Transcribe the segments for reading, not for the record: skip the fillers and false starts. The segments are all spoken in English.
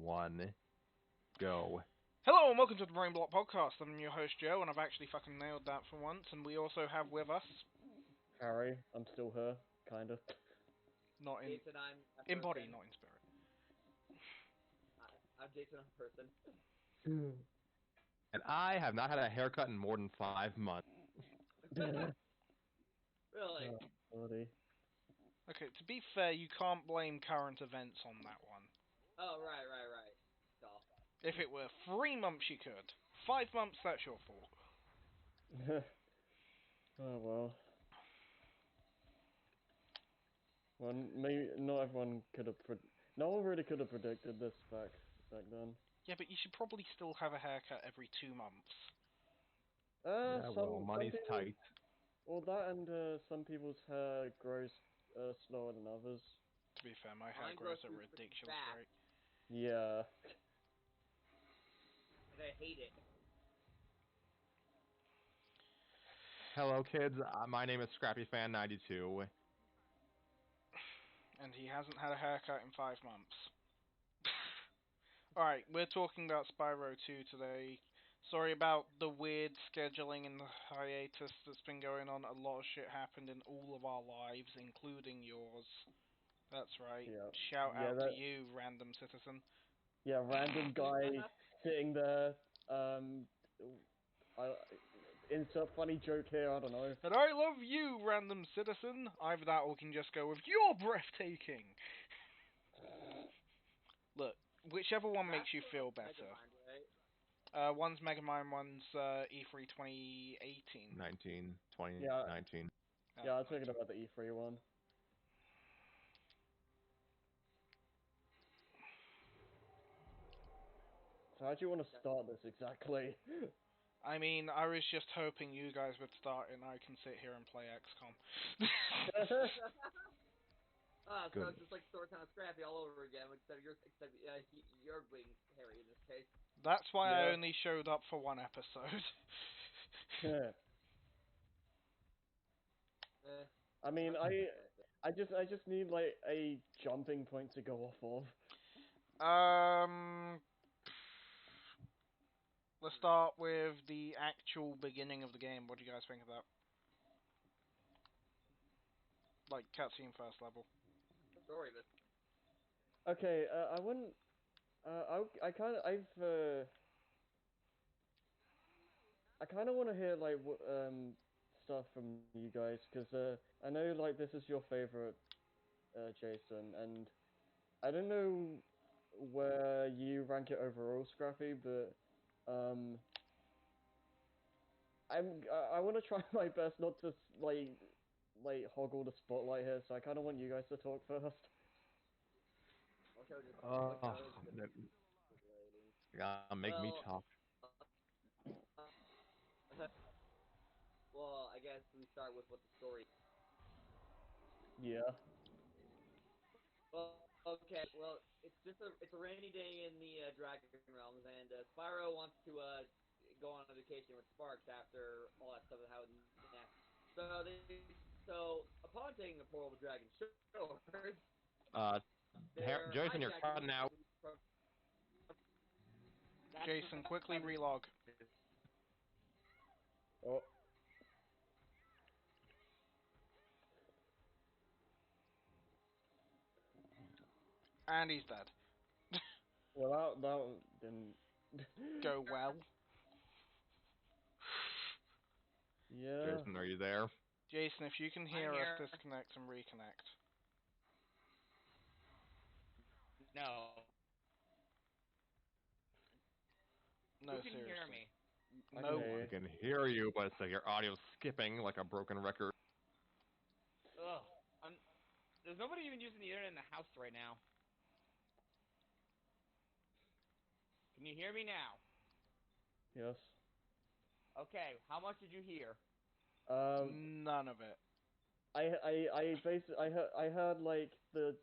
one, go. Hello and welcome to the Brain Block Podcast. I'm your host Joe, and I've actually fucking nailed that for once. And we also have with us, Harry, I'm still her, kinda. not in Jason, I'm a in body, person. not in spirit. I'm Jason, I'm a person. And I have not had a haircut in more than 5 months. Really? Bloody. Okay, to be fair, you can't blame current events on that one. Oh, right. Stop. If it were 3 months, you could. 5 months, that's your fault. Oh well. Well, maybe not everyone could have. No one really could have predicted this back then. Yeah, but you should probably still have a haircut every 2 months. Yeah, well, money's people, tight. well, that and some people's hair grows slower than others. To be fair, my hair Mine grows grows at a too ridiculous fast. rate. Yeah. And I hate it. Hello, kids. My name is ScrappyFan92. And he hasn't had a haircut in 5 months. Alright, we're talking about Spyro 2 today. Sorry about the weird scheduling and the hiatus that's been going on. A lot of shit happened in all of our lives, including yours. That's right. Yeah. Shout Yeah, out to you, random citizen. Yeah, random guy sitting there. I insert funny joke here. I don't know. And I love you, random citizen. Either that or we can just go with you're breathtaking. Look, whichever one makes you feel better. One's Megamind, one's E3 2018. 19, 20, Yeah. 19. Yeah, I was thinking about the E3 one. So how do you want to start this exactly? I mean, I was just hoping you guys would start and I can sit here and play XCOM. So it's just like Storytime Scrappy all over again, except you're being Harry in this case. That's why I Yeah. only showed up for one episode. I mean, I just need like a jumping point to go off of. Let's start with the actual beginning of the game. What do you guys think of that? Like, cutscene first level. Story of it. Okay, I wouldn't. I kind of I kind of want to hear like stuff from you guys because I know like this is your favorite Jason, and I don't know where you rank it overall, Scrappy, but I want to try my best not to hog all the spotlight here, so I kind of want you guys to talk first. Make me talk. Well, I guess we start with what the story. Yeah. Well, okay. Well, it's a rainy day in the Dragon Realms, and Spyro wants to go on a vacation with Sparks after all that stuff that happened next. So upon taking a portal to Dragon Shores, they're Jason, you're cutting out. Jason, quickly relog. Oh. And he's dead. Well, that didn't Go well. Yeah. Jason, are you there? Jason, if you can hear us, disconnect and reconnect. No. No, Who can seriously. hear me? No one. I can hear you, but it's like your audio's skipping like a broken record. Ugh. There's nobody even using the internet in the house right now. Can you hear me now? Yes. Okay, how much did you hear? None of it. I heard like the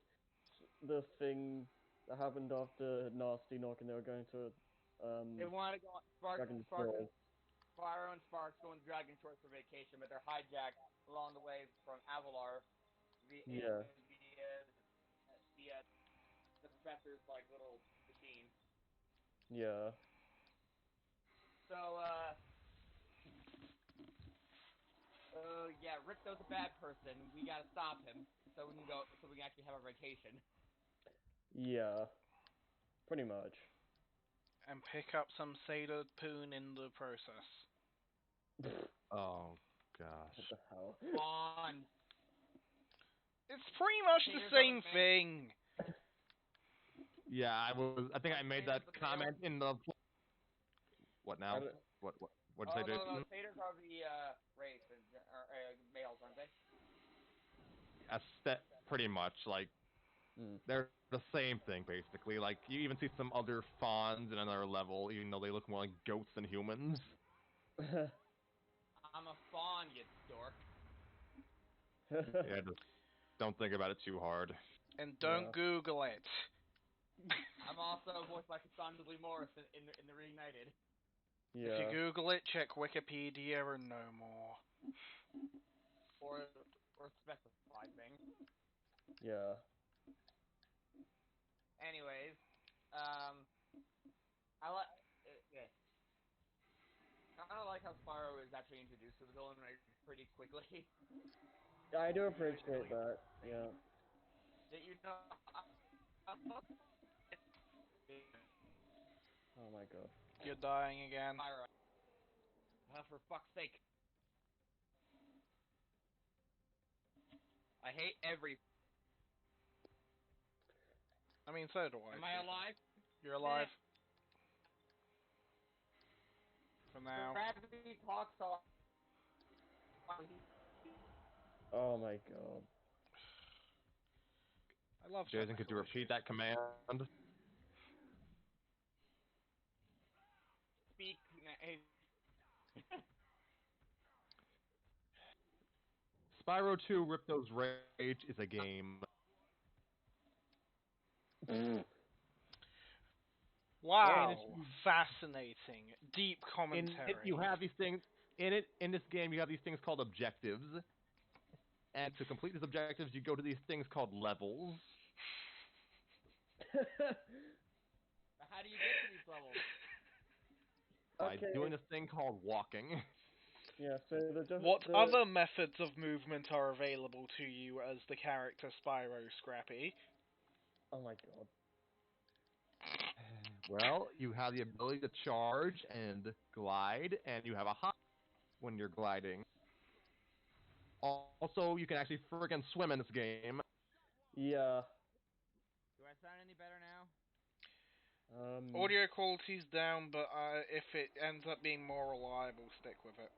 thing that happened after Nasty Knock and they were going to They want to go Dragon Shores. Spyro and Sparks go on Dragon Shores for vacation, but they're hijacked along the way from Avalar Yeah. via the professor's like little machine. Yeah. So, yeah, Ripto's a bad person. We gotta stop him so we can go, so we can actually have a vacation. Yeah. Pretty much. And pick up some Sailor Poon in the process. Oh gosh. What the hell? On. It's pretty much the Sailors are same the main. thing. Yeah, I think I made Sailors, that the male. comment in the. What I now? don't. What'd you Oh say, no, Jason? satyrs are the race, or males, aren't they? Pretty much like Mm. they're the same thing basically. Like you even see some other fawns in another level, even though they look more like goats than humans. I'm a fawn, you dork. Yeah, just don't think about it too hard. And don't Yeah. Google it. I'm also voiced by Cassandra Lee Morris in the Reignited, If you Yeah. Google it, check Wikipedia and no more. or or specify things. Yeah. Anyways, um, I like. Yeah, I kind of like how Spyro is actually introduced to the villain like, pretty quickly. I do You don't appreciate really get that. to Yeah. that. I love Oh my god. You're dying again. Spyro. For fuck's sake, I hate every. I mean, so do I. Am I alive? You're alive for Eh, now. Gravity talks so. Oh my god. I love Jason, could you technical repeat issues. that command? Speak. Spyro 2 Ripto's Rage is a game. In it, Wow, fascinating, deep you commentary. have these things. In this game, you have these things called objectives, and to complete these objectives, you go to these things called levels. How do you get to these levels? By Okay. doing this thing called walking. Yeah. So What the other methods of movement are available to you as the character Spyro, Scrappy? Oh my god. Well, you have the ability to charge and glide, and you have a hop when you're gliding. Also, you can actually friggin' swim in this game. Yeah. Do I sound any better now? Um. Audio quality's down, but if it ends up being more reliable, stick with it.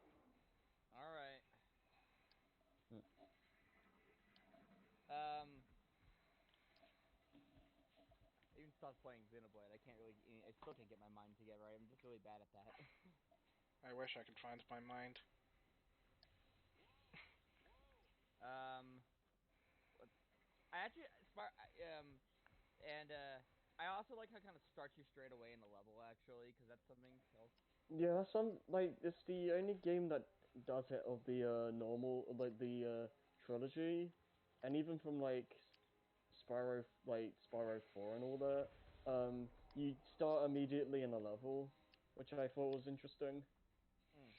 All right. Hmm. Um, I even stopped playing Xenoblade. I can't really. I still can't get my mind together. Right? I'm just really bad at that. I wish I could find my mind. um, I actually and I also like how it kind of starts you straight away in the level actually, because that's something else. Yeah. Some like it's the only game that does it of the normal like the trilogy, and even from like Spyro 4 and all that. You start immediately in a level, which I thought was interesting. Mm.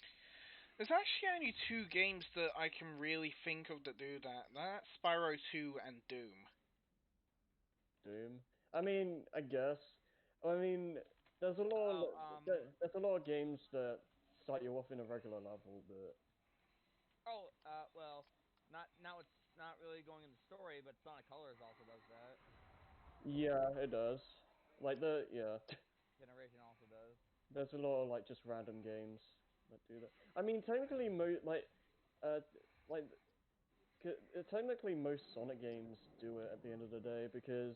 There's actually only two games that I can really think of that do that. That's Spyro 2 and Doom. Doom. I mean, I guess. I mean, there's a lot of Oh, there's a lot of games that start you off in a regular level, but well, not now. It's not really going into story, but Sonic Colors also does that. yeah, it does. Like yeah, Generation also does. there's a lot of like just random games that do that. I mean, technically, uh, like technically most Sonic games do it at the end of the day because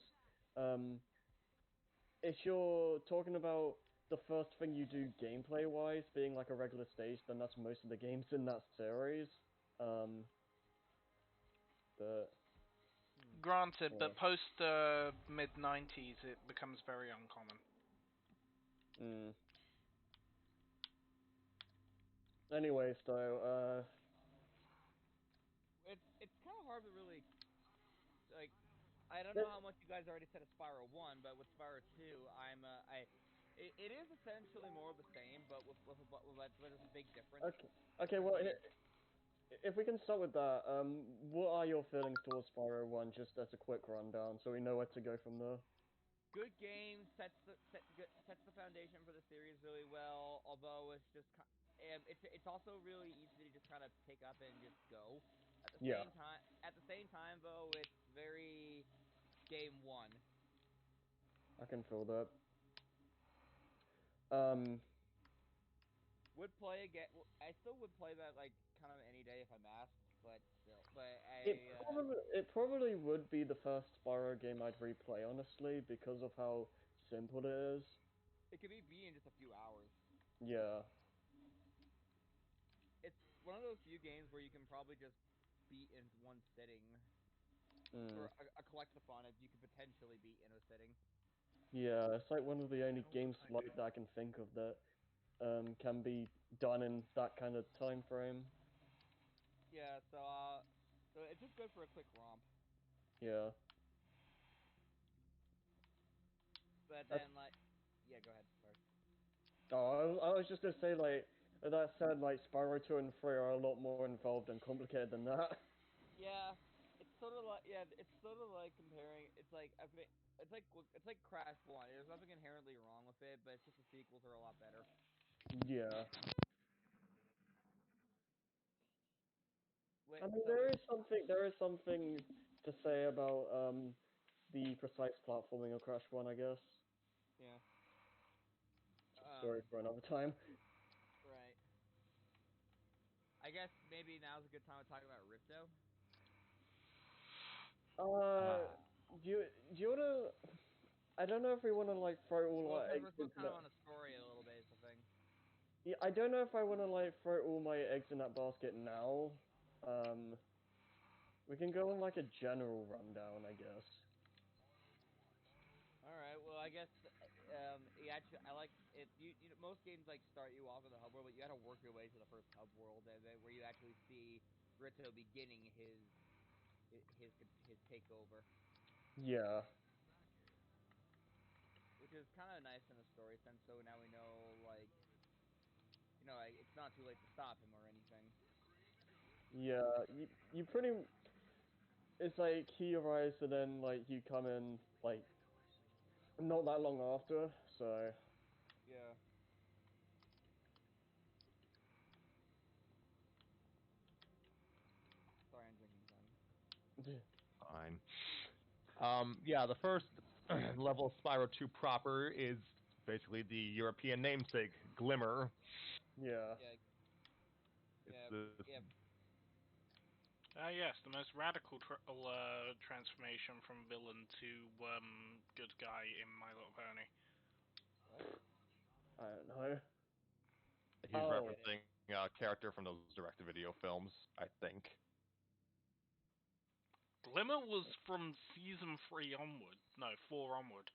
um, if you're talking about the first thing you do gameplay wise being like a regular stage, then that's most of the games in that series. Um, but Hmm. Granted, yeah. but post mid 90s, it becomes very uncommon. Mm. Anyways, though, It's kind of hard to really like. I don't know that, how much you guys already said of Spyro 1, but with Spyro 2, it is essentially more of the same, but with a big difference. Okay. Okay. Well, if we can start with that, what are your feelings towards Spyro 1, just as a quick rundown, so we know where to go from there? Good game sets the foundation for the series really well. Although it's also really easy to just kind of pick up and just go. Yeah, At the same time though, it's very game one. I can feel that. Um, Would play again. I still would play that like kind of any day if I'm asked, but still, but it probably would be the first Spyro game I'd replay, honestly, because of how simple it is. it could be beat in just a few hours. Yeah. It's one of those few games where you can probably just beat in one sitting, Mm. or a collectathon if you could potentially beat in a sitting. Yeah, it's like one of the only All games the time. like that I can think of that can be done in that kind of time frame. Yeah, so it's just good for a quick romp. Yeah. But That's, then like, yeah, go ahead. Sorry. I was just gonna say, like, that said, like, Spyro 2 and 3 are a lot more involved and complicated than that. Yeah, it's sort of like comparing. It's like Crash One. There's nothing inherently wrong with it, but it's just the sequels are a lot better. Yeah. Wait, I mean, so which there is something to say about the precise platforming of Crash 1, I guess. yeah. Story for another time. Right. I guess maybe now's a good time to talk about Ripto. Uh, Ah. do you wanna? I don't know if we wanna like throw all Well, our because eggs we're still into kind of that. on a story a little bit, is the thing. Yeah, I don't know if I wanna like throw all my eggs in that basket now. Um, we can go on like a general rundown, I guess. All right. Well, I guess I like it. You know, most games like start you off in the hub world, but you got to work your way to the first hub world, and then where you actually see Rito beginning his his takeover, Yeah, which is kind of nice in a story sense. So now we know, like, like, it's not too late to stop him or anything. yeah. You pretty. It's like he arrives and then like you come in like not that long after. So Yeah. Sorry, I'm drinking Fine. Yeah, the first level of Spyro 2 proper is basically the European namesake, Glimmer. yeah, Yeah. It's Yeah. the Yeah. Yes, the most radical transformation from villain to good guy in My Little Pony. What? I don't know. he's I don't Oh, get it. referencing a character from those direct-to-video films, I think. Glimmer was from season 3 onward. No, 4 onward.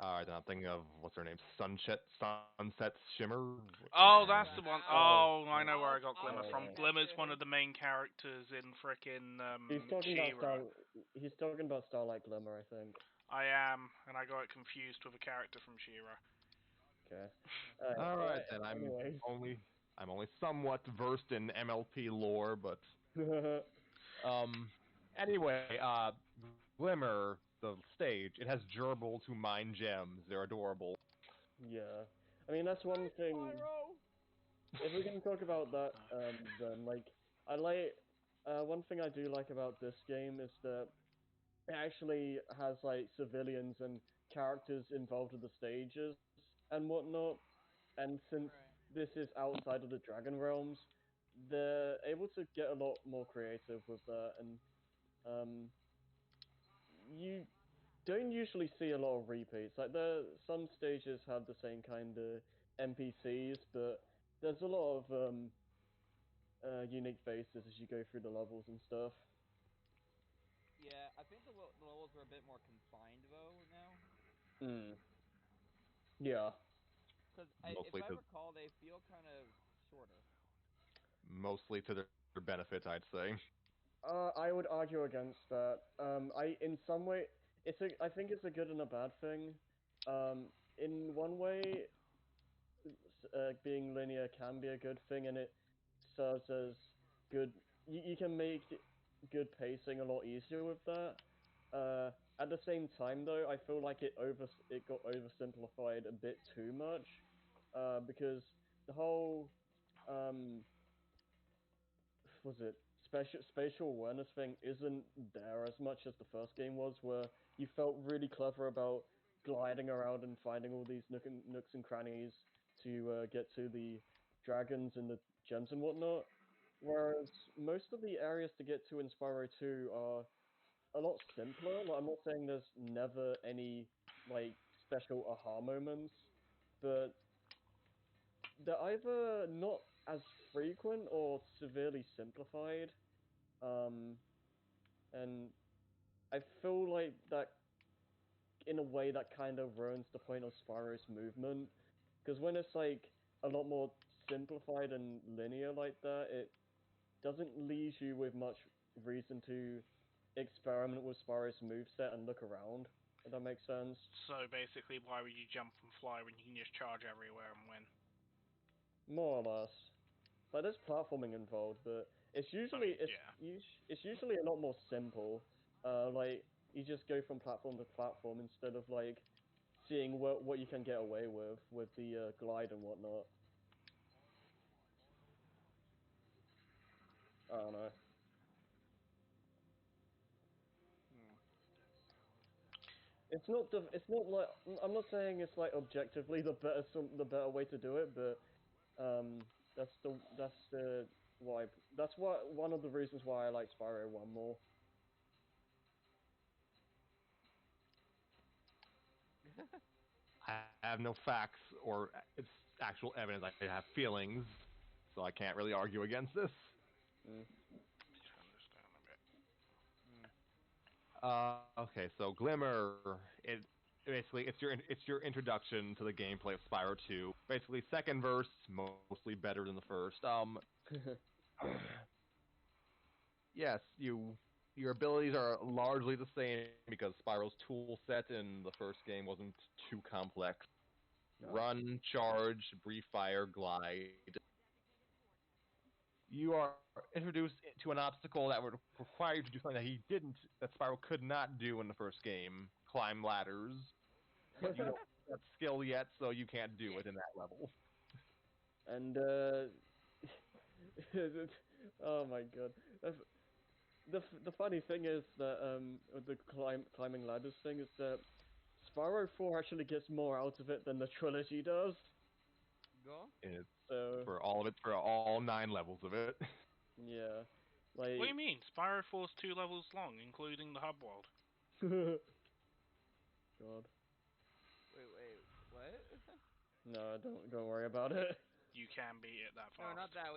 Alright, then I'm thinking of what's her name, Sunset Shimmer. Oh, That's that's a the one. oh, Oh, I know where I got I was Glimmer from. oh. thinking that Glimmer's one too. of the main characters in frickin' He's talking about She-Ra. He's talking about Starlight Glimmer, I think. I am, and I got it confused with a character from She-Ra. Okay. Alright, then Anyways. I'm only somewhat versed in MLP lore, but um anyway, Glimmer, the stage, it has gerbils who mine gems. They're adorable. Yeah. I mean, that's one thing. Spyro. If we can talk about that, No. then like I like one thing I do like about this game is that it actually has like civilians and characters involved with the stages and whatnot. And since Right. this is outside of the Dragon Realms, they're able to get a lot more creative with that. And um, you don't usually see a lot of repeats. Like some stages have the same kind of NPCs, but there's a lot of unique faces as you go through the levels and stuff. Yeah, I think the levels are a bit more confined though now. Hmm. Yeah. Because if Mostly I to recall, they feel kind of shorter. mostly to their benefit, I'd say. I would argue against that. In some way, I think it's a good and a bad thing. In one way, being linear can be a good thing, and it serves as good. You can make good pacing a lot easier with that. At the same time, though, I feel like it got oversimplified a bit too much, because the whole um was it spatial awareness thing isn't there as much as the first game was, where you felt really clever about gliding around and finding all these nooks and crannies to get to the dragons and the gems and whatnot. Whereas most of the areas to get to in Spyro 2 are a lot simpler. Like, I'm not saying there's never any like special aha moments, but they're either not as frequent or severely simplified. Um, and I feel like that, in a way, that kind of ruins the point of Spyro's movement. Because when it's like a lot more simplified and linear like that, it doesn't leave you with much reason to experiment with Spyro's moveset and look around. If that makes sense. So basically, why would you jump and fly when you can just charge everywhere and win? More or less. Like there's platforming involved, but Yeah. it's usually a lot more simple. Like you just go from platform to platform instead of like seeing what you can get away with the glide and whatnot. I don't know. Hmm. It's not like I'm not saying it's like objectively the better way to do it, but that's the why that's what one of the reasons why I like Spyro 1 more. I have no facts or it's actual evidence. I have feelings, so I can't really argue against this. Mm. Just understand a bit. Hmm. Okay, so Glimmer, basically it's your introduction to the gameplay of Spyro 2. Basically, second verse mostly better than the first. Yes, your abilities are largely the same because Spyro's tool set in the first game wasn't too complex. Oh. Run, charge, brief fire, glide. You are introduced to an obstacle that would require you to do something that Spyro could not do in the first game: climb ladders. But you don't have that skill yet, so you can't do it in that level. And oh my god, the funny thing is that with the climbing ladders thing is that Spyro 4 actually gets more out of it than the trilogy does. Go. It's So for all of it, for all 9 levels of it. yeah, What do you like mean? Spyro 4's 2 levels long, including the hub world. God, Wait, what? no, don't worry about it. You can beat it that No, fast. not that.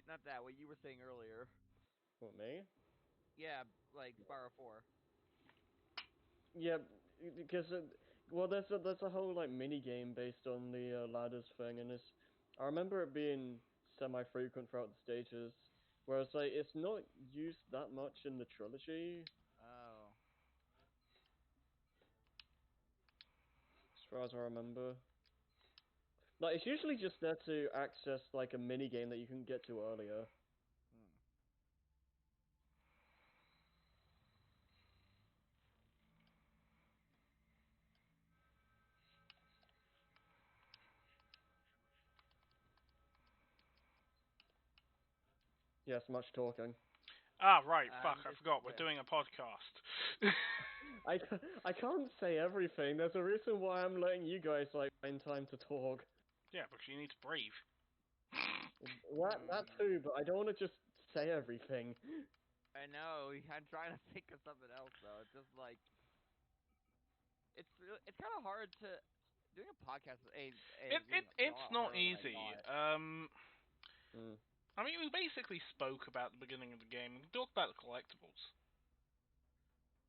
Not that. What you were saying earlier. What, me? Yeah, like Spyro 4. Yeah, because well, there's a whole like mini game based on the ladders thing, and I remember it being semi-frequent throughout the stages, whereas like it's not used that much in the trilogy, Oh. as far as I remember. Like it's usually just there to access like a mini game that you can get to earlier. Hmm. Yes, much talking. Ah, right. Fuck, I Just forgot. We're yeah. doing a podcast. I can't say everything. There's a reason why I'm letting you guys like find time to talk. Yeah, because you need to breathe. That too, but I don't want to just say everything. I know. I'm trying to think of something else though. It's just like it's kind of hard to doing a podcast. A It's lot not harder than I easy. thought. Mm. I mean, we basically spoke about the beginning of the game. We talked about the collectibles.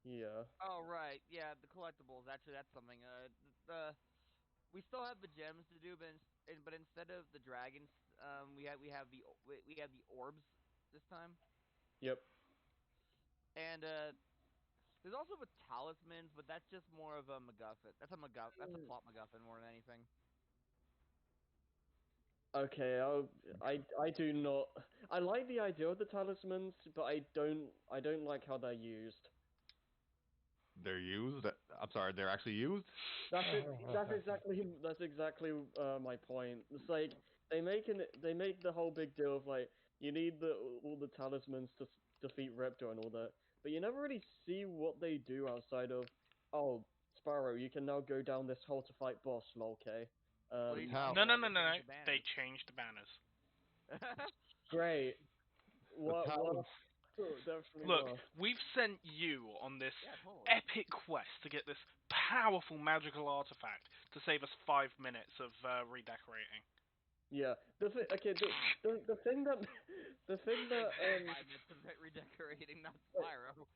Yeah. Oh right, yeah, the collectibles. Actually, that's something. The we still have the gems to do, but instead of the dragons, we have the orbs this time, Yep. and there's also the talismans, but that's just more of a MacGuffin. That's a plot MacGuffin more than anything. Okay, I do not. I like the idea of the talismans, but I don't like how they're used. They're used. I'm sorry, they're actually used. That's it. That's exactly my point. It's like they make the whole big deal of like you need all the talismans to defeat Repto and all that, but you never really see what they do outside of oh Sparrow, you can now go down this hole to fight boss. Lol, okay. Well, you How? changed No, no, them. no, They no, no. changed the They banners. changed the banners. Great. The What? talisman. Definitely Look, was. we've sent you on this Yeah, totally. epic quest to get this powerful magical artifact to save us 5 minutes of redecorating. Yeah. Okay. The thing that the thing that 5 minutes of redecorating, not like, Spyro.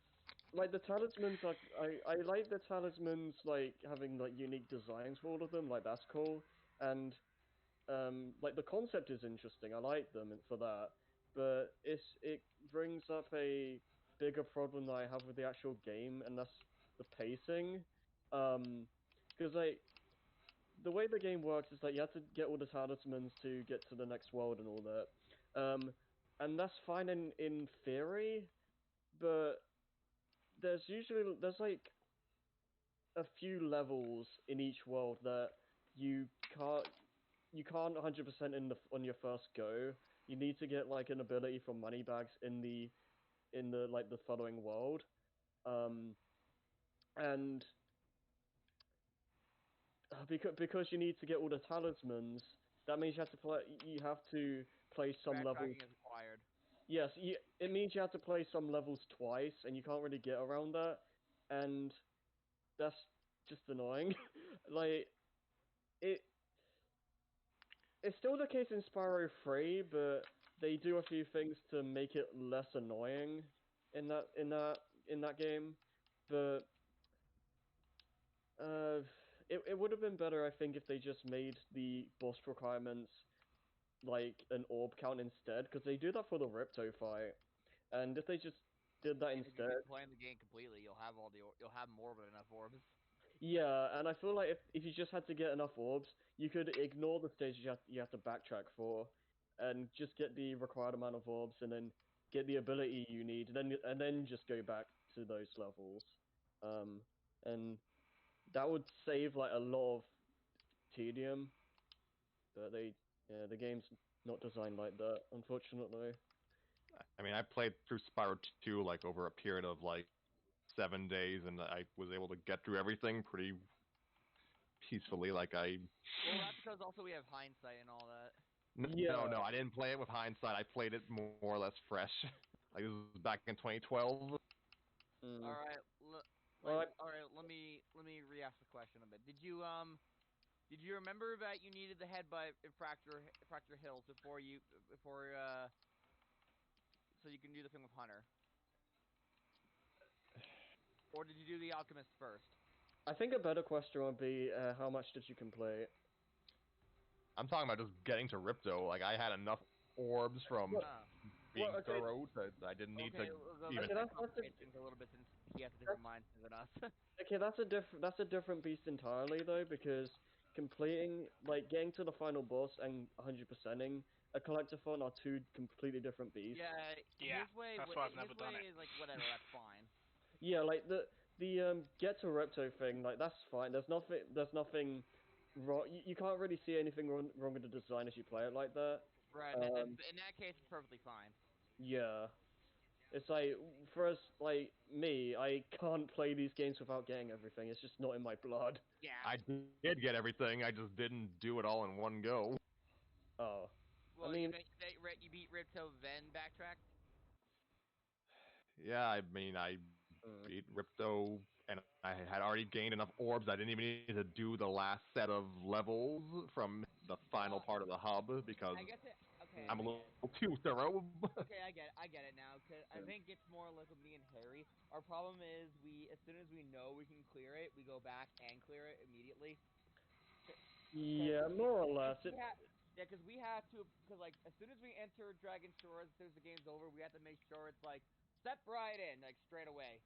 like the talismans are I like the talismans like having like unique designs for all of them. Like that's cool. And like the concept is interesting. I like them and for that. But it brings up a bigger problem that I have with the actual game, and that's the pacing. Because like the way the game works is that you have to get all the talismans to get to the next world and all that. And that's fine in theory, but there's like a few levels in each world that you can't you can't 100% on your first go. You need to get like an ability from Moneybags in the like the following world. Um, and because you need to get all the talismans, that means you have to play some levels. Backtracking is required. Yes, it means you have to play some levels twice, and you can't really get around that, and that's just annoying. Like it, it's still the case in Spyro 3, but they do a few things to make it less annoying in that game. But uh, it would have been better, I think, if they just made the boss requirements like an orb count instead, because they do that for the Ripto fight. And if they just did that And if you've instead, been playing the game completely, you'll have more than enough orbs. yeah. And I feel like if you just had to get enough orbs, you could ignore the stages you have to backtrack for, and just get the required amount of orbs, and then get the ability you need, and then just go back to those levels. Um, and that would save like a lot of tedium, but the game's not designed like that, unfortunately. I mean, I played through Spyro 2 like over a period of like 7 days, and I was able to get through everything pretty peacefully. Like I, Well, that's because also we have hindsight and all that. Yeah. no, I didn't play it with hindsight. I played it more or less fresh. Like this was back in 2012. All Mm. right, Well, all right. Let me re-ask the question a bit. Did you remember that you needed the head by Fracture Hills before so you can do the thing with Hunter, or did you do the Alchemist first? I think a better question would be how much did you complete? I'm talking about just getting to Ripto. Like I had enough orbs from Well, being okay, thorough that I didn't need Okay, to we'll go even. back okay, to that that's conversation a little bit since he has a different mindset than us. okay. That's a different beast entirely though, because completing like getting to the final boss and 100%ing a collectathon are two completely different beasts. Yeah, Yeah, that's why I've never his done way it. is like whatever, that's fine. Yeah, like the get to Repto thing, like that's fine. There's nothing wrong. You can't really see anything wrong with the design as you play it like that. Right, Um, in that case, it's perfectly fine. yeah. It's like for us, like me, I can't play these games without getting everything. It's just not in my blood. Yeah. I did get everything. I just didn't do it all in one go. Oh, I Well, mean, you beat Ripto, then backtracked. Yeah, I mean, I mm, beat Ripto, and I had already gained enough orbs. I didn't even need to do the last set of levels from the final Well, part of the hub because I guess it. Okay, I'm a mm, little too thorough. okay, I get it now. Cause I mm. think it's more like with me and Harry. Our problem is as soon as we know we can clear it, we go back and clear it immediately. Cause Yeah, more or cause less. we have, yeah, cause we have to, cause like as soon as we enter Dragon Shore, as soon as the game's over, we have to make sure it's like step right in, like straight away.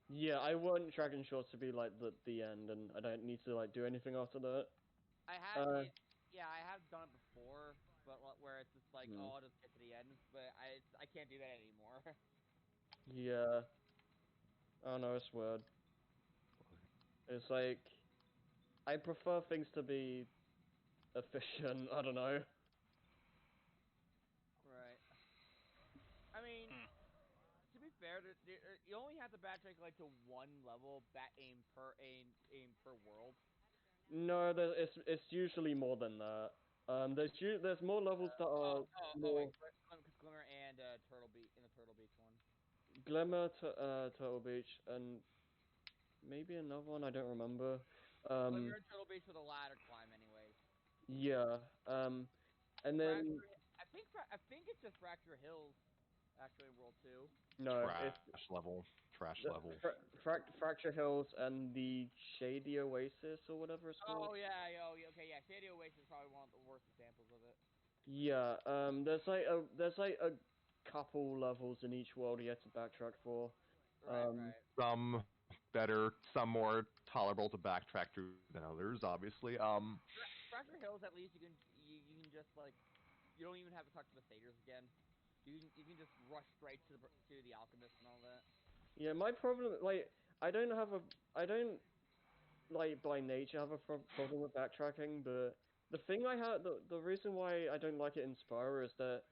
Yeah, I want Dragon Shores to be like the end, and I don't need to like do anything after that. I had Uh, it, yeah, I have done it before, where it's just like, Hmm. oh, I'll just get to the end, but I can't do that anymore. Yeah. I don't know, it's weird. It's like I prefer things to be efficient. I don't know. Right. I mean, Hmm. to be fair, you only have to backtrack like to one level, aim per world. No, it's usually more than that. There's more levels that are Oh wait, more because Glimmer and Turtle Beach in the Turtle Beach one. Glimmer to Turtle Beach and maybe another one I don't remember. Glimmer Um, and Turtle Beach for the ladder climb, anyways. yeah. And Fracture, then I think it's just Fracture Hills actually in World Two. no, Trash it's level. Trash the level. Fracture Hills and the Shady Oasis or whatever it's called. Oh yeah, okay, yeah. Shady Oasis is probably one of the worst examples of it. Yeah. There's like a couple levels in each world you have to backtrack for. Right, Um, right. Some better, some more tolerable to backtrack through than others, obviously. Fracture Hills, at least you can just like you don't even have to talk to the satyrs again. You can just rush straight to the alchemist and all that. yeah, my problem like I don't like by nature have a problem with backtracking, but the reason why I don't like it in Spyro is that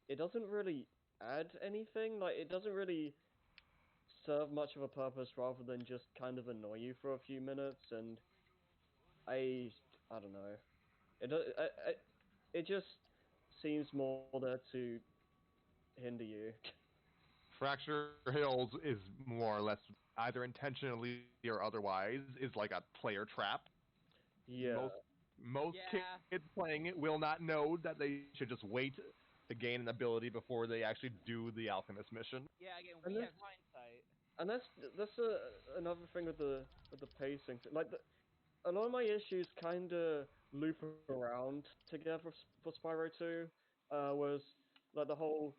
it doesn't really add anything. Like it doesn't really serve much of a purpose rather than just kind of annoy you for a few minutes. And I I don't know. It just seems more there to hinder you. Fracture Hills is more or less either intentionally or otherwise is like a player trap. Yeah, Most Yeah, kids playing it will not know that they should just wait to gain an ability before they actually do the alchemist mission. yeah. Again, and we that's have hindsight. and that's another thing with the pacing. Like a lot of my issues kind of loop around together for Spyro 2. Was like the whole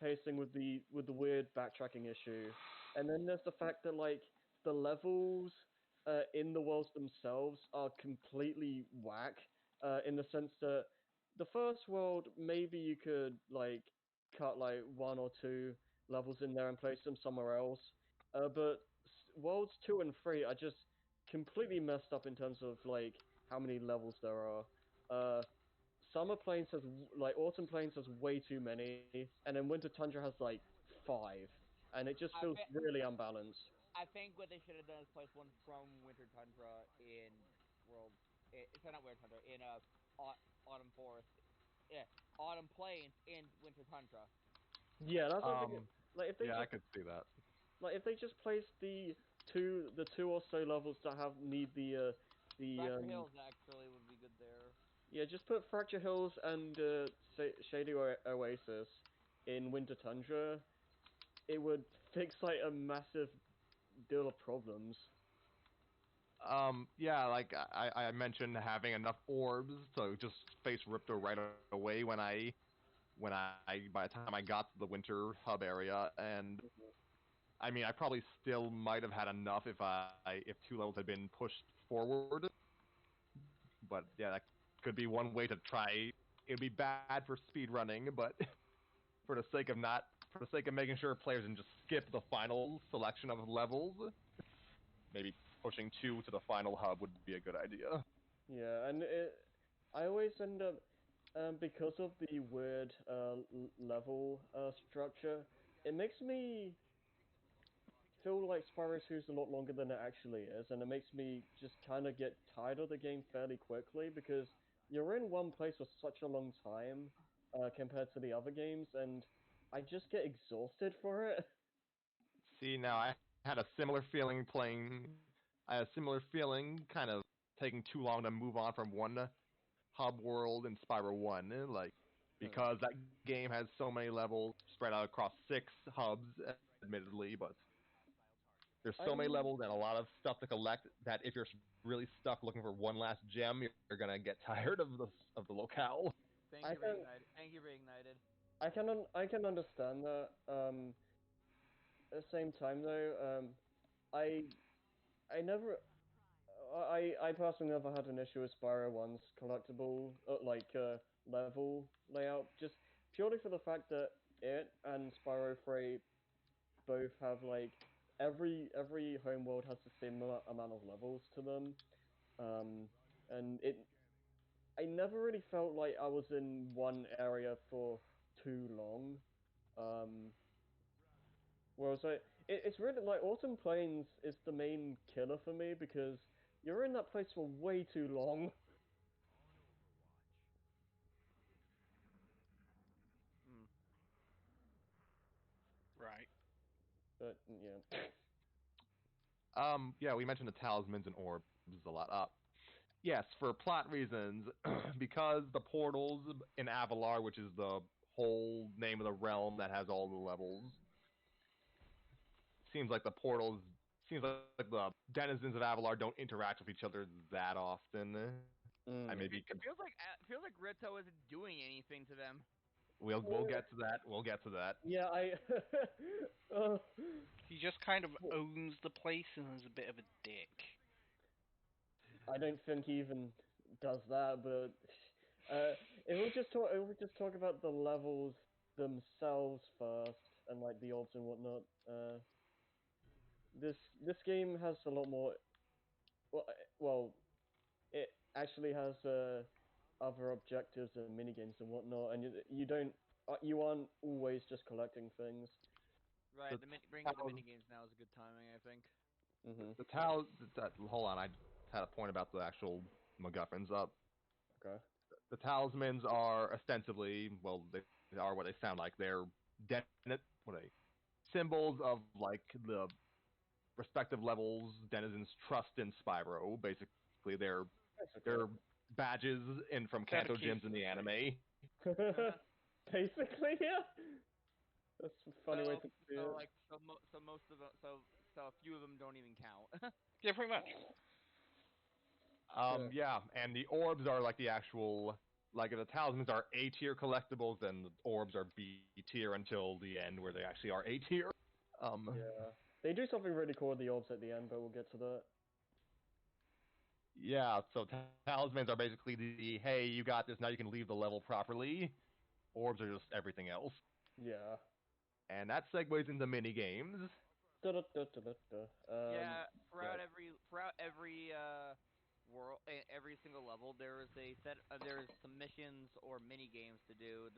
pacing with the weird backtracking issue, and then there's the fact that like the levels in the worlds themselves are completely whack. In the sense that the first world maybe you could like cut like one or two levels in there and place them somewhere else. But worlds 2 and 3 are just completely messed up in terms of like how many levels there are. Uh, Summer Plains has like Autumn Plains has way too many, and then Winter Tundra has like 5, and it just I feels bet really unbalanced. I think what they should have done is place one from Winter Tundra in World. It's not Winter Tundra in Autumn Forest. Yeah, Autumn Plains in Winter Tundra. Yeah, that's what I'm thinking. Um, Like if they yeah, I just could see that. like if they just place the two or so levels that have need the Fracture Hills actually would be good there. yeah, just put Fracture Hills and Shady Oasis in Winter Tundra. It would fix like a massive deal of problems. Yeah, like I mentioned, having enough orbs to just face Ripto right away when I by the time I got to the winter hub area, and I mean I probably still might have had enough if 2 levels had been pushed forward, but yeah, that could be one way to try. It'd be bad for speed running, but for the sake of making sure players can just skip the final selection of levels, maybe pushing 2 to the final hub would be a good idea. Yeah, and I always end up because of the weird level structure. It makes me feel like Spyro 2 is a lot longer than it actually is, and it makes me just kind of get tired of the game fairly quickly because you're in one place for such a long time compared to the other games, and I just get exhausted for it. See, now I had a similar feeling playing. I had a similar feeling, kind of taking too long to move on from one hub world in Spyro 1, like Hmm. because that game has so many levels spread out across 6 hubs, admittedly, but there's I so many mean, levels and a lot of stuff to collect that if you're really stuck looking for one last gem, you're gonna get tired of the locale. Thank I you for can ignited. Thank you for ignited. I can understand that. At the same time though, I I never I personally never had an issue with Spyro 1's collectible level layout, just purely for the fact that it and Spyro 3 both have like every homeworld has the same amount of levels to them, and I never really felt like I was in one area for too long. Um, Whereas it's really like Autumn Plains is the main killer for me because you're in that place for way too long. Mm. Right. But yeah. Yeah, we mentioned the talismans and orbs a lot. Yes, for plot reasons, because the portals in Avalar, which is the whole name of the realm that has all the levels, seems like the portals seems like the denizens of Avalar don't interact with each other that often. I Mm. maybe It feels like Rito isn't doing anything to them. we'll get to that. We'll get to that. Yeah, uh, He just kind of owns the place and is a bit of a dick. I don't think he even does that. But if we just talk about the levels themselves first, and like the orbs and whatnot. This game has a lot more. Well, it actually has other objectives and minigames and whatnot, and you aren't always just collecting things. Right, The bringing the towers, mini games now is a good timing, I think. Mhm. the towers. Hold on, I had a point about the actual MacGuffins. Okay. The talismans are ostensibly, well, they are what they sound like. They're what are they? Symbols of like the respective levels denizens trust in Spyro. Basically, they're badges in from They're the Kanto keys gyms in to the the city. anime. Basically, yeah. That's a funny way So to see so it. like so most of them so a few of them don't even count. Yeah, pretty much. Yeah. Yeah, and the orbs are like the actual, like if the talismans are A tier collectibles, then the orbs are B tier until the end where they actually are A tier. Um, Yeah. They do something really cool with the orbs at the end, but we'll get to that. yeah, so talismans are basically the hey, you got this, now you can leave the level properly. Orbs are just everything else. Yeah. And that segues into mini games. Da-da-da-da-da-da. Yeah, Yeah. throughout every world, every single level, there is a set. There's some missions or mini games to do,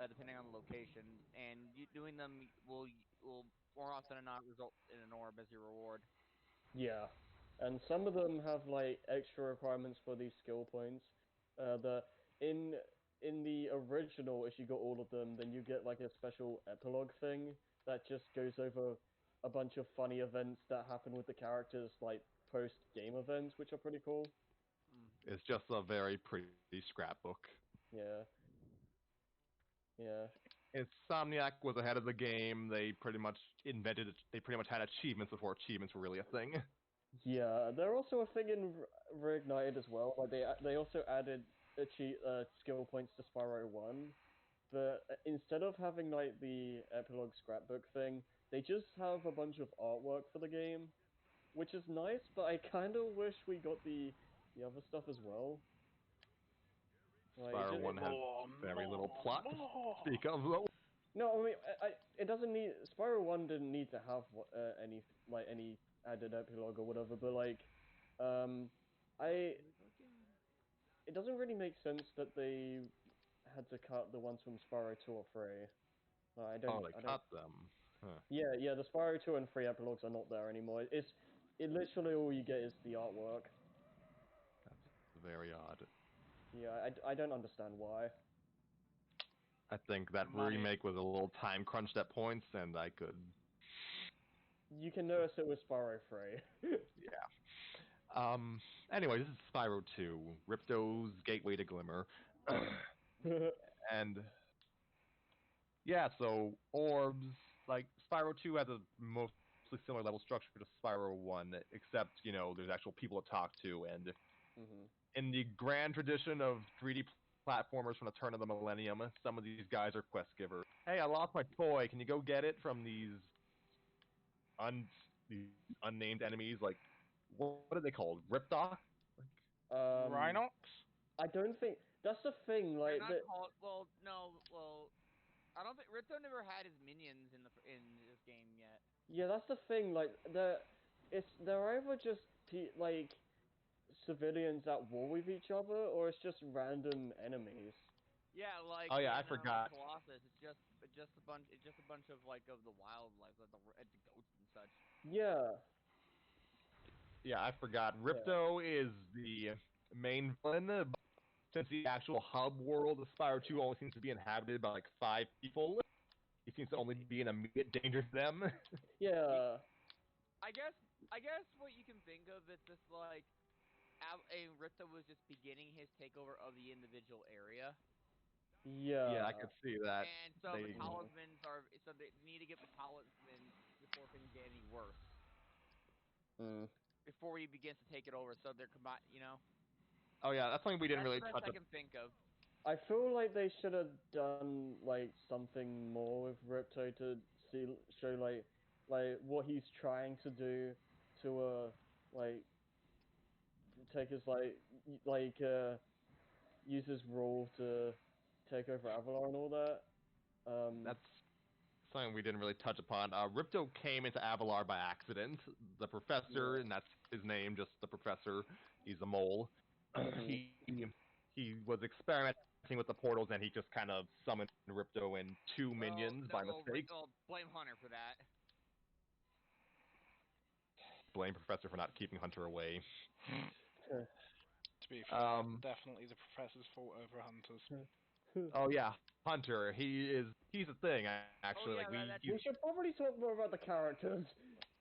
depending on the location, and doing them will more often than not result in an orb as your reward. Yeah, and some of them have like extra requirements for these skill points. The in in the original, if you got all of them, then you get like a special epilogue thing that just goes over a bunch of funny events that happen with the characters, like post game events, which are pretty cool. Mm. It's just a very pretty scrapbook. Yeah, yeah, Insomniac was ahead of the game. They pretty much invented it. They pretty much had achievements before achievements were really a thing. yeah. They're also a thing in Reignited as well. Like they also added skill points to Spyro 1. But instead of having like the epilogue scrapbook thing, they just have a bunch of artwork for the game, which is nice. But I kind of wish we got the other stuff as well. Like Spyro 1 has More, very little more, plot to more. speak of, though. no, I mean it doesn't need Spyro 1 didn't need to have any added epilogue or whatever. But like, um, I it doesn't really make sense that they had to cut the ones from Spyro 2 or 3. Oh, they I don't. cut them. Huh. Yeah, yeah, the Spyro 2 and 3 epilogues are not there anymore. It literally all you get is the artwork. That's very odd. Yeah, I don't understand why. I think that Money. remake was a little time crunched at points, and I could. You can notice it was Spyro 3. Yeah. Anyway, this is Spyro 2, Ripto's Gateway to Glimmer. And yeah, so orbs, like Spyro 2 has a mostly similar level structure to Spyro 1, except, there's actual people to talk to, and hmm in the grand tradition of 3D platformers from the turn of the millennium, some of these guys are quest givers. Hey, I lost my toy. Can you go get it from these un these unnamed enemies? Like what are they called? Ripdoc? Um, Rhinox? I don't think that's the thing. They're Like not the called. Well, no. Well, I don't think Rito never had his minions in this game yet. yeah, that's the thing. Like they're either just like civilians at war with each other, or it's just random enemies. Yeah, like Oh yeah, I in forgot. Colossus, it's just a bunch. It's just a bunch of like of the wildlife, like the goats and such. Yeah, Yeah, I forgot. yeah, Ripto is the main villain, but since the actual hub world of Spyro 2 only seems to be inhabited by like 5 people, he seems to only be in immediate danger to them. yeah, I guess I guess what you can think of it's just like Ripto was just beginning his takeover of the individual area, Yeah, I yeah. could see that. and so the They Mm. talismans are so they need to get the talismans before things get any worse. Mm. Before he begins to take it over, so they're combined. Oh yeah, that's something we didn't That's the really best touch I up. can think of. I feel like they should have done like something more with Ripto to show like what he's trying to do to like take his use his rule to take over Avalon and all that. That's something we didn't really touch upon. Ripto came into Avalar by accident. The professor, Yeah. and that's his name, just the professor. He's a mole. Mhm. He was experimenting with the portals, and he just kind of summoned Ripto and two Well, minions no, by mistake. blame Hunter for that. Blame Professor for not keeping Hunter away. To be fair, Um, definitely the professor's fault over Hunter's. oh yeah, Hunter. He's a thing Oh actually. yeah, Like that's We should probably talk more about the characters.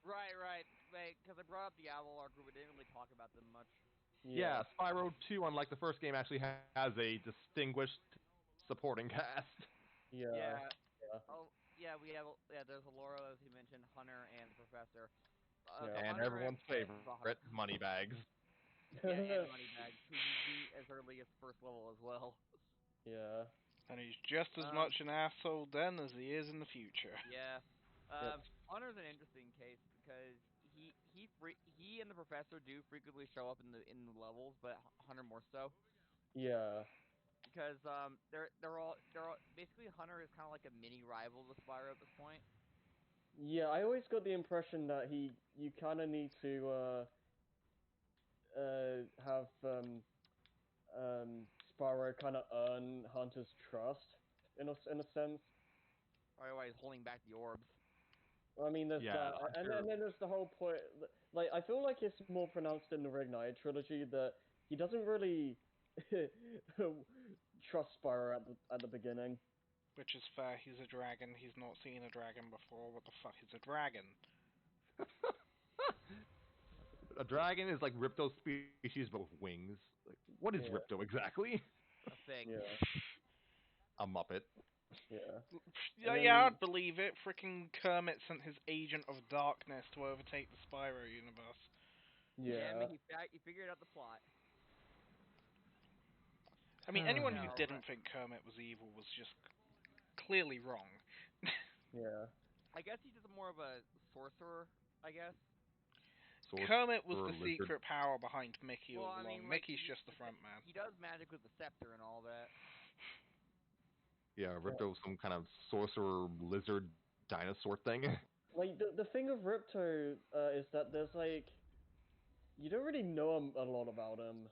right. Because I brought up the Avalar group, we didn't really talk about them much. yeah, Yeah. Spyro 2, unlike the first game, actually has a distinguished supporting cast. Yeah. Yeah. Yeah. Oh yeah, we have there's Laura as you mentioned, Hunter and the Professor. The Yeah. And Hunter everyone's favorite, Moneybags. yeah, and Moneybags, who you beat as early as first level as well. Yeah. And he's just as Um, much an asshole then as he is in the future. yeah. Yep. Hunter's an interesting case because he and the Professor do frequently show up in the levels, but Hunter more so. Yeah. Because they're all basically Hunter is kind of like a mini rival to Spyro at this point. Yeah, I always got the impression that you kind of need to have Spyro kind of earn Hunter's trust in a sense. Otherwise, holding back the orbs. I mean, there's Yeah, that, and Hunter. then there's the whole point. Like, I feel like it's more pronounced in the Reignite trilogy that he doesn't really trust Spyro at the beginning. Which is fair, he's a dragon, he's not seen a dragon before. What the fuck is a dragon? A dragon is like Ripto's species, but with wings. Like, what is Yeah, Ripto exactly? A thing. yeah, A Muppet. yeah, and Yeah, then I'd believe it. Frickin' Kermit sent his agent of darkness to overtake the Spyro universe. Yeah, I yeah, mean he figured out the plot. I mean, anyone who No, but didn't think Kermit was evil was just clearly wrong. yeah, I guess he's just more of a sorcerer. I guess. Kermit was Sorcerer the lizard. secret power behind Mickey Well, all I along. mean, like Mickey's just the front man. he does magic with the scepter and all that. Yeah, yeah. Ripto's some kind of sorcerer lizard dinosaur thing. Like the thing of Ripto is that there's like you don't really know a lot about him.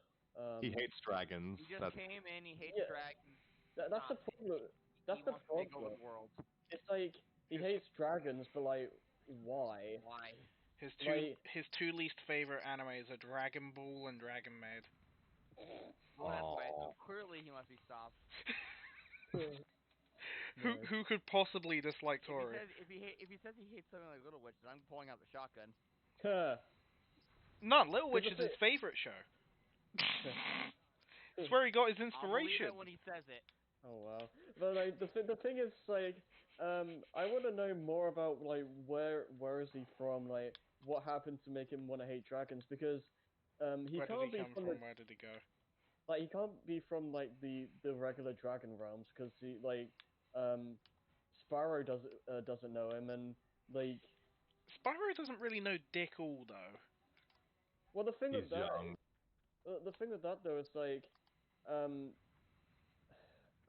He Um, hates dragons. He just That's came in. He hates yeah, dragons. that's the Stop. problem. That's He the wants to take over problem. the world. It's like he His hates dragons, but like why? Why? Like his two least favorite animes are Dragon Ball and Dragon Maid. Well, that's why. So oh. clearly he must be stopped. nice. Who could possibly dislike If he Toru? says if he says he hates something like Little Witch, then I'm pulling out the shotgun. Huh. None. Little Witch 'Cause is the his favorite show. thing, It's where he got his I'll believe it inspiration. when he says it. oh wow. But like the thing is like I want to know more about like where is he from, like what happened to make him want to hate dragons, because he Where did he can't be come from the from? Where did he go? like he can't be from like the regular dragon realms, because he like um Sparrow doesn't know him, and like Spyro doesn't really know dick all though. Well, the thing He's with that, young. the thing with that though is like, um,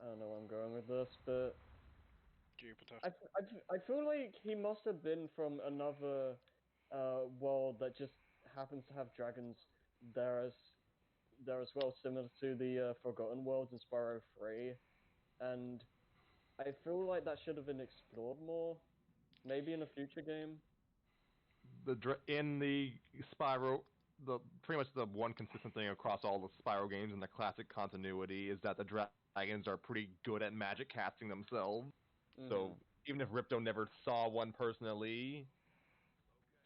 I don't know where I'm going with this, but Jupiter. I feel like he must have been from another world that just happens to have dragons there as there as well, similar to the Forgotten Worlds in Spyro 3, and I feel like that should have been explored more, maybe in a future game. In the Spyro, the pretty much the one consistent thing across all the Spyro games in the classic continuity is that the dragons are pretty good at magic casting themselves. So even if Ripto never saw one personally,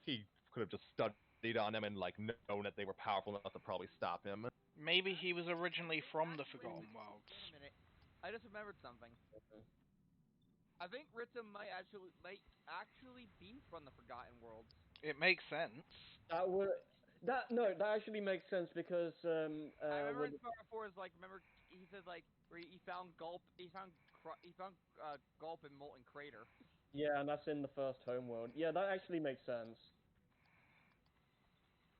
he could have just studied on them and like known that they were powerful enough to probably stop him. Maybe he was originally from the Actually, Forgotten Worlds. wait a minute. I just remembered something. Mhm. I think Ritza might actually be from the Forgotten Worlds. It makes sense. That would that no, that actually makes sense because I remember in when Spyro 4 is like remember he said like where he found Gulp Gulp in Molten Crater. yeah, and that's in the first homeworld. Yeah, that actually makes sense.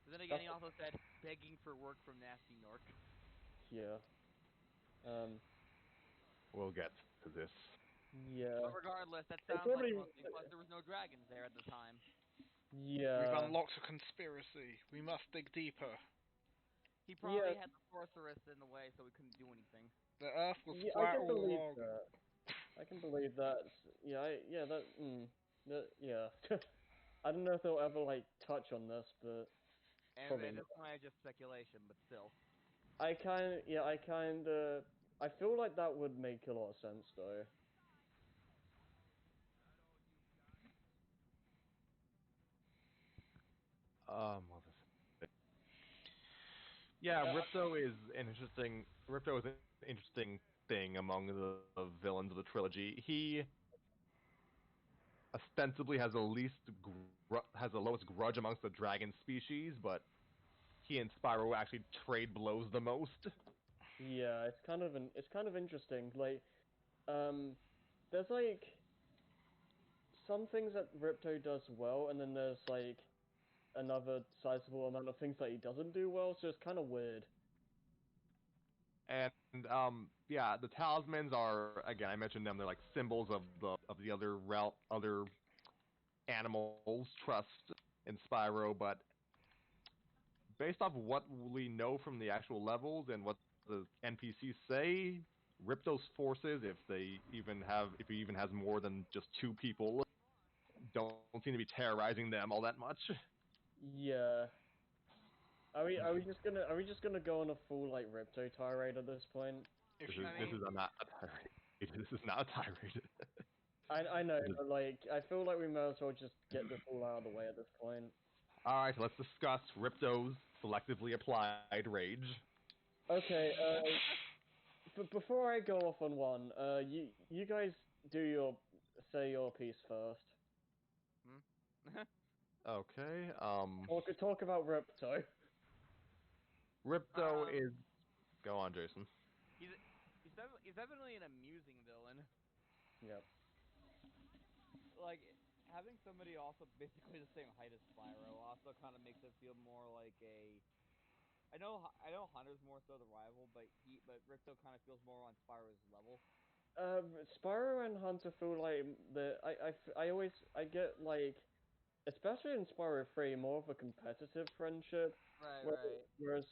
But then again, That's he also said begging for work from Nasty Nork. yeah. Um, We'll get to this. yeah. But regardless, that It's sounds like probably the most thing. Plus, there was no dragons there at the time. We've yeah. unlocked a conspiracy. We must dig deeper. He Yeah, probably had the sorceress in the way, so we couldn't do anything. The Earth was yeah, I flat can all believe along. that. I can believe that. Yeah, yeah, yeah. I don't know if they'll ever like touch on this, but And probably at not. this point, I just speculation, but still. I feel like that would make a lot of sense though. What was it? Yeah, Uh, Ripto is an interesting thing among the villains of the trilogy. He ostensibly has has the lowest grudge amongst the dragon species, but he and Spyro actually trade blows the most. yeah, it's kind of interesting. Like, there's like some things that Ripto does well, and then there's like another sizable amount of things that he doesn't do well. So it's kind of weird. And yeah, the talismans are, again, I mentioned them. They're like symbols of the other animals' trust in Spyro, but based off what we know from the actual levels and what the NPCs say, Ripto's forces, if he even has more than just two people, don't seem to be terrorizing them all that much. Yeah. Are we just gonna go on a full like Ripto tirade at this point? If This you is I this mean, is not a tirade. This is not a tirade. I know, This is- but like I feel like we might as well just get this all out of the way at this point. All right, let's discuss Ripto's selectively applied rage. Okay, but before I go off on one, you guys do your say your piece first. hmm? Okay. Talk about Ripto. Ripto um, is. Go on, Jason. he's he's definitely an amusing villain. Yep. Like having somebody also basically the same height as Spyro also kind of makes it feel more like a. I know Hunter's more so the rival, but Ripto kind of feels more on Spyro's level. Spyro and Hunter feel like I always I get like especially in Spyro 3 more of a competitive friendship, Right, where, right. whereas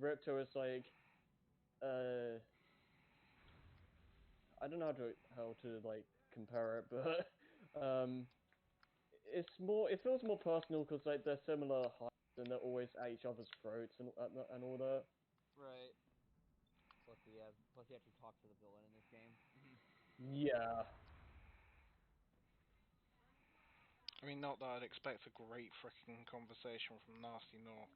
Ripto is like uh I don't know how to like compare it, but it feels more personal because like they're similar heights and they're always at each other's throats and all that. Right. Plus he actually talks to the villain in this game. Yeah. I mean, not that I'd expect a great freaking conversation from Nasty Nork.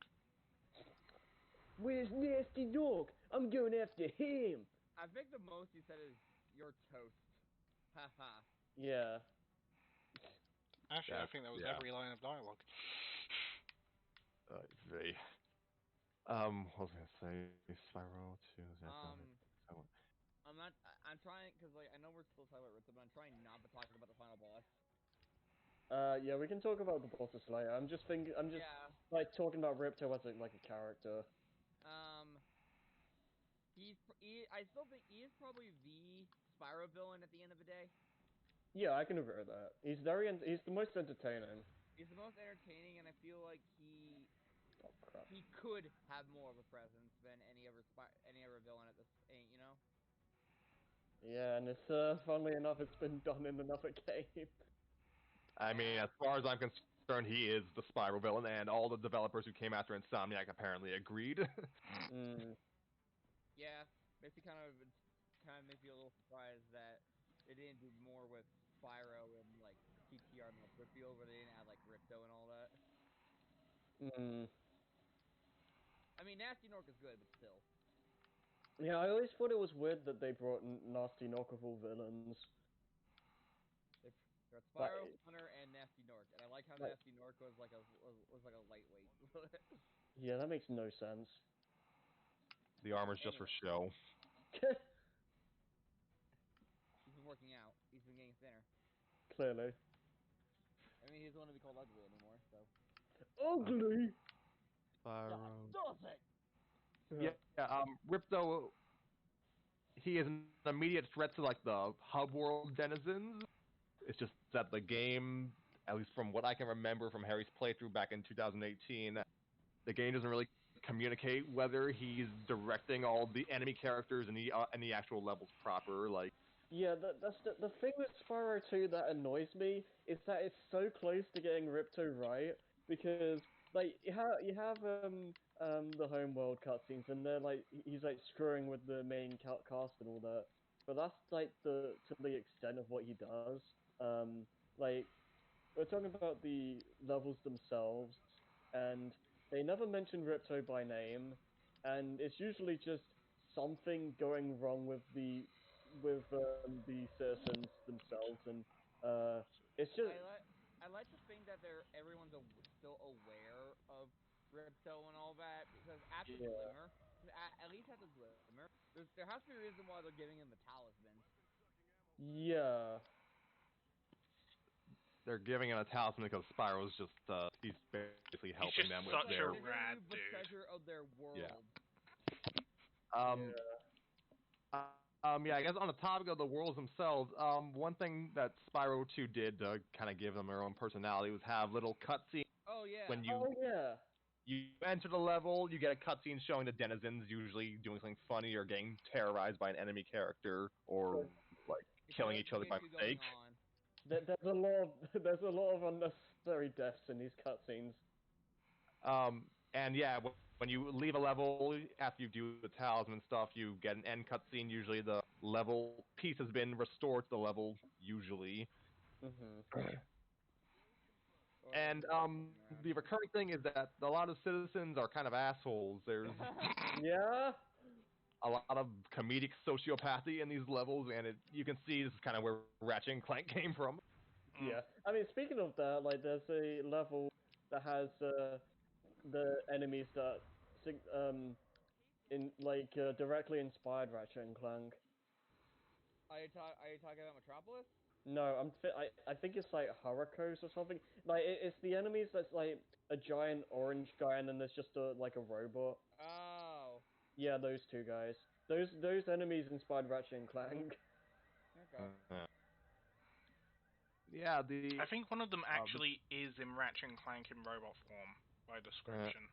Where's Nasty Dog? I'm going after him. I think the most he said is "you're toast." Haha. Yeah. Actually, I That's think that was yeah. every line of dialogue. Very. What was I gonna say? Spyro two. um, I'm not. I'm trying because like I know we're still talking about Ritz, but I'm trying not to talk about the final boss. Yeah, we can talk about the bosses later. I'm just thinking. I'm just Yeah. like talking about Ripto as like a character. Um, I still think he is probably the Spyro villain at the end of the day. Yeah, I can agree with that. He's he's the most entertaining. He's the most entertaining, and I feel like Oh crap. he could have more of a presence than any other villain at this, you know. Yeah, and it's funnily enough, it's been done in another game. I mean, Yeah. as far as I'm concerned, he is the Spyro villain, and all the developers who came after Insomniac apparently agreed. Mm. Yeah, kind of makes you a little surprised that they didn't do more with Spyro and like TTR and Battlefield, where they didn't add like Ripto and all that. Mm. I mean, Nasty Nork is good, but still. Yeah, I always thought it was weird that they brought Nasty Knockable villains. They got Like, Spyro, Hunter, and Nasty Nork, and I like how like, Nasty Nork was like a lightweight. yeah, that makes no sense. The armor's just for Anyway, show. he's been working out. He's been getting thinner. Clearly. I mean, he doesn't want to be called ugly anymore, so. Ugly. Spyro. Stop it! Yeah, Ripto, he is an immediate threat to like the hub world denizens. It's just that the game, at least from what I can remember from Harry's playthrough back in 2018, the game doesn't really communicate whether he's directing all the enemy characters in the actual levels proper. Like, Yeah, that's the thing with Spyro 2 that annoys me is that it's so close to getting Ripto right because like you have the homeworld cutscenes and they're like he's like screwing with the main cast and all that, but that's like the to the extent of what he does. Like we're talking about the levels themselves, and they never mention Ripto by name, and it's usually just something going wrong with the citizens themselves, and it's just I like to think that everyone's still aware of Ripto and all that because at the yeah Glimmer, at least at the Glimmer, there has to be a reason why they're giving him the talismans. yeah they're giving him a talisman because Spyro's just, he's basically helping just them with such their... a They're giving rad you the dude. treasure of their world. Um, yeah, I guess on the topic of the worlds themselves, one thing that Spyro 2 did to kind of give them their own personality was have little cutscenes Oh yeah. when yeah you enter the level, you get a cutscene showing the denizens usually doing something funny or getting terrorized by an enemy character or like It's killing got each other by issue going mistake. on. there's a lot of unnecessary deaths in these cutscenes. And yeah, when you leave a level after you do the talisman stuff, you get an end cutscene. Usually the level piece has been restored to the level usually. Hmm. Or And around. the recurring thing is that a lot of citizens are kind of assholes. There's Yeah. a lot of comedic sociopathy in these levels, and you can see this is kind of where Ratchet and Clank came from. Yeah, I mean, speaking of that, like, there's a level that has the enemies that in like directly inspired Ratchet and Clank. Are you talking about Metropolis? No, I think it's like Hurricos or something. Like it's the enemies that's like a giant orange guy and then there's just like a robot. Oh. Yeah, those two guys. Those enemies inspired Ratchet and Clank. Okay. Yeah, the I think one of them the actually is in Ratchet and Clank in robot form by description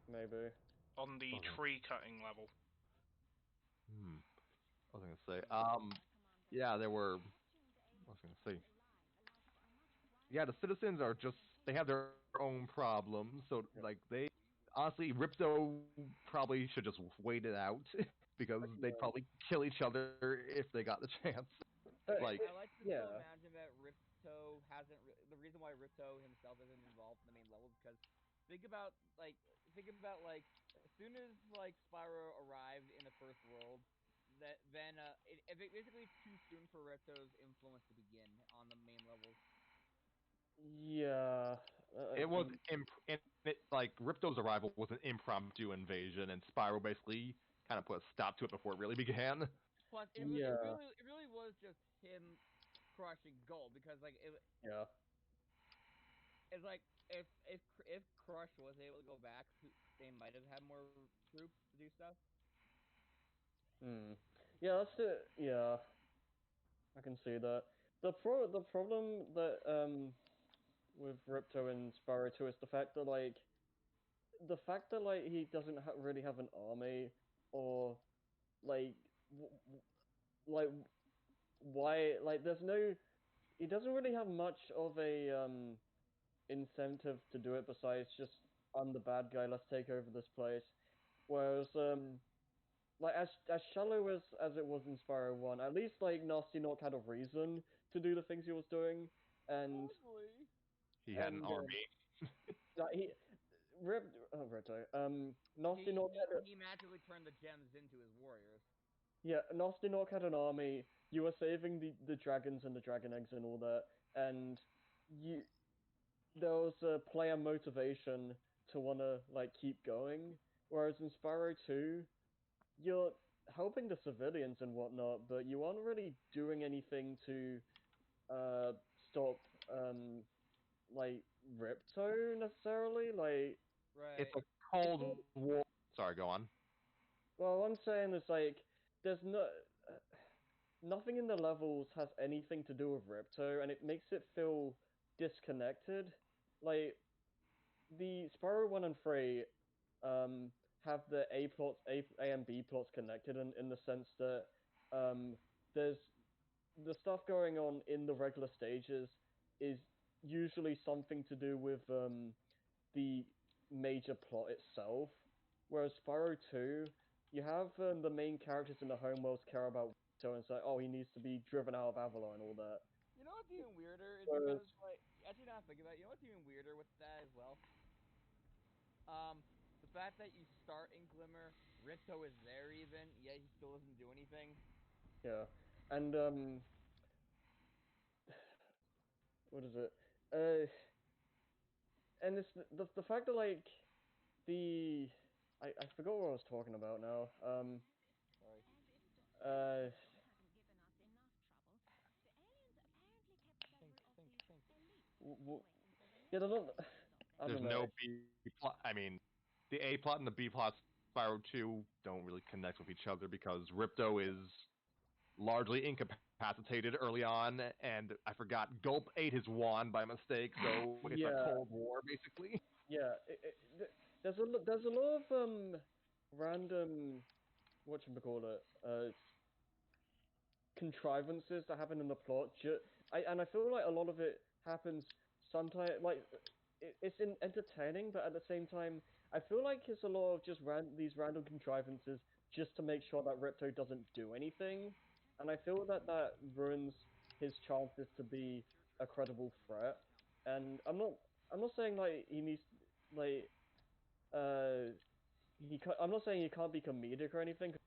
Maybe. on the Okay. tree cutting level. I was gonna say, yeah, there were. I was gonna say, yeah, the citizens are just they have their own problems. So Yeah. like they honestly, Ripto probably should just wait it out because they'd Yeah. probably kill each other if they got the chance. Like, I like to still Yeah. imagine that Ripto hasn't. The reason why Ripto himself isn't involved in the main levels because think about like as soon as like Spyro arrived in the first world, that then basically it's too soon for Ripto's influence to begin on the main levels. Yeah. it was like Ripto's arrival was an impromptu invasion, and Spyro basically kind of put a stop to it before it really began. Plus, Yeah. it really was just him crushing gold because like Yeah. it's like if Crush was able to go back, they might have had more troops to do stuff. Yeah, that's it. Yeah, I can see that. The problem that with Ripto and Sparrow 2 is the fact that he doesn't really have an army, or like like why, like there's no, he doesn't really have much of a incentive to do it besides just, I'm the bad guy, let's take over this place. Whereas like as shallow as it was in Spyro 1, at least like Nasty Nock had a reason to do the things he was doing, and Totally. He had an and army. like Nasty Nock had a, He magically turned the gems into his warriors. yeah, Nasty Nock had an army. You were saving the dragons and the dragon eggs and all that, and you there was a player motivation to wanna like keep going. Whereas in Spyro 2, you're helping the civilians and whatnot, but you aren't really doing anything to uh stop like Ripto necessarily. Like, Right. It's a I feel, Cold War. Sorry, go on. well, what I'm saying is like there's no nothing in the levels has anything to do with Ripto, and it makes it feel disconnected. Like the Spyro 1 and 3 have the A plots, A and B plots connected in the sense that there's the stuff going on in the regular stages is usually something to do with the major plot itself. Whereas Spyro 2, you have the main characters in the homeworlds care about Rito and say, oh, he needs to be driven out of Avalon and all that. You know what's even weirder is Whereas, because like actually now think about it, you know what's even weirder with that as well? The fact that you start in Glimmer, Rinto is there even, yet he still doesn't do anything. yeah, and what is it? Uh, and it's the fact that like the I forgot what I was talking about now. Sorry. Uh, Think. w- w- yeah, there's not, I There's don't know. no B plot. I mean, the A plot and the B plot Spyro 2 don't really connect with each other because Ripto is largely incapacitated early on, and I forgot Gulp ate his wand by mistake, so it's a Yeah, Cold War basically. yeah. There's a lot of random, whatchamacallit, contrivances that happen in the plot. And I feel like a lot of it happens sometimes. Like it's entertaining, but at the same time, I feel like it's a lot of just these random contrivances just to make sure that Ripto doesn't do anything. And I feel that that ruins his chances to be a credible threat. And I'm not saying like he needs like uh I'm not saying he can't be comedic or anything. 'Cause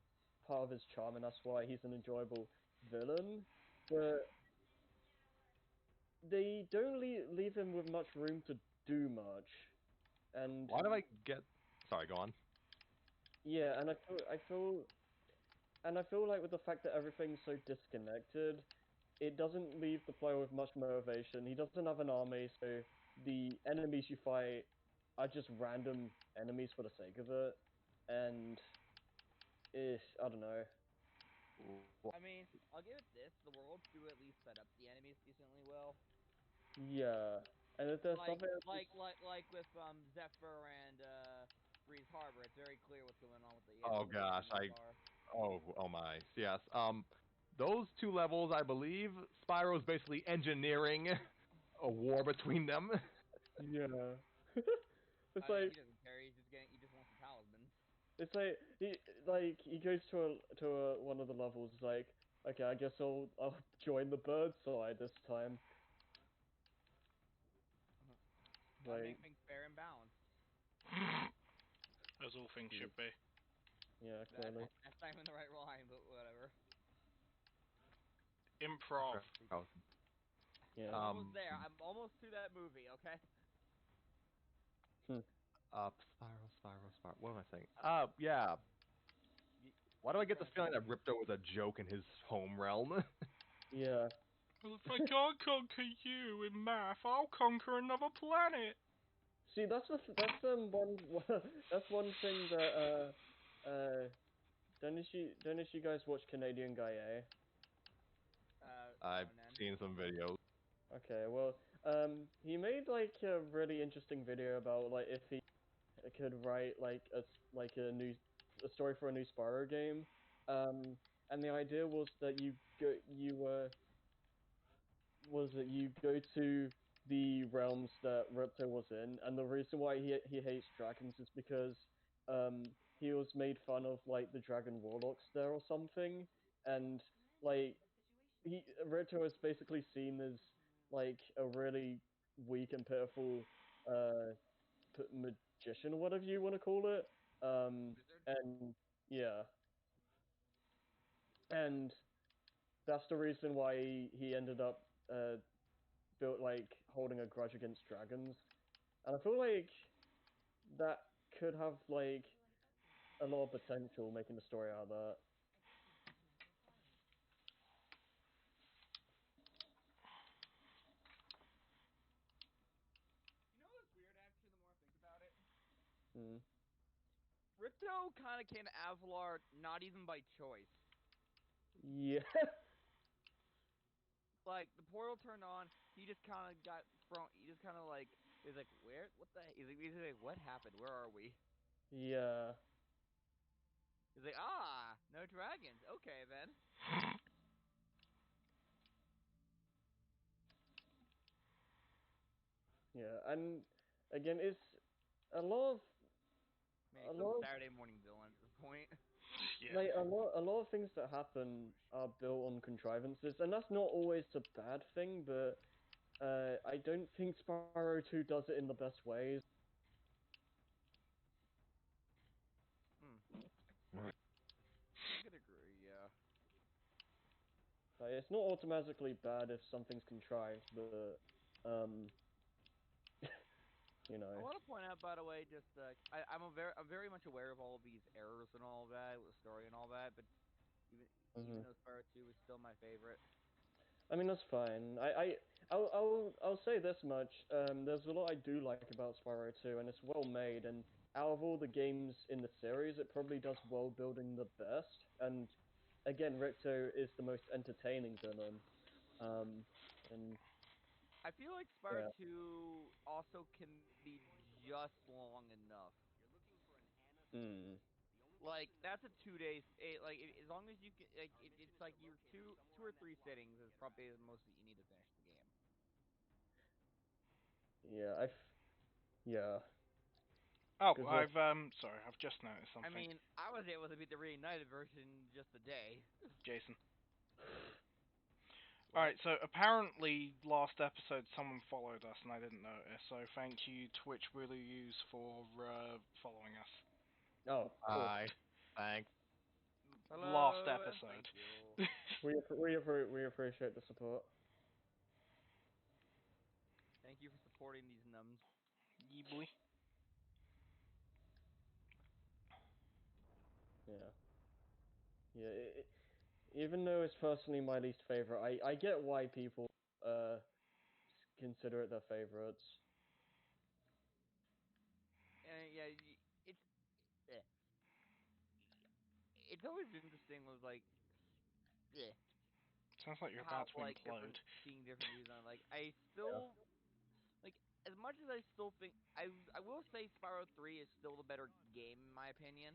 part of his charm, and that's why he's an enjoyable villain. But they don't leave him with much room to do much. And Why do I get? Sorry, go on. yeah, and I feel like with the fact that everything's so disconnected, it doesn't leave the player with much motivation. He doesn't have an army, so the enemies you fight are just random enemies for the sake of it. And I don't know. I mean, I'll give it this: the worlds do at least set up the enemies decently well. Yeah, and if there's Like, something else, like with Zephyr and Breeze Harbor, it's very clear what's going on with Oh what the gosh, enemies are. oh my, yes. Those two levels, I believe, Spyro's basically engineering a war between them. yeah. It's I mean, like he doesn't care. He just wants the talismans. it's he goes to one of the levels. It's like, okay, I guess I'll join the bird side this time. Gotta Like, make things fair and balanced. As all things Jeez. should be. Yeah, That's clearly. that's not even the right line, but whatever. Improv. Yeah. I'm almost there. I'm almost to that movie. Okay. Hmm. Spyro. What am I saying? Yeah. You, Why do I keep get the going. feeling that Ripto was a joke in his home realm? Yeah. Well, if I can't conquer you in math, I'll conquer another planet. See, that's one that's one thing that don't you guys watch Canadian Guy A? Now I've and then. seen some videos. Okay, well, he made like a really interesting video about like if he could write like a story for a new Spyro game, and the idea was that you go to the realms that Ripto was in, and the reason why he hates dragons is because he was made fun of like the dragon warlocks there or something, and like Ripto is basically seen as like a really weak and pitiful uh magician or whatever you want to call it. Wizard. And yeah, and that's the reason why he ended up built like holding a grudge against dragons. And I feel like that could have like a lot of potential making the story out of that. You know what's weird? Actually, the more I think about it, Mm. Ripto kind of came to Avalar not even by choice. Yeah. Like the portal turned on, he just kind of got thrown. He just kind of like he's like, where? What the? He's like, what happened? Where are we? Yeah. He's like, ah, no dragons. Okay then. Yeah. And again, it's a lot of Man, a he's some lot of Saturday morning villain at this point. Yeah. like a lot of things that happen are built on contrivances, and that's not always a bad thing, but I don't think Spyro 2 does it in the best ways. Hmm. I could agree. Yeah. Like, it's not automatically bad if something's contrived, but um, you I know. want to point out, by the way, just I'm very much aware of all of these errors and all that with the story and all that, but even Mhm. though Spyro 2 is still my favorite. I mean, that's fine. I'll say this much. There's a lot I do like about Spyro 2, and it's well made. And out of all the games in the series, it probably does world building the best. And again, Ricto is the most entertaining villain. Um, and I feel like Spyro yeah. 2 also can be just long enough. Hmm. Like that's a 2 days. As long as you can, it's like your two or three sittings is probably the most that you need to finish the game. Yeah. Yeah. Oh, Because sorry, I've just noticed I something, mean, I was able to beat the reunited version in just a day. Jason. What? Alright, so apparently last episode someone followed us and I didn't notice, so thank you Twitch Willy Use for following us. oh, cool. Hi. Thanks. Last Hello and thank episode. you. We appreciate the support. Thank you for supporting these numbs. Yee boy. Yeah. Yeah. Even though it's personally my least favorite, I get why people uh consider it their favorites. And yeah, it's eh. It's always interesting with like eh, Sounds like you're how about to like implode. seeing different views on it. Like I still like as much as I still think I will say Spyro 3 is still the better game in my opinion.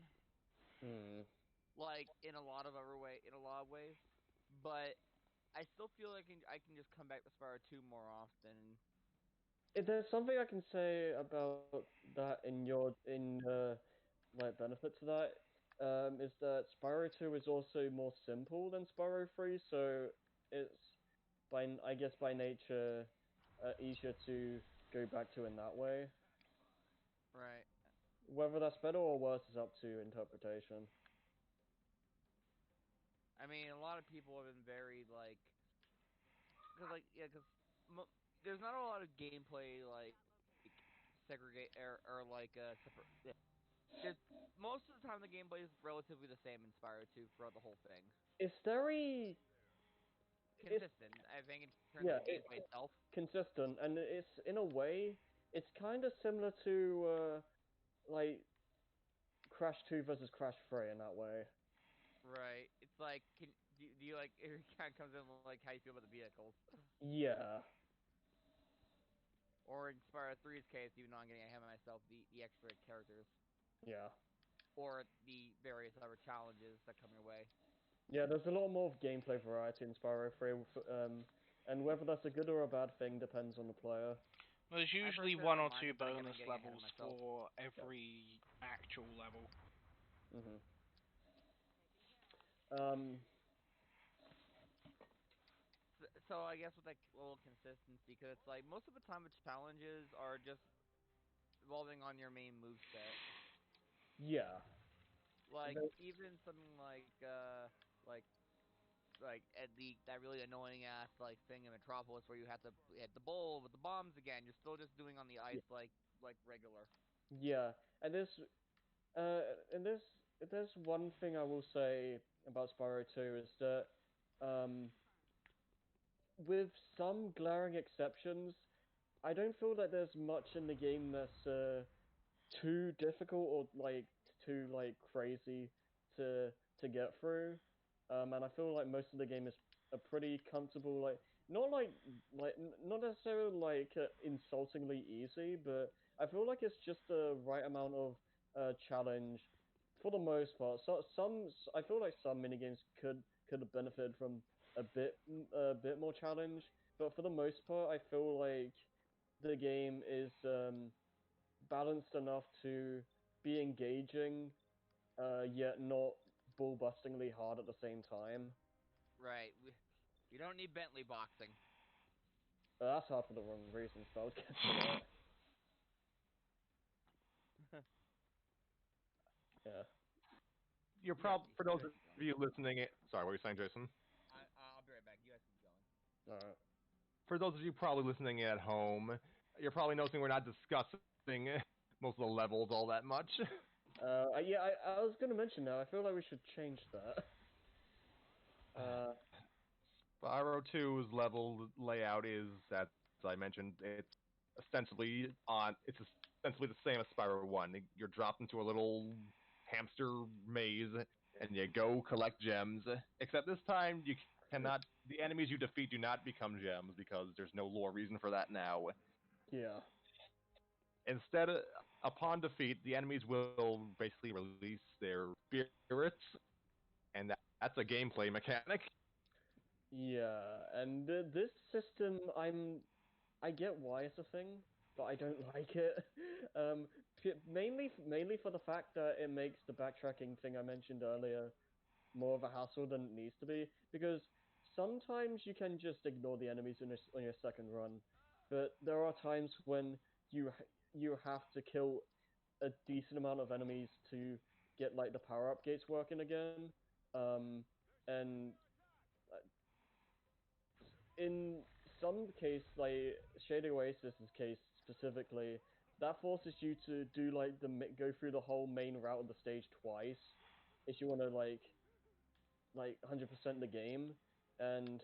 Hmm. Like in a lot of ways, but I still feel like I can just come back to Spyro 2 more often. If there's something I can say about that in like benefit to that, is that Spyro 2 is also more simple than Spyro 3, so it's I guess by nature easier to go back to in that way. Right. Whether that's better or worse is up to interpretation. I mean, a lot of people have been very like, cause like yeah, cause there's not a lot of gameplay like segregate or like separate. Yeah. There's most of the time the gameplay is relatively the same in Spyro 2 throughout the whole thing. It's very it's Consistent, I think, in terms yeah, of gameplay itself. consistent, and it's in a way it's kind of similar to like Crash 2 versus Crash 3 in that way. Right. It's like, do you like? It kind of comes in like how you feel about the vehicles, Yeah, or in Spyro 3's case, even though I'm getting ahead of myself, the extra characters, yeah. or the various other challenges that come your way. Yeah, there's a lot more gameplay variety in Spyro 3, and whether that's a good or a bad thing depends on the player. There's I usually personally one don't or mind two it, but again, I'm bonus getting ahead of levels myself. for Yep. every actual level. Mhm. Um. So I guess with like little consistency, because it's like most of the time the challenges are just revolving on your main move set. Yeah. Like The- even something like at the that really annoying ass like thing in Metropolis where you have to hit the bowl with the bombs again. You're still just doing on the ice like regular. Yeah. And there's one thing I will say about Spyro 2 is that, um, with some glaring exceptions, I don't feel that there's much in the game that's too difficult or like too like crazy to get through. And I feel like most of the game is a pretty comfortable, like not not necessarily like insultingly easy, but I feel like it's just the right amount of challenge for the most part. So I feel like some minigames could have benefited from a bit more challenge, but for the most part, I feel like the game is balanced enough to be engaging, yet not ball-bustingly hard at the same time. Right. We don't need Bentley boxing. That's hard for the wrong reasons, but I'll get to that. Yeah. You're You guys probably for you those guys of keep going. you listening. Sorry, what were you saying, Jason? I'll be right back. You guys keep going. All For those of you probably listening at home, you're probably noticing we're not discussing most of the levels all that much. right. Yeah, I was gonna mention now. I feel like we should change that. Spyro 2's level layout is, as I mentioned, it's ostensibly the same as Spyro 1. You're dropped into a little hamster maze, and you go collect gems. Except this time, you cannot. The enemies you defeat do not become gems because there's no lore reason for that now. Yeah. Instead, upon defeat, the enemies will basically release their spirits, and that's a gameplay mechanic. Yeah, and this system, I get why it's a thing, but I don't like it. Mainly for the fact that it makes the backtracking thing I mentioned earlier more of a hassle than it needs to be. Because sometimes you can just ignore the enemies on your second run, but there are times when you have to kill a decent amount of enemies to get like the power up gates working again. And in some case, like Shady Oasis's case specifically, that forces you to do like go through the whole main route of the stage twice if you want to like 100% the game, and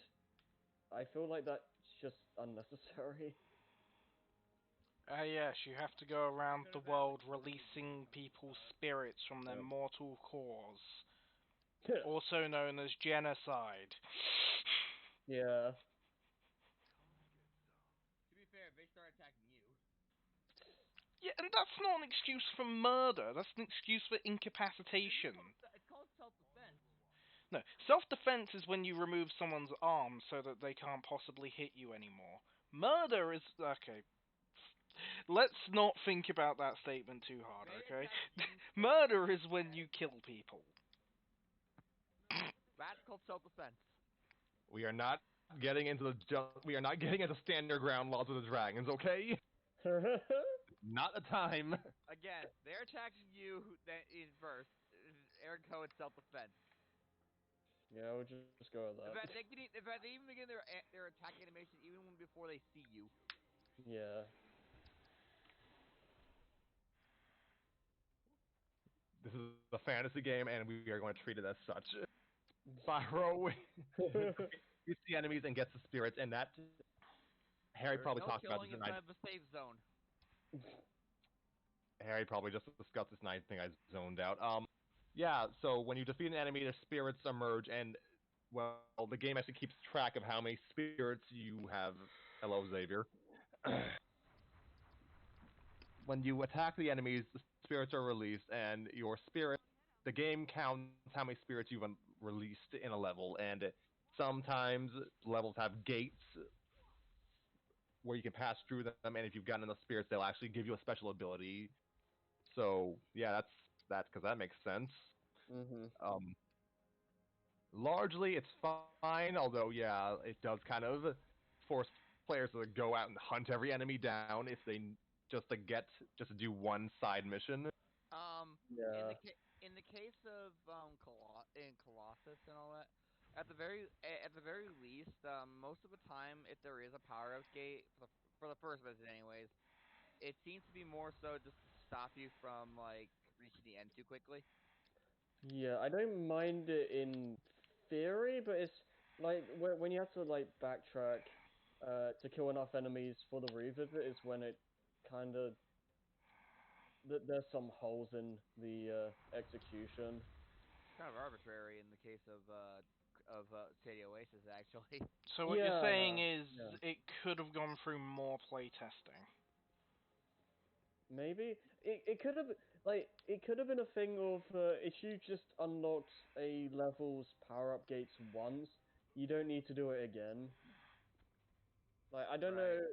I feel like that's just unnecessary. Yes, you have to go around the world releasing people's spirits from their Yeah. mortal cores, also known as genocide. Yeah. To be fair, they start attacking you. Yeah, and that's not an excuse for murder. That's an excuse for incapacitation. It's called self-defense. No, self-defense is when you remove someone's arm so that they can't possibly hit you anymore. Murder is okay. Let's not think about that statement too hard, They okay? attack you. Murder is when you kill people. That's called self-defense. We are not we are not getting into standard ground laws of the dragons, okay? Not the time. Again, they're attacking you that in first. Ergo, it's self-defense. Yeah, we'll just go with In that. fact, they even begin their attack animation even before they see you. Yeah. This is a fantasy game, and we are going to treat it as such. Spyro defeats the enemies and gets the spirits, and that Harry There's probably no talked about killing this, and I inside the safe zone. Harry probably just discussed this, and I think I zoned out. Yeah. So when you defeat an enemy, their spirits emerge, and well, the game actually keeps track of how many spirits you have. Hello, Xavier. When you attack the enemies, the spirits are released, and your spirit, the game counts how many spirits you've released in a level, and sometimes levels have gates where you can pass through them, and if you've gotten enough spirits, they'll actually give you a special ability. So yeah, that's because that makes sense. Mhm. Um, Largely, it's fine, although yeah, it does kind of force players to go out and hunt every enemy down if they just to do one side mission. Um, in Yeah. in the case of in Colossus and all that, at the very least, most of the time, if there is a power up gate for the first visit, anyways, it seems to be more so just to stop you from like reaching the end too quickly. Yeah, I don't mind it in theory, but it's like when you have to like backtrack to kill enough enemies for the revisit is when it kind of there's some holes in the execution. It's kind of arbitrary in the case of City Oasis, actually. So what you're saying Yeah, is yeah. it could have gone through more playtesting. Maybe it could have it could have been a thing of if you just unlocked a level's power up gates once, you don't need to do it again. Like I don't know,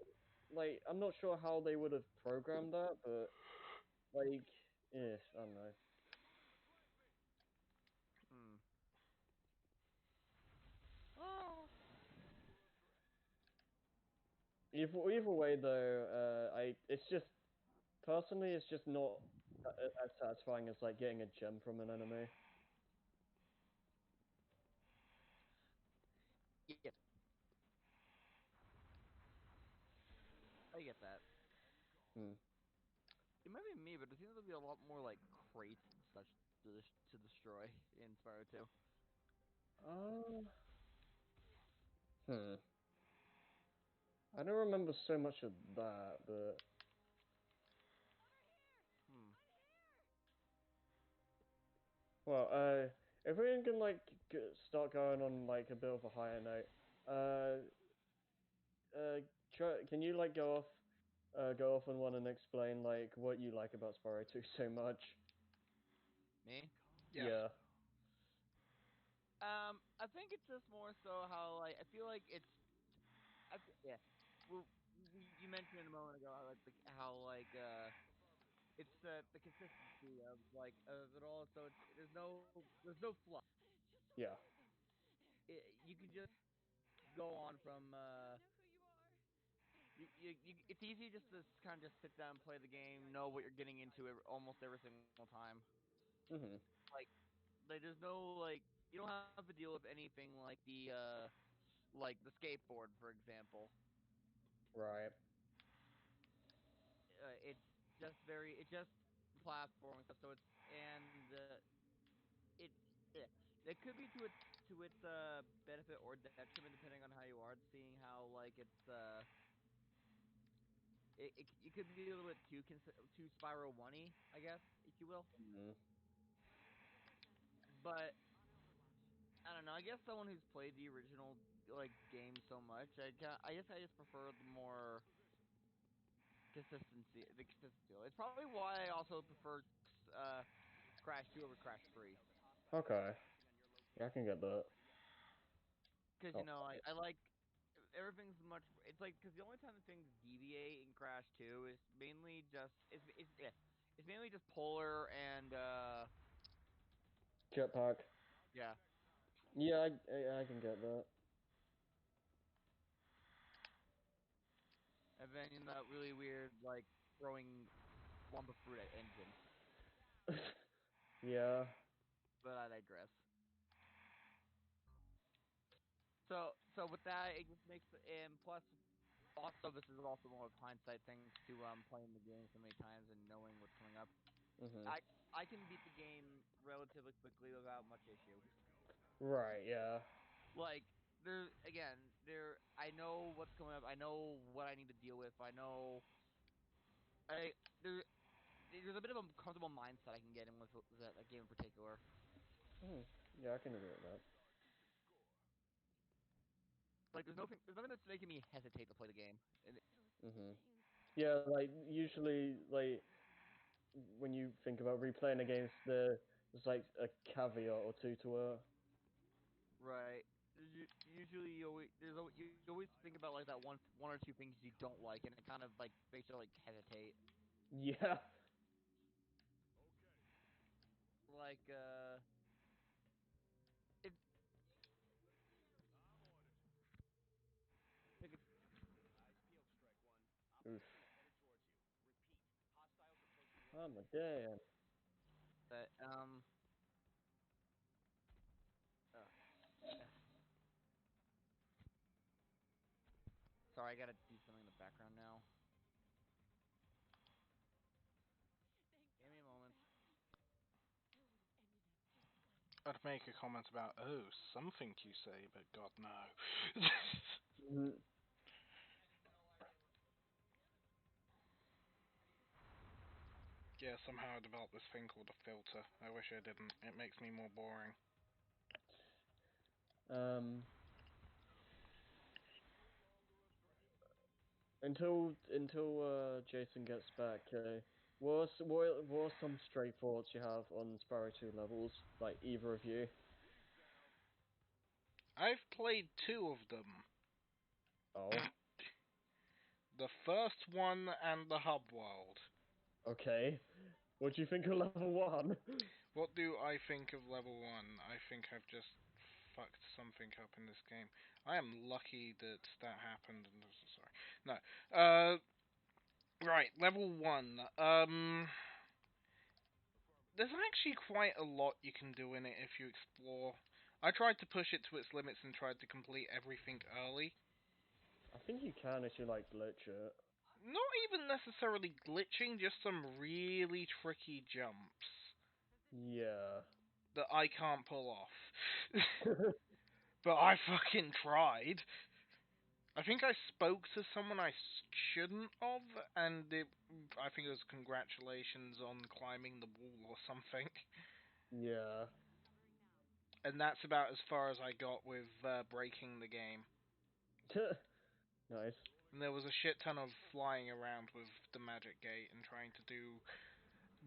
Right. like I'm not sure how they would have programmed that, but like, yeah, I don't know. Hmm. Oh. Either way though, I it's just personally it's just not as satisfying as like getting a gem from an enemy. Yeah, I get that. Hmm. It might be me, but it seems to be a lot more like crates and such to destroy in Spyro 2. Uh, hmm. I don't remember so much of that, but Hmm. well, if we can like start going on like a bit of a higher note, uh, can you like go off on one and explain like what you like about Spyro 2 so much? Me? Yeah. Yeah. I think it's just more so how like I feel like yeah. Well, you mentioned a moment ago how like it's the consistency of it all. So there's no fluff. Yeah. You can just go on from it's easy just to kind of just sit down and play the game, know what you're getting into almost every single time. Mhm. Like there's no like you don't have to deal with anything like the skateboard, for example. Right. It's it's just platforming stuff. So it's and it's yeah. It could be to its benefit or detriment depending on how you are. Seeing how like it could be a little bit too Spyro one-y, I guess, if you will. Mhm. But I don't know. I guess someone who's played the original like game so much, I guess I just prefer the more consistency. The consistency. It's probably why I also prefer uh, Crash 2 over Crash 3. Okay. Yeah, I can get that. Because Oh. I like everything's much. It's like because the only time that things deviate in Crash 2 is mainly just yeah, it's mainly just polar and Jetpack. yeah. Yeah, I can get that. And then that really weird like throwing Wumpa Fruit at engine. Yeah. But I digress. So with that, it just makes and plus also this is also more of hindsight thanks to playing the game so many times and knowing what's coming up. Mhm. I I can beat the game relatively quickly without much issue. Right. Yeah. Like there I know what's coming up. I know what I need to deal with. I know I there's a bit of a comfortable mindset I can get in with that game in particular. Yeah, I can agree with that. Like there's nothing that's making me hesitate to play the game. And Yeah, like usually, like when you think about replaying a game, there's like a caveat or two to it. right. Usually you always think about like that one or two things you don't like, and it kind of like makes you like hesitate. Yeah. Like if like if Oof. I'm a damn. that uh, uh, sorry, I gotta do something in the background now. Give me a moment. I'd make a comment about, oh, something you say, but God, no. Mhm. Yeah, somehow I developed this thing called a filter. I wish I didn't. It makes me more boring. Um. Until Jason gets back, what are some stray thoughts you have on Sparrow 2 levels? Like either of you? I've played two of them. Oh, The first one and the hub world. okay. What do you think of level 1? What do I think of level 1? I think I've just fucked something up in this game. I am lucky that that happened and sorry. No. Right, level 1. There's actually quite a lot you can do in it if you explore. I tried to push it to its limits and tried to complete everything early. I think you can if you like glitch it. Not even necessarily glitching, just some really tricky jumps Yeah. that I can't pull off. But I fucking tried. I think I spoke to someone I shouldn't have, and I think it was congratulations on climbing the wall or something. Yeah. And that's about as far as I got with breaking the game. Nice. And there was a shit ton of flying around with the magic gate and trying to do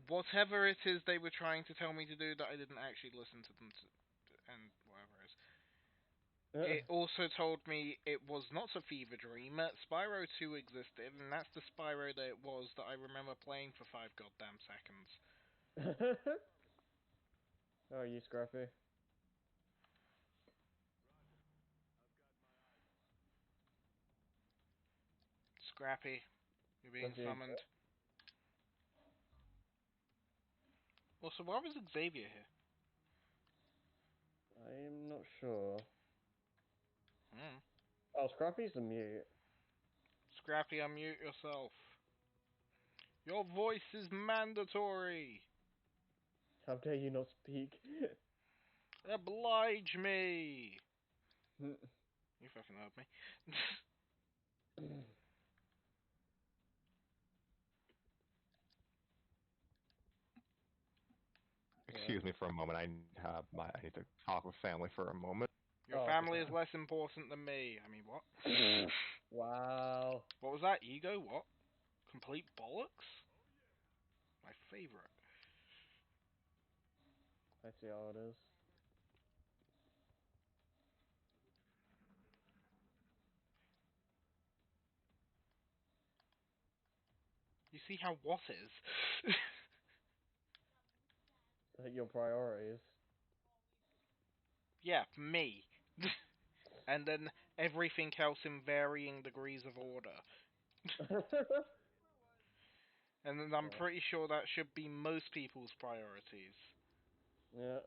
whatever it is they were trying to tell me to do that I didn't actually listen to them to, and whatever it is. It also told me it was not a fever dream. Spyro 2 existed, and that's the Spyro that it was that I remember playing for 5 goddamn seconds. How are you, Scrappy? Scrappy, you're being Does he? summoned. Also, why was Xavier here? I'm not sure. Hmm. Oh, Scrappy's a mute. Scrappy, unmute yourself. Your voice is mandatory. How dare you not speak? Oblige me. You fucking heard me. Excuse me for a moment. I need to talk with family for a moment. Your Oh, family is less important than me. I mean, what? wow. What was that? Ego? What? Complete bollocks? My favorite. I see how it is. You see how what is? Your priorities. Yeah, me. And then everything else in varying degrees of order. And then I'm pretty sure that should be most people's priorities. Yeah.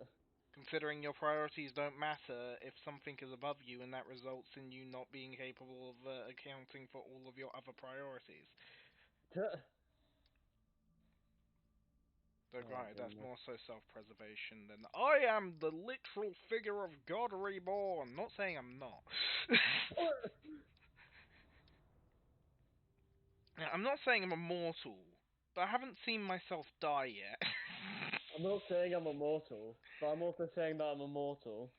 Considering your priorities don't matter if something is above you and that results in you not being capable of accounting for all of your other priorities. Though Oh, granted, that's goodness. more so self-preservation than I am the literal figure of God reborn. Not saying I'm not. I'm not saying I'm immortal. But I haven't seen myself die yet. I'm not saying I'm immortal, but I'm also saying that I'm immortal.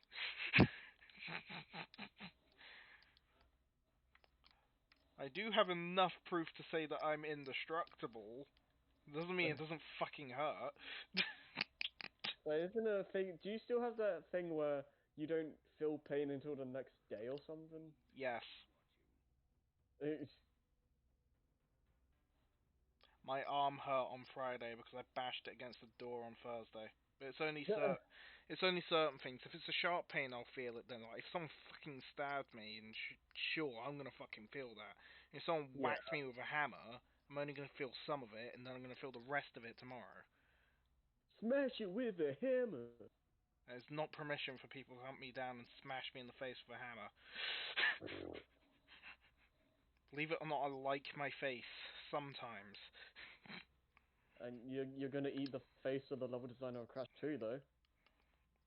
I do have enough proof to say that I'm indestructible. Doesn't mean it doesn't fucking hurt. Like, isn't it a thing? Do you still have that thing where you don't feel pain until the next day or something? Yes. It's, My arm hurt on Friday because I bashed it against the door on Thursday. But it's only certain things. If it's a sharp pain, I'll feel it then. Like, if someone fucking stabbed me, and sure, I'm gonna fucking feel that. If someone yeah. whacked me with a hammer, I'm only gonna feel some of it, and then I'm gonna feel the rest of it tomorrow. Smash it with a hammer. There's not permission for people to hunt me down and smash me in the face with a hammer. Believe it or not, I like my face sometimes. And you're gonna eat the face of the level designer of Crash 2, though.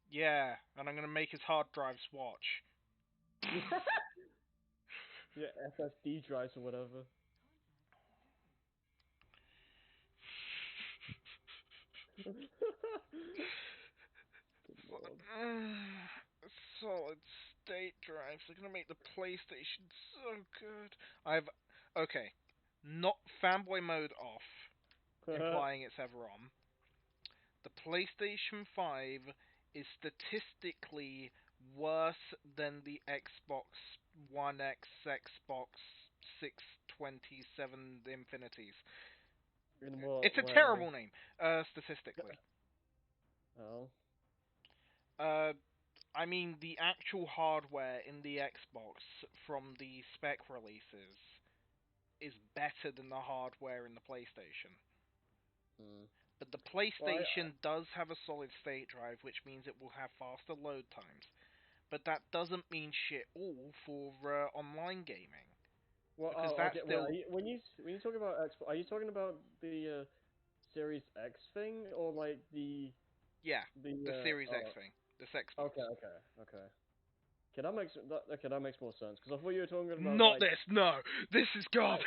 Yeah, and I'm gonna make his hard drives watch. Yeah, SSD drives or whatever. Good lord. Solid state drives. They're gonna make the PlayStation so good. Okay, not fanboy mode off, implying it's ever on. The PlayStation 5 is statistically worse than the Xbox One X, Xbox 627 Infinities. In what It's a way? terrible name, statistically. Oh. I mean, the actual hardware in the Xbox from the spec releases is better than the hardware in the PlayStation. Hmm. But the Well, PlayStation does have a solid state drive, which means it will have faster load times. But that doesn't mean shit all for online gaming. well, Because oh, that's okay. Wait, still... when you talk about Xbox, are you talking about the Series X thing or like Yeah, the Series X oh, thing. This Xbox. okay. Okay, that makes more sense because I thought you were talking about Not like this, no! This is garbage!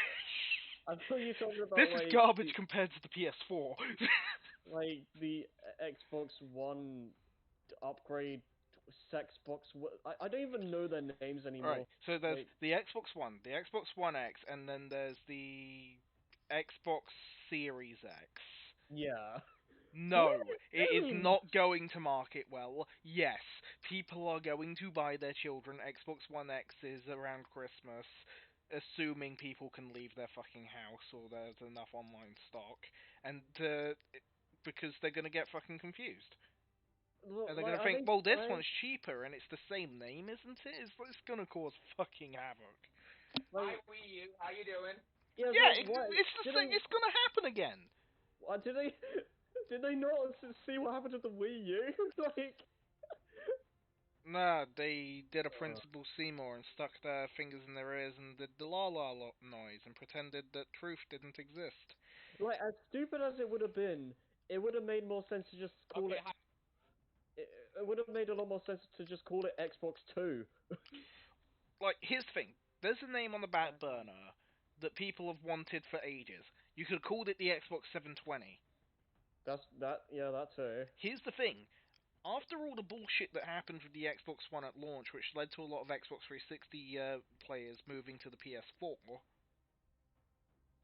I thought you were talking This about is like garbage compared to the PS4. the Xbox One upgrade, Sexbox. I don't even know their names anymore. Right, so there's Like, the Xbox One, the Xbox One X, and then there's the Xbox Series X. yeah. What No, are it these is names? not going to market well. Yes, people are going to buy their children Xbox One X's around Christmas, assuming people can leave their fucking house or there's enough online stock, and because they're going to get fucking confused. And they're Like, going to are think, they well, this trying? one's cheaper and it's the same name, isn't it? It's going to cause fucking havoc. Hi, Like, Wii U. How you doing? yeah, Yeah, like what? it's the Did same. they? It's going to happen again. What did they? Did they not see what happened to the Wii U? Like, Nah, they did a uh, Principal Seymour and stuck their fingers in their ears and did the la la noise and pretended that truth didn't exist. like as stupid as it would have been, it would have made more sense to just call Okay, it. hi. It would have made a lot more sense to just call it Xbox Two. Like, here's the thing. There's a name on the back burner that people have wanted for ages. You could have called it the Xbox 720. Yeah, that too. Here's the thing. After all the bullshit that happened with the Xbox One at launch, which led to a lot of Xbox 360 players moving to the PS4,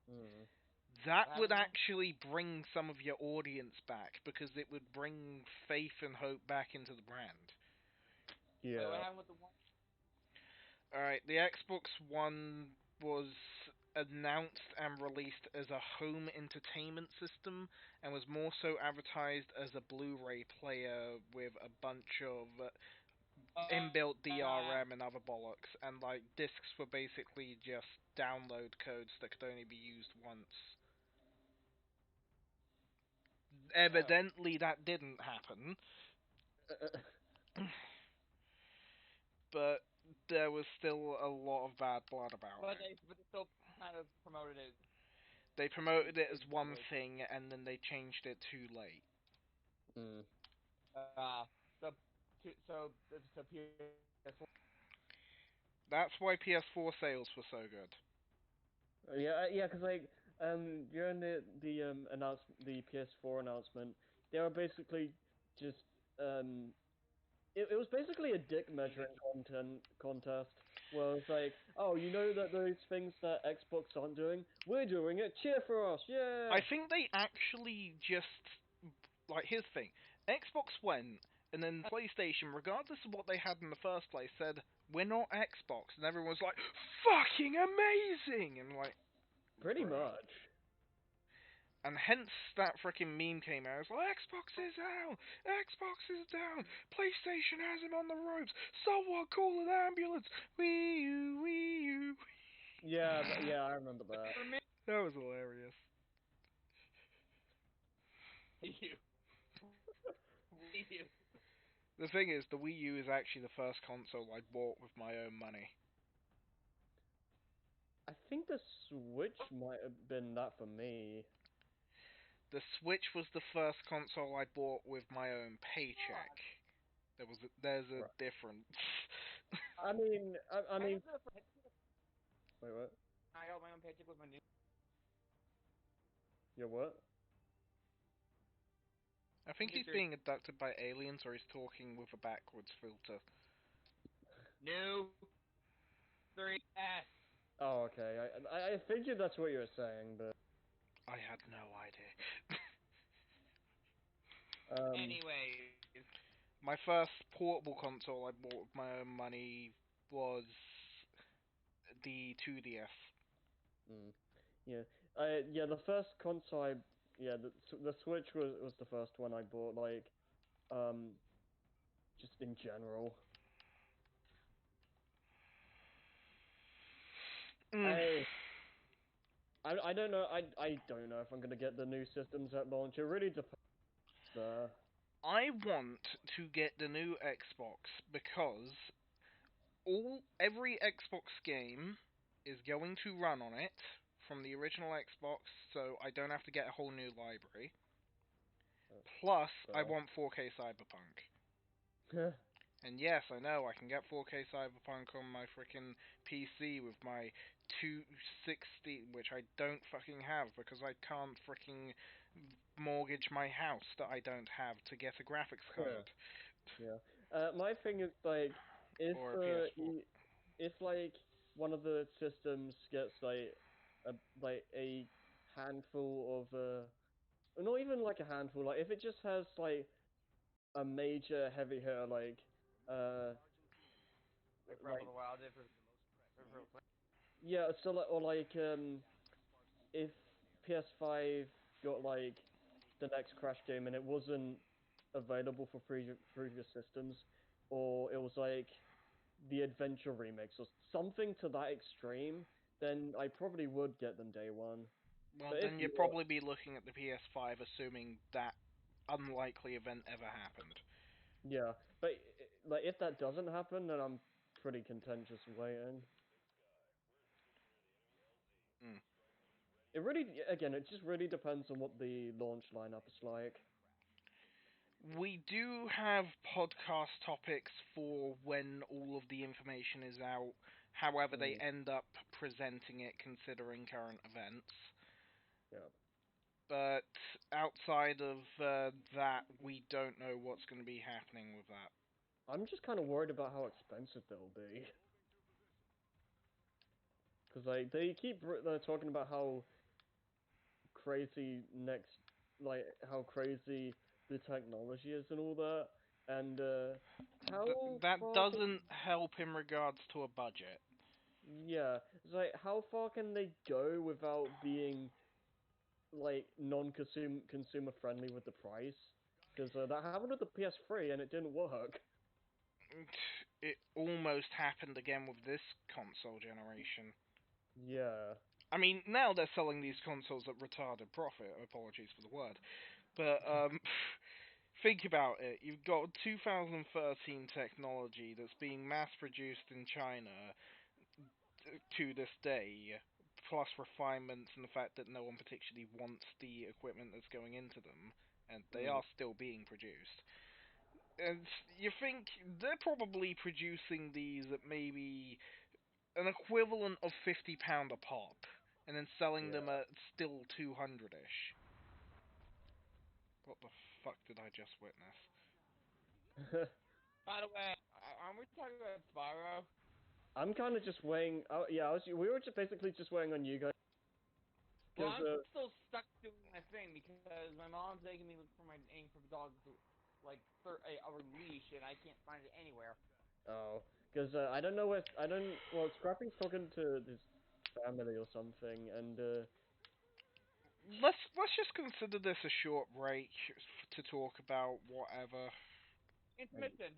Hmm. that What would happened actually bring some of your audience back because it would bring faith and hope back into the brand. Wait, what Yeah. happened with the one? Alright, the Xbox One was announced and released as a home entertainment system and was more so advertised as a Blu-ray player with a bunch of inbuilt DRM and other bollocks, and like discs were basically just download codes that could only be used once. Evidently that didn't happen, but there was still a lot of bad blood about But it. they still kind of promoted it. They promoted it as one thing and then they changed it too late. Hmm. Uh, so so PS4. That's why PS4 sales were so good. Yeah, yeah, because like during the PS4 announcement, they were basically just it was basically a dick measuring contest where it's like, oh, you know that those things that Xbox aren't doing, we're doing it. Cheer for us, yeah. I think they actually just like here's the thing: Xbox went, and then PlayStation, regardless of what they had in the first place, said we're not Xbox, and everyone was like, "Fucking amazing!" And like, Pretty bruh. much. And hence that freaking meme came out. It's like, Xbox is down! Xbox is down! PlayStation has him on the ropes! Someone call an ambulance! Wii U, Wii U. Yeah, yeah, I remember that. For me, That was hilarious. you. You. The thing is, the Wii U is actually the first console I bought with my own money. I think the Switch might have been that for me. The Switch was the first console I bought with my own paycheck. There's a Right. difference. I mean, wait, what? I got my own paycheck with my new. Yeah, what? I think he's being abducted by aliens, or he's talking with a backwards filter. New 3S. Oh, okay. I figured that's what you were saying, but I had no idea. Anyways, My first portable console I bought with my own money was the 2DS. mm, yeah, yeah. The first console, yeah, the Switch was the first one I bought. Like, um, just in general. Mm. I don't know. I don't know if I'm gonna get the new systems at launch. It really depends. I want to get the new Xbox because every Xbox game is going to run on it from the original Xbox, so I don't have to get a whole new library. Plus, I want 4K Cyberpunk. And yes, I know I can get 4K Cyberpunk on my freaking PC with my 260, which I don't fucking have because I can't freaking mortgage my house that I don't have to get a graphics card. Yeah. My thing is like if Or a PS4. if like one of the systems gets like a handful of not even like a handful, like if it just has like a major heavy hitter uh like Breath of like the Wild did for yeah, so like or like if PS5 got like the next Crash game and it wasn't available for previous systems, or it was like the Adventure remix or something to that extreme, then I probably would get them day one. Well, But if then you'd not, probably be looking at the PS5, assuming that unlikely event ever happened. yeah. But like if that doesn't happen, then I'm pretty content just waiting. Mm. It really, again, it just really depends on what the launch lineup is like. We do have podcast topics for when all of the information is out, however they Mm, end up presenting it considering current events. yeah. But outside of that, we don't know what's going to be happening with that. I'm just kind of worried about how expensive they'll be. Because like they keep they're talking about how crazy how crazy the technology is and all that, and how That far can doesn't help in regards to a budget. yeah, it's like how far can they go without being like consumer friendly with the price? Because that happened with the PS3 and it didn't work. It almost happened again with this console generation. Yeah. I mean, now they're selling these consoles at retarded profit. Apologies for the word, but think about it. You've got 2013 technology that's being mass-produced in China to this day, plus refinements and the fact that no one particularly wants the equipment that's going into them, and they Mm. are still being produced. And you think they're probably producing these at maybe an equivalent of £50 a pop. and then selling them Yeah. at still 200-ish. What the fuck did I just witness? By the way, aren't we talking about Spyro? I'm kind of just waiting. Oh, yeah, we were just basically just waiting on you guys. Well, 'Cause, I'm still stuck doing my thing because my mom's making me look for my name for the dog to, like, a leash, and I can't find it anywhere. oh, because I don't know where I don't. Well, Scrappy's talking to his family or something, and Let's just consider this a short break to talk about whatever. Intermission.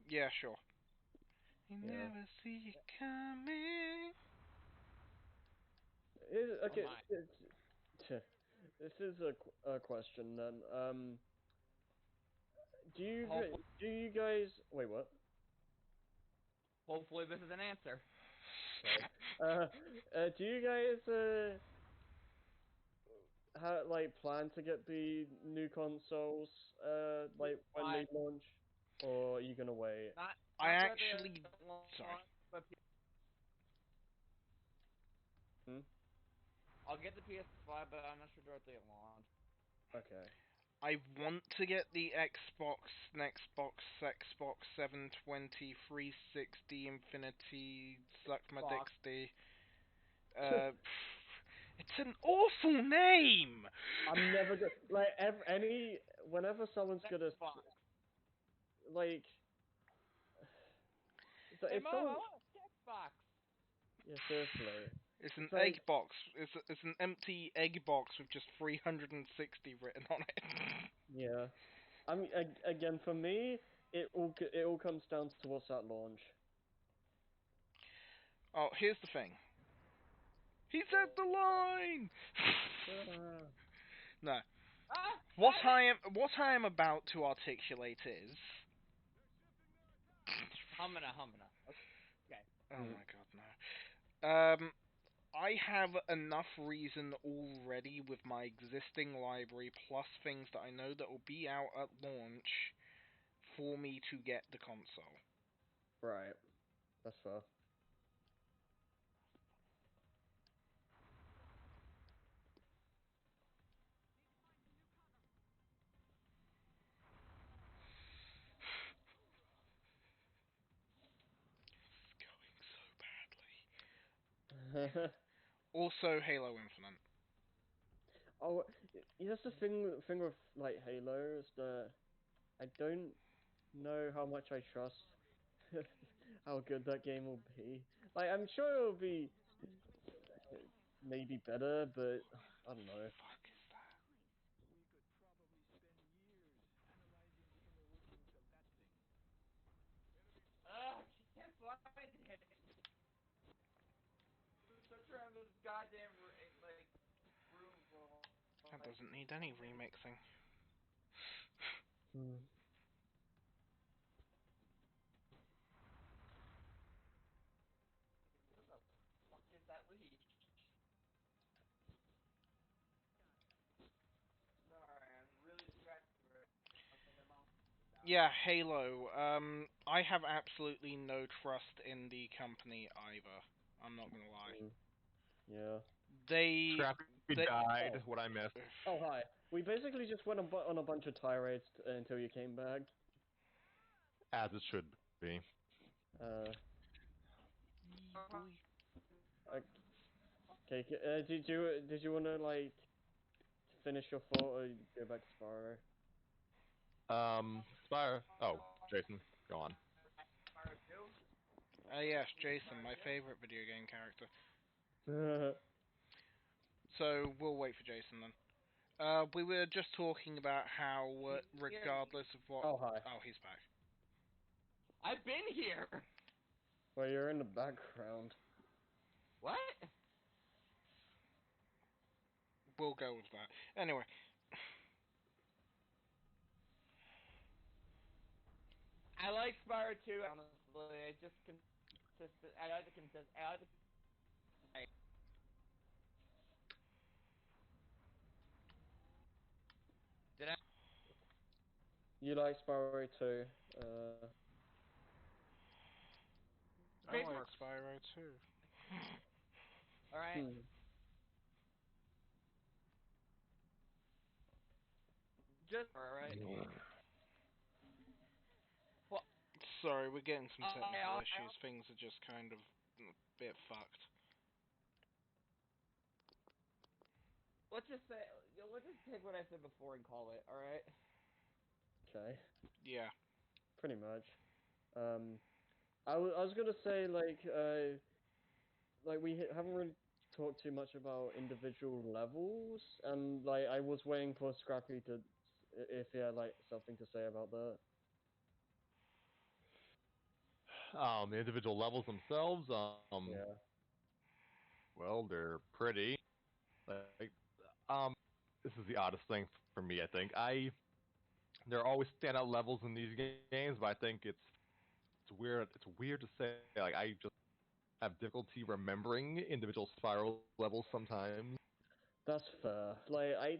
Yeah, sure. You yeah. never see it coming. Oh Okay, my. this is a question then. Hopefully, Do you guys wait? What? hopefully this is an answer. Okay. Do you guys like plan to get the new consoles like when I they launch, or are you gonna wait? not I not whether actually. they Sorry. launch, but Hmm? I'll get the PS5, but I'm not sure directly at launch. Okay. I want to get the Xbox 720, 360, Infinity, Suck My Xbox. Dixie. Uh, it's an awful name! I'm never gonna like any whenever someone's gonna Xbox. like so Hey if mom, I someone want a Xbox. yeah seriously It's an it's like egg box. It's an empty egg box with just 360 written on it. yeah I mean again for me it all comes down to what's at launch. Oh, here's the thing. He said the line. Ah. No. Ah, What I am about to articulate is. Humana. Okay. Oh Mm. my god, no. I have enough reason already with my existing library plus things that I know that will be out at launch for me to get the console. Right, that's fair. It's going so badly. Also, Halo Infinite. Oh, that's the thing with like Halo is that I don't know how much I trust how good that game will be. Like I'm sure it'll be maybe better, but I don't know. Fuck is that? Ugh, I can't find it. Search around this goddamn like room for That like doesn't need any remixing. Hmm. what the fuck is that leash? Sorry, I'm really distracted right now. Okay, my mom. Yeah, Halo. I have absolutely no trust in the company either. I'm not gonna lie. Hmm. Yeah. They, Scrappy they. died. Oh. What I missed. Oh hi. We basically just went on a bunch of tirades until you came back. As it should be. Uh. Boy. Okay. Did you want to like finish your thought or go back to Spyro? Spire. Oh, Jason, go on. Spyro 2? Yes, Jason, my favorite video game character. Oh So we'll wait for Jason then. We were just talking about how, regardless of what. hi. Oh, he's back. I've been here. Well, you're in the background. What? We'll go with that. Anyway, I like Spyro 2, honestly. It's just consistent. I like the consist. I like the. Did I? You like Spyro too. I Great like work. Spyro too. All right. Hmm. Just all right. Well, Sorry, we're getting some technical I issues. Things are just kind of a bit fucked. let's just say, let's just take what I said before and call it. All right. Okay. Yeah. Pretty much. Um, I was gonna say like we haven't really talked too much about individual levels, and like I was waiting for Scrappy to if he had like something to say about that. The individual levels themselves, Yeah. well, they're pretty. Like, um, this is the oddest thing for me. I think there always standout levels in these games, but I think it's weird. It's weird to say. Like, I just have difficulty remembering individual spiral levels sometimes. That's fair. Like I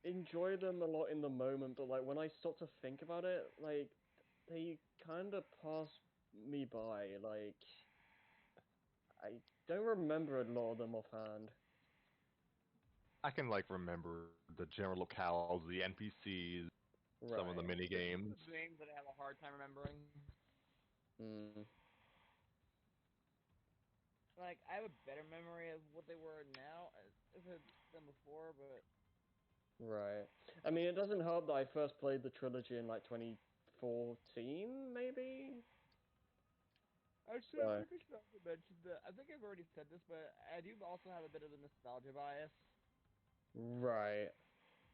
enjoy them a lot in the moment, but like when I stop to think about it, like they kind of pass me by. Like I don't remember a lot of them offhand. I can like remember the general locales, the NPCs, some of the Right. mini games. Names that I have a hard time remembering. Hmm. Like I have a better memory of what they were now than before, but Right. I mean, it doesn't help that I first played the trilogy in like 2014, maybe. actually, I So, think I should also mention that. I think I've already said this, but I do also have a bit of a nostalgia bias. right.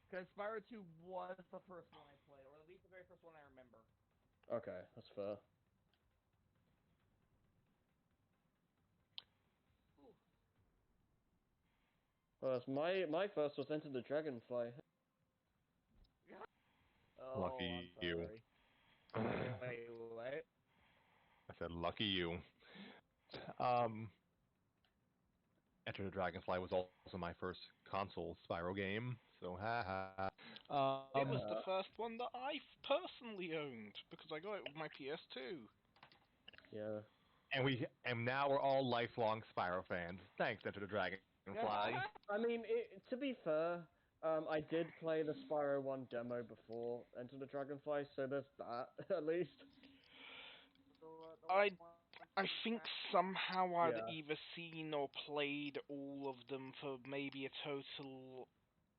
Because Spyro 2 was the first one I played, or at least the very first one I remember. Okay, that's fair. Ooh. Well, my first was Enter the Dragonfly. Oh, I'm Lucky you. sorry. I Wait, what? said lucky you. Um, Enter the Dragonfly was also my first console Spyro game, so ha. It was the first one that I personally owned because I got it with my PS2. Yeah. And now we're all lifelong Spyro fans. Thanks, Enter the Dragonfly. I mean, to be fair, I did play the Spyro 1 demo before Enter the Dragonfly, so there's that, at least. I I think somehow I'd Yeah. either seen or played all of them for maybe a total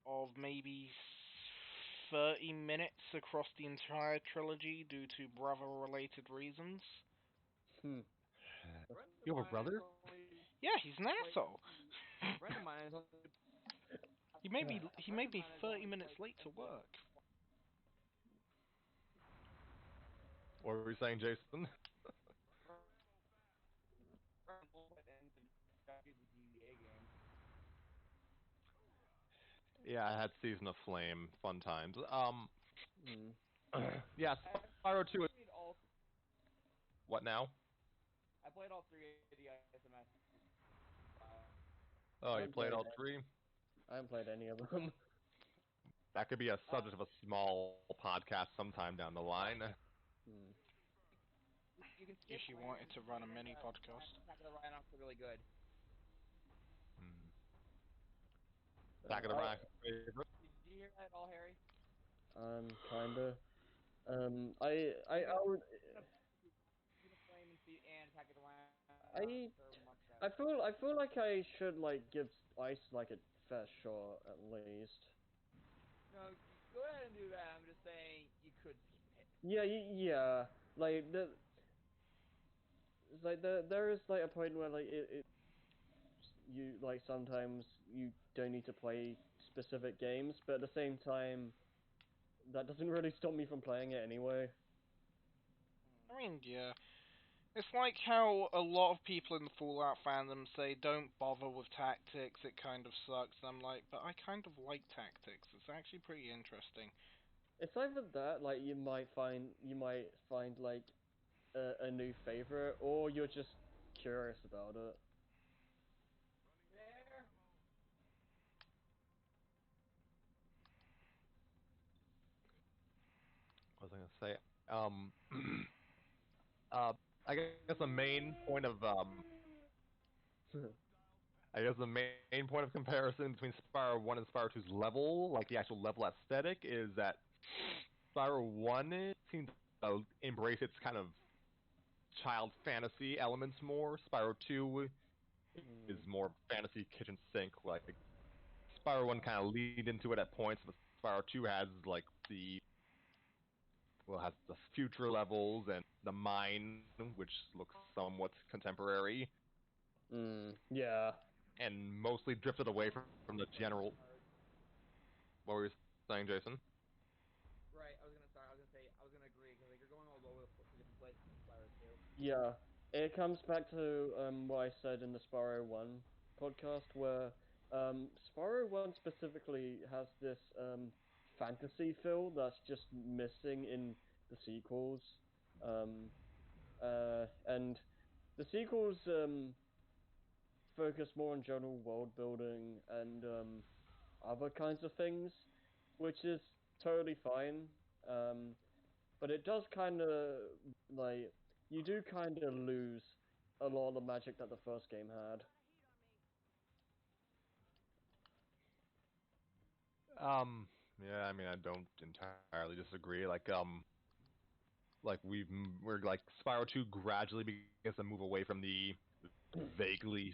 of maybe 30 minutes across the entire trilogy due to brother-related reasons. Hmm. You have a brother? Yeah, he's an asshole. A friend of mine is only He made me 30 minutes late to work. What were you saying, Jason? the GBA game. Yeah, I had Season of Flame, fun times. Hmm. Yeah, I Spyro 2 is played all. what now? I played all three of the SMS. Oh, I you haven't played played all three? I haven't played any of them. That could be a subject of a small podcast sometime down the line. Hmm. You can If skip you Flame wanted and to run a Flame and mini podcast. Attack of the Rhinox are really good. Hmm. Attack of the I Rock favorite. Did you hear that at all, Harry? kinda. I Speaking of, would. speaking of Flame and Attack of the Rhinox I are much I better. feel like I should like give Ice like a fair shot at least. No, go ahead and do that. I'm just saying you could skip it. Yeah, yeah. Like there is like a point where like it you like sometimes you don't need to play specific games, but at the same time that doesn't really stop me from playing it anyway. I mean, yeah. It's like how a lot of people in the Fallout fandom say don't bother with tactics, it kind of sucks. And I'm like, but I kind of like tactics. It's actually pretty interesting. It's either that like you might find like a new favorite, or you're just curious about it. There. What was I gonna say? Um, uh, I guess the main point of I guess the main point of comparison between Spyro 1 and Spyro 2's level, like the actual level aesthetic, is that Spyro 1 seems to embrace its kind of child fantasy elements more. Spyro 2 is more fantasy kitchen sink. Like Spyro 1 kind of lead into it at points, but Spyro 2 has like has the future levels and the mine, which looks somewhat contemporary, Yeah. and mostly drifted away from the general. What were you saying, Jason? Right. I was gonna start. I was gonna agree because like you're going all over to different places in Spyro 2. Yeah. It comes back to what I said in the Spyro 1 podcast, where Spyro 1 specifically has this fantasy feel that's just missing in the sequels. And the sequels focus more on general world building and other kinds of things, which is totally fine. But it does kind of like you do kind of lose a lot of the magic that the first game had. Yeah, I mean, I don't entirely disagree. Like we're like Spyro 2 gradually begins to move away from the vaguely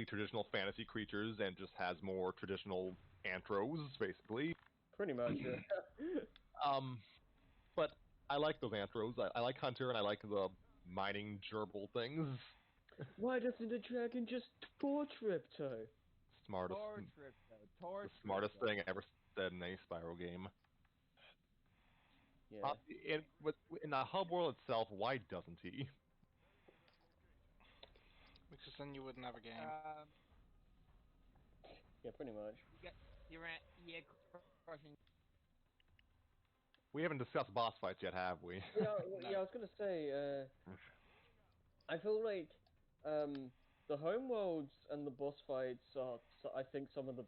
traditional fantasy creatures and just has more traditional anthros, basically. Pretty much, yeah. Um, but I like those anthros. I like Hunter and I like the mining gerbil things. Why doesn't the dragon just torch Ripto? Smartest, Torch Ripto. the smartest thing ever said in any Spyro game. Yeah. In the hub world itself, why doesn't he? Because then you wouldn't have a game. Yeah, pretty much. Yeah, crushing. We haven't discussed boss fights yet, have we? Yeah, No. yeah. I was gonna say. I feel like the home worlds and the boss fights are, I think, some of the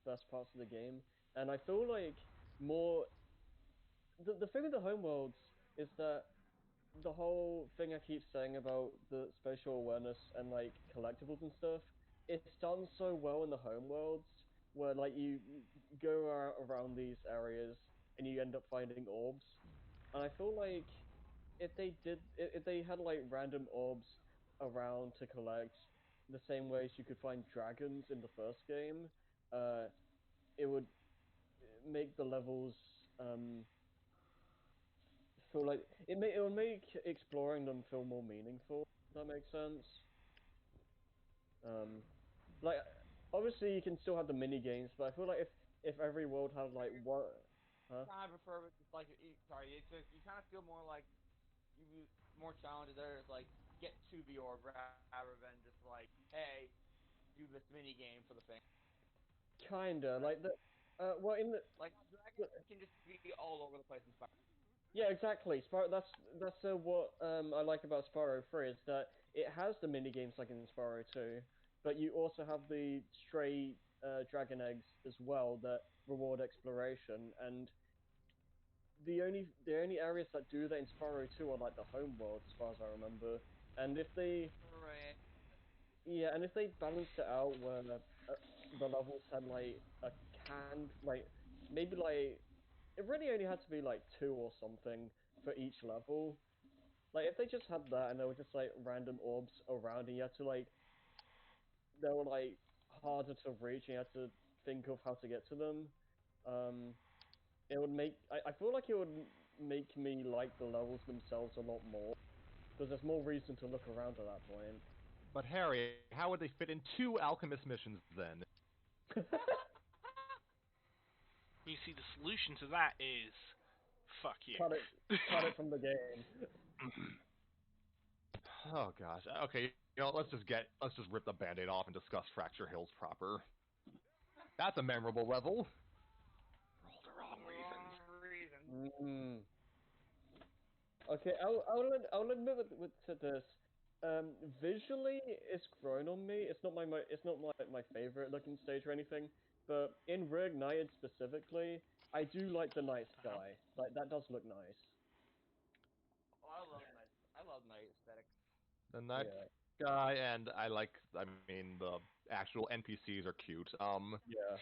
best parts of the game. And I feel like more. The thing with the home worlds is that the whole thing I keep saying about the spatial awareness and like collectibles and stuff, it's done so well in the home worlds where like you go around these areas and you end up finding orbs. And I feel like if they had like random orbs around to collect the same ways you could find dragons in the first game, it would make the levels feel like it will make exploring them feel more meaningful. If that makes sense. Um, like obviously you can still have the mini games, but I feel like if every world had like one, huh? Kind of prefer it just like sorry, it's just you kind of feel more like you more challenges there. It's like get to the orb rather than just like hey, do this mini game for the fame. Kinda Right. like the well in the Like Dragon can just be all over the place in Spyro. yeah, exactly. That's what I like about Spyro 3 is that it has the mini games like in Spyro 2, but you also have the stray dragon eggs as well that reward exploration. And the only areas that do that in Spyro 2 are like the home worlds, as far as I remember. And if they Right. yeah, and if they balanced it out where the levels had like a canned like maybe like it really only had to be like two or something for each level. Like if they just had that and there were just like random orbs around and you had to like they were like harder to reach and you had to think of how to get to them. Um it would make I feel like it would make me like the levels themselves a lot more. Because there's more reason to look around at that point. But Harry, how would they fit in two alchemist missions then? You see, the solution to that is fuck you. Cut it from the game. Oh gosh. Okay, let's just rip the band-aid off and discuss Fracture Hills proper. That's a memorable level. For all the wrong reasons. Mm. Okay, I'll admit to this. Visually, it's grown on me. It's not my favorite looking stage or anything. But in Reignited specifically, I do like the night sky. Like that does look nice. Oh, I love night. I I love night aesthetics. The night Yeah. sky, and I mean, the actual NPCs are cute. Yeah.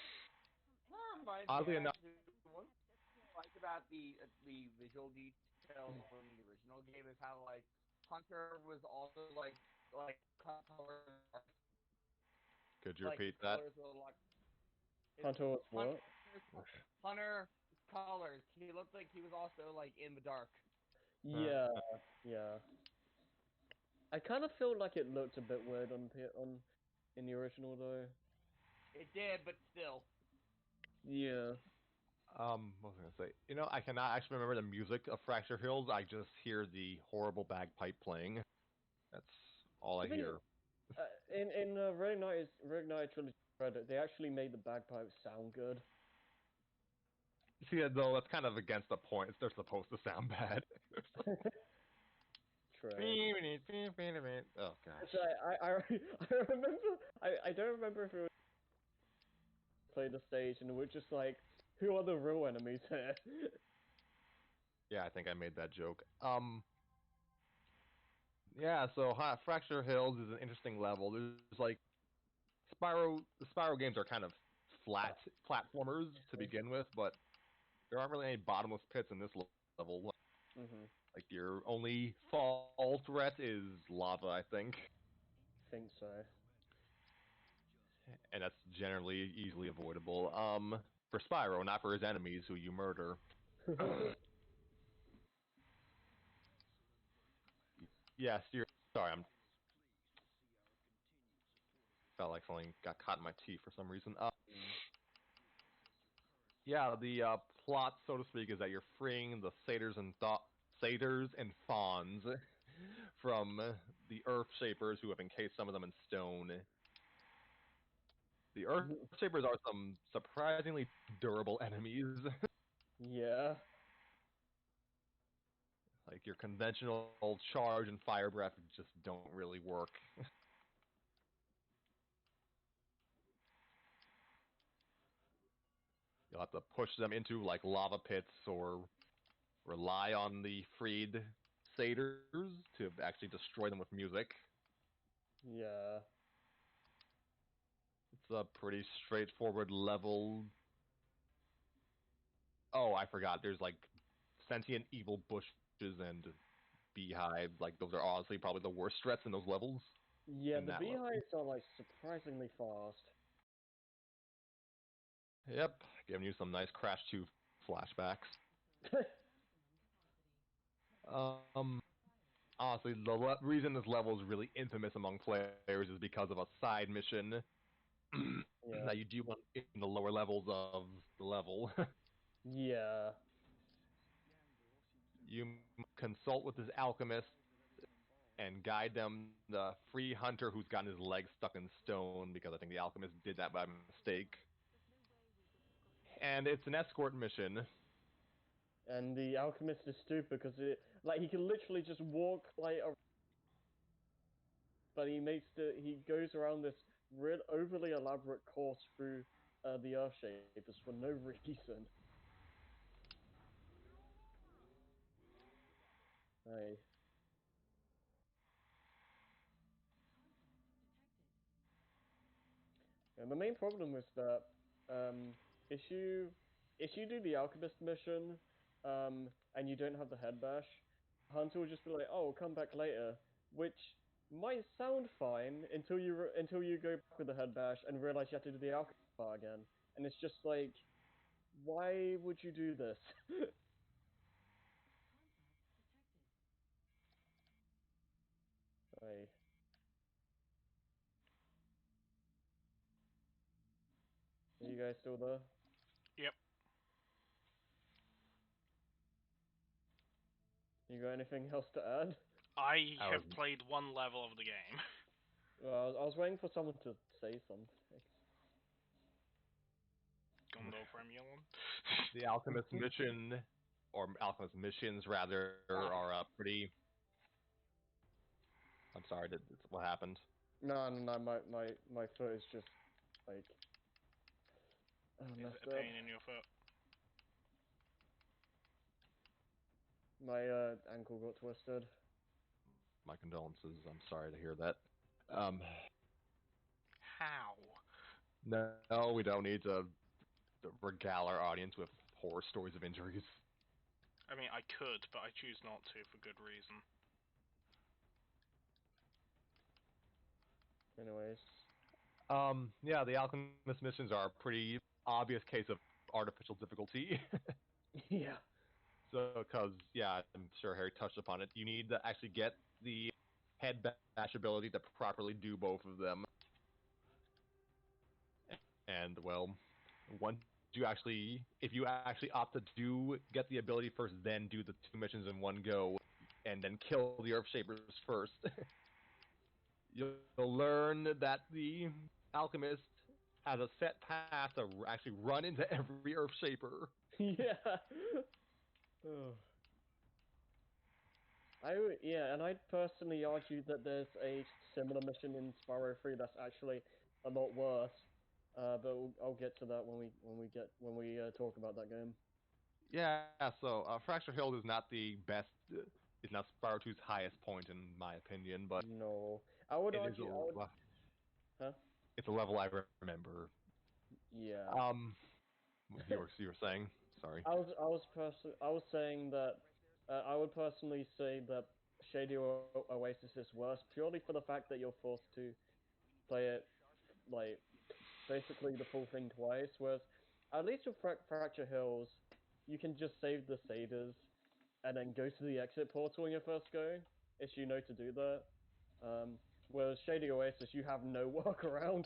That reminds me, Oddly enough, actually, one thing I like about the visual details in the original game is how like Hunter was also like colors, could you like his repeat that? colors were like his Hunter was what? Hunter colors. He looked like he was also like in the dark. Yeah. Yeah. I kind of feel like it looked a bit weird on in the original though. It did, but still. Yeah. What was I gonna say? You know, I cannot actually remember the music of Fracture Hills. I just hear the horrible bagpipe playing. That's all I Even hear. in Reignite Trilogy credit, they actually made the bagpipes sound good. See, though, that's kind of against the point. They're supposed to sound bad. True. Oh gosh. So I remember I don't remember if it was played the stage and we're just like, who are the real enemies here? Yeah, I think I made that joke. Yeah. So, Fracture Hills is an interesting level. There's like the Spyro games are kind of flat platformers to begin with, but there aren't really any bottomless pits in this level. Mhm. Like your only fall threat is lava, I think, Think so. and that's generally easily avoidable. For Spyro, not for his enemies who you murder. Yes, you're sorry. I'm felt like something got caught in my teeth for some reason. Yeah, the plot, so to speak, is that you're freeing the satyrs and fawns from the Earth Shapers who have encased some of them in stone. The Earth Shapers are some surprisingly durable enemies. Yeah. Like your conventional charge and fire breath just don't really work. You'll have to push them into like lava pits or rely on the freed satyrs to actually destroy them with music. Yeah. It's a pretty straightforward level. Oh, I forgot. There's like sentient evil bushes and beehives. Like those are honestly probably the worst threats in those levels. Yeah, In the that level. beehives are like surprisingly fast. Yep, giving you some nice Crash 2 flashbacks. Um, Honestly, the reason this level is really infamous among players is because of a side mission Yeah. that you do in the lower levels of the level. Yeah. You consult with this alchemist and guide them the free hunter who's gotten his leg stuck in stone because I think the alchemist did that by mistake. And it's an escort mission. And the alchemist is stupid because he can literally just walk but he goes around this real overly elaborate course through the Earth Shapers for no reason. Hey. And the main problem is that um, if you do the alchemist mission and you don't have the head bash, Hunter will just be like, "Oh, come back later," which might sound fine until you go back with the head bash and realize you have to do the alchemist part again, and it's just like, why would you do this? Hey. Are you guys still there? Yep. You got anything else to add? I I was have played one level of the game. Well, I was waiting for someone to say something. Gundo Premium. the alchemist mission, or alchemist missions rather, are pretty. I'm sorry, what happened? No, my foot is just like Is it messed a up. pain in your foot? My ankle got twisted. My condolences. I'm sorry to hear that. Um, How? no, we don't need to regale our audience with horror stories of injuries. I mean, I could, but I choose not to for good reason. Anyways. Yeah, the alchemist missions are a pretty obvious case of artificial difficulty. Yeah. So, because, yeah, I'm sure Harry touched upon it, you need to actually get the head bash ability to properly do both of them. And, well, once you actually, if you actually opt to get the ability first, then do the two missions in one go, and then kill the Earth Shapers first, you'll learn that the alchemist has a set path to actually run into every Earth Shaper. Yeah. Oh. Yeah, and I'd personally argue that there's a similar mission in Spyro 3 that's actually a lot worse. But I'll get to that when we talk about that game. Yeah, so Fracture Hill is not the best, is not Spyro 2's highest point in my opinion, but No, I would it is argue. Huh? it's a level I remember. Yeah. You were saying? Sorry. I was saying that I would personally say that Shady Oasis is worse purely for the fact that you're forced to play it like basically the full thing twice. Whereas at least with Fracture Hills, you can just save the shaders and then go to the exit portal in your first go if you know to do that. Um, Whereas Shady Oasis, you have no workaround.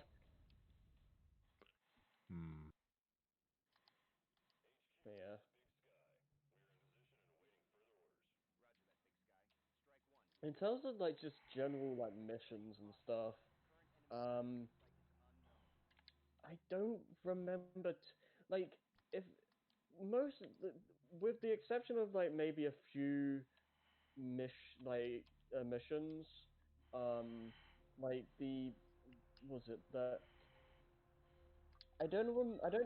Hmm. Yeah. In terms of like just general like missions and stuff, um, I don't remember like if most with the exception of like maybe a few missions, um, like the was it that I don't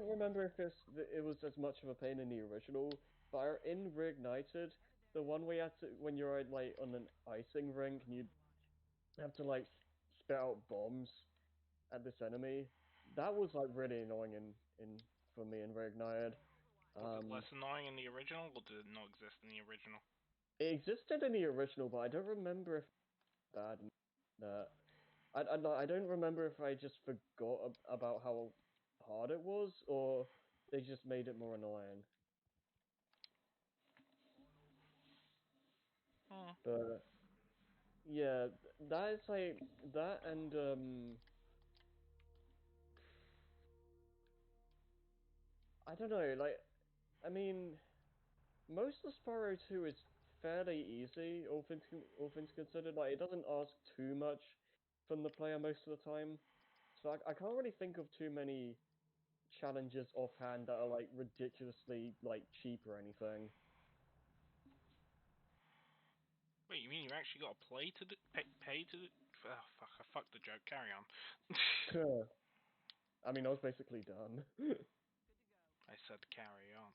remember if it was as much of a pain in the original, but in Reignited, the one where you had to when you're like on an icing rink and you have to like spit out bombs at this enemy. That was like really annoying in for me in Reignited. Was it less Um, annoying in the original, or did it not exist in the original? it existed in the original, but I don't remember if bad in that. I don't remember if I just forgot about how hard it was, or they just made it more annoying. Hmm. But yeah, that is like that, and I don't know, like I mean, most of Spyro 2 is fairly easy, all things considered. Like, it doesn't ask too much from the player most of the time. So I can't really think of too many challenges offhand that are like ridiculously like cheap or anything. Wait, you mean you actually got to pay to do? Oh, fuck! I fucked the joke. Carry on. I mean, I was basically done. I said carry on.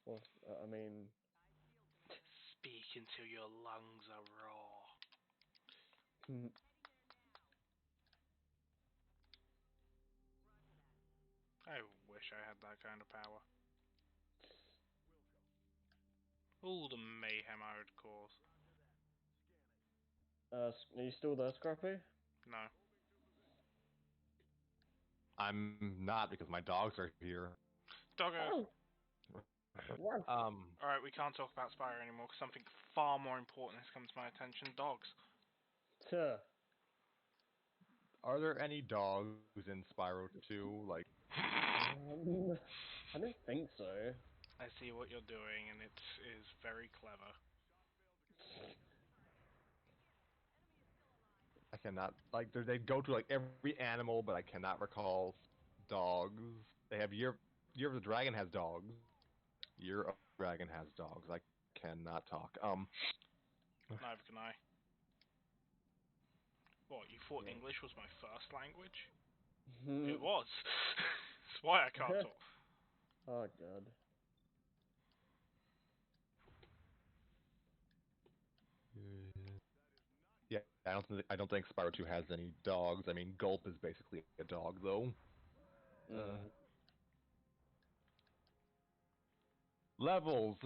Well, I mean, Speak until your lungs are raw. I wish I had that kind of power. All the mayhem I would cause. are you still there, Scrappy? No. I'm not because my dogs are here. Doggo. Oh, wow. Alright, we can't talk about Spyro anymore because something far more important has come to my attention. Dogs. Tuh. Are there any dogs in Spyro 2? Like, I don't think so. I see what you're doing and it is very clever. I cannot, like, they go to like every animal, but I cannot recall dogs. They have Year of the Dragon has dogs. Year of the Dragon has dogs. I cannot talk. Neither can I. What, you thought Yeah. English was my first language? It was. That's why I can't talk. Oh god. I don't think Spyro 2 has any dogs. I mean, Gulp is basically a dog, though. Mm. Levels.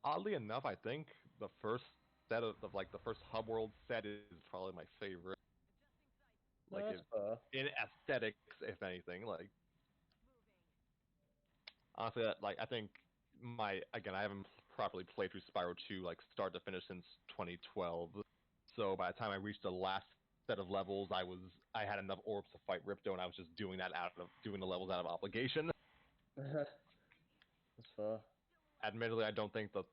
Oddly enough, I think the first set of the first hub world set is probably my favorite. Like That's fair. in aesthetics, if anything. Like honestly, I think I haven't properly played through Spyro 2 like start to finish since 2012. So by the time I reached the last set of levels, I had enough orbs to fight Ripto, and I was just doing the levels out of obligation. That's fair. Admittedly, I don't think the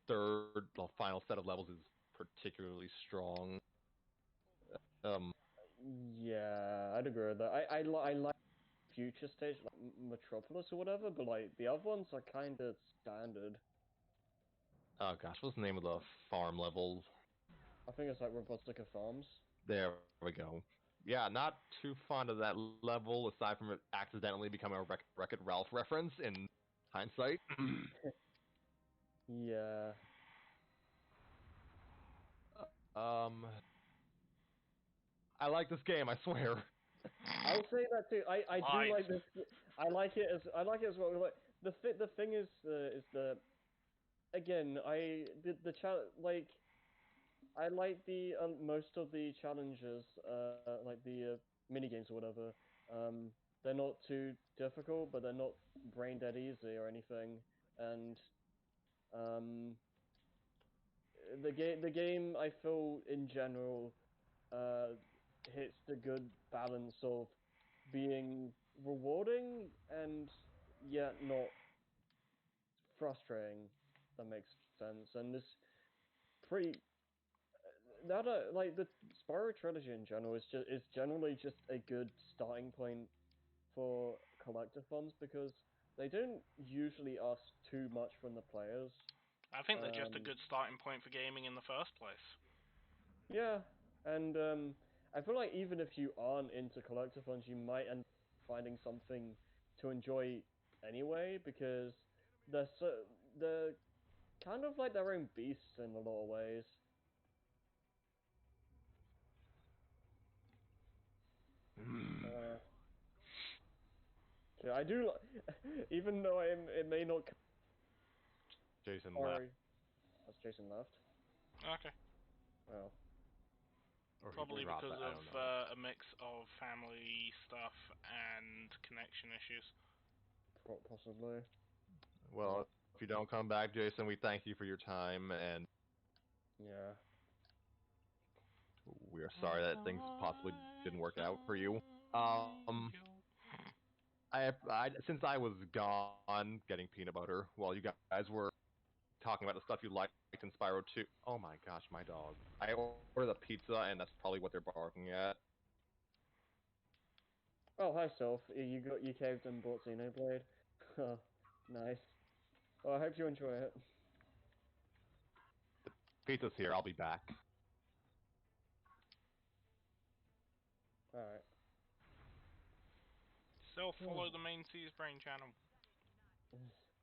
final set of levels is particularly strong. Um, Yeah, I'd agree with that. I like future stage, like Metropolis or whatever, but like the other ones are kind of standard. oh gosh, what's the name of the farm levels? I think it's like Robotica Farms. There we go. Yeah, not too fond of that level, aside from it accidentally becoming a Wreck-It Ralph reference in hindsight. Yeah. um, I like this game, I swear. I'll say that too. I do Lies. like this. I like it as well. Like the thing is the again like I like the most of the challenges like the mini games or whatever. They're not too difficult, but they're not brain dead easy or anything. And um, the game I feel in general uh, hits the good balance of being rewarding and yet not frustrating. That makes sense. And this pretty that like the Spyro trilogy in general is generally just a good starting point for collectathons because they don't usually ask too much from the players. I think they're just a Um, good starting point for gaming in the first place. Yeah, and I feel like even if you aren't into collectathons, you might end up finding something to enjoy anyway because they're kind of like their own beasts in a lot of ways. Uh, yeah, I do, even though it may not. Jason left, Sorry, that's Jason left. Okay. Oh, or he Probably dropped. because I of don't know. a mix of family stuff and connection issues. possibly. Well, if you don't come back, Jason, we thank you for your time, and Yeah. we are sorry that things possibly didn't work out for you. Um, since I was gone getting peanut butter while you guys were talking about the stuff you liked in Spyro 2. Oh my gosh, my dog. I ordered a pizza, and that's probably what they're barking at. Oh, hi, Soph. You caved and bought Xenoblade. Oh, nice. Well, I hope you enjoy it. Pizza's here. I'll be back. All right. Still follow the main C's Brain channel.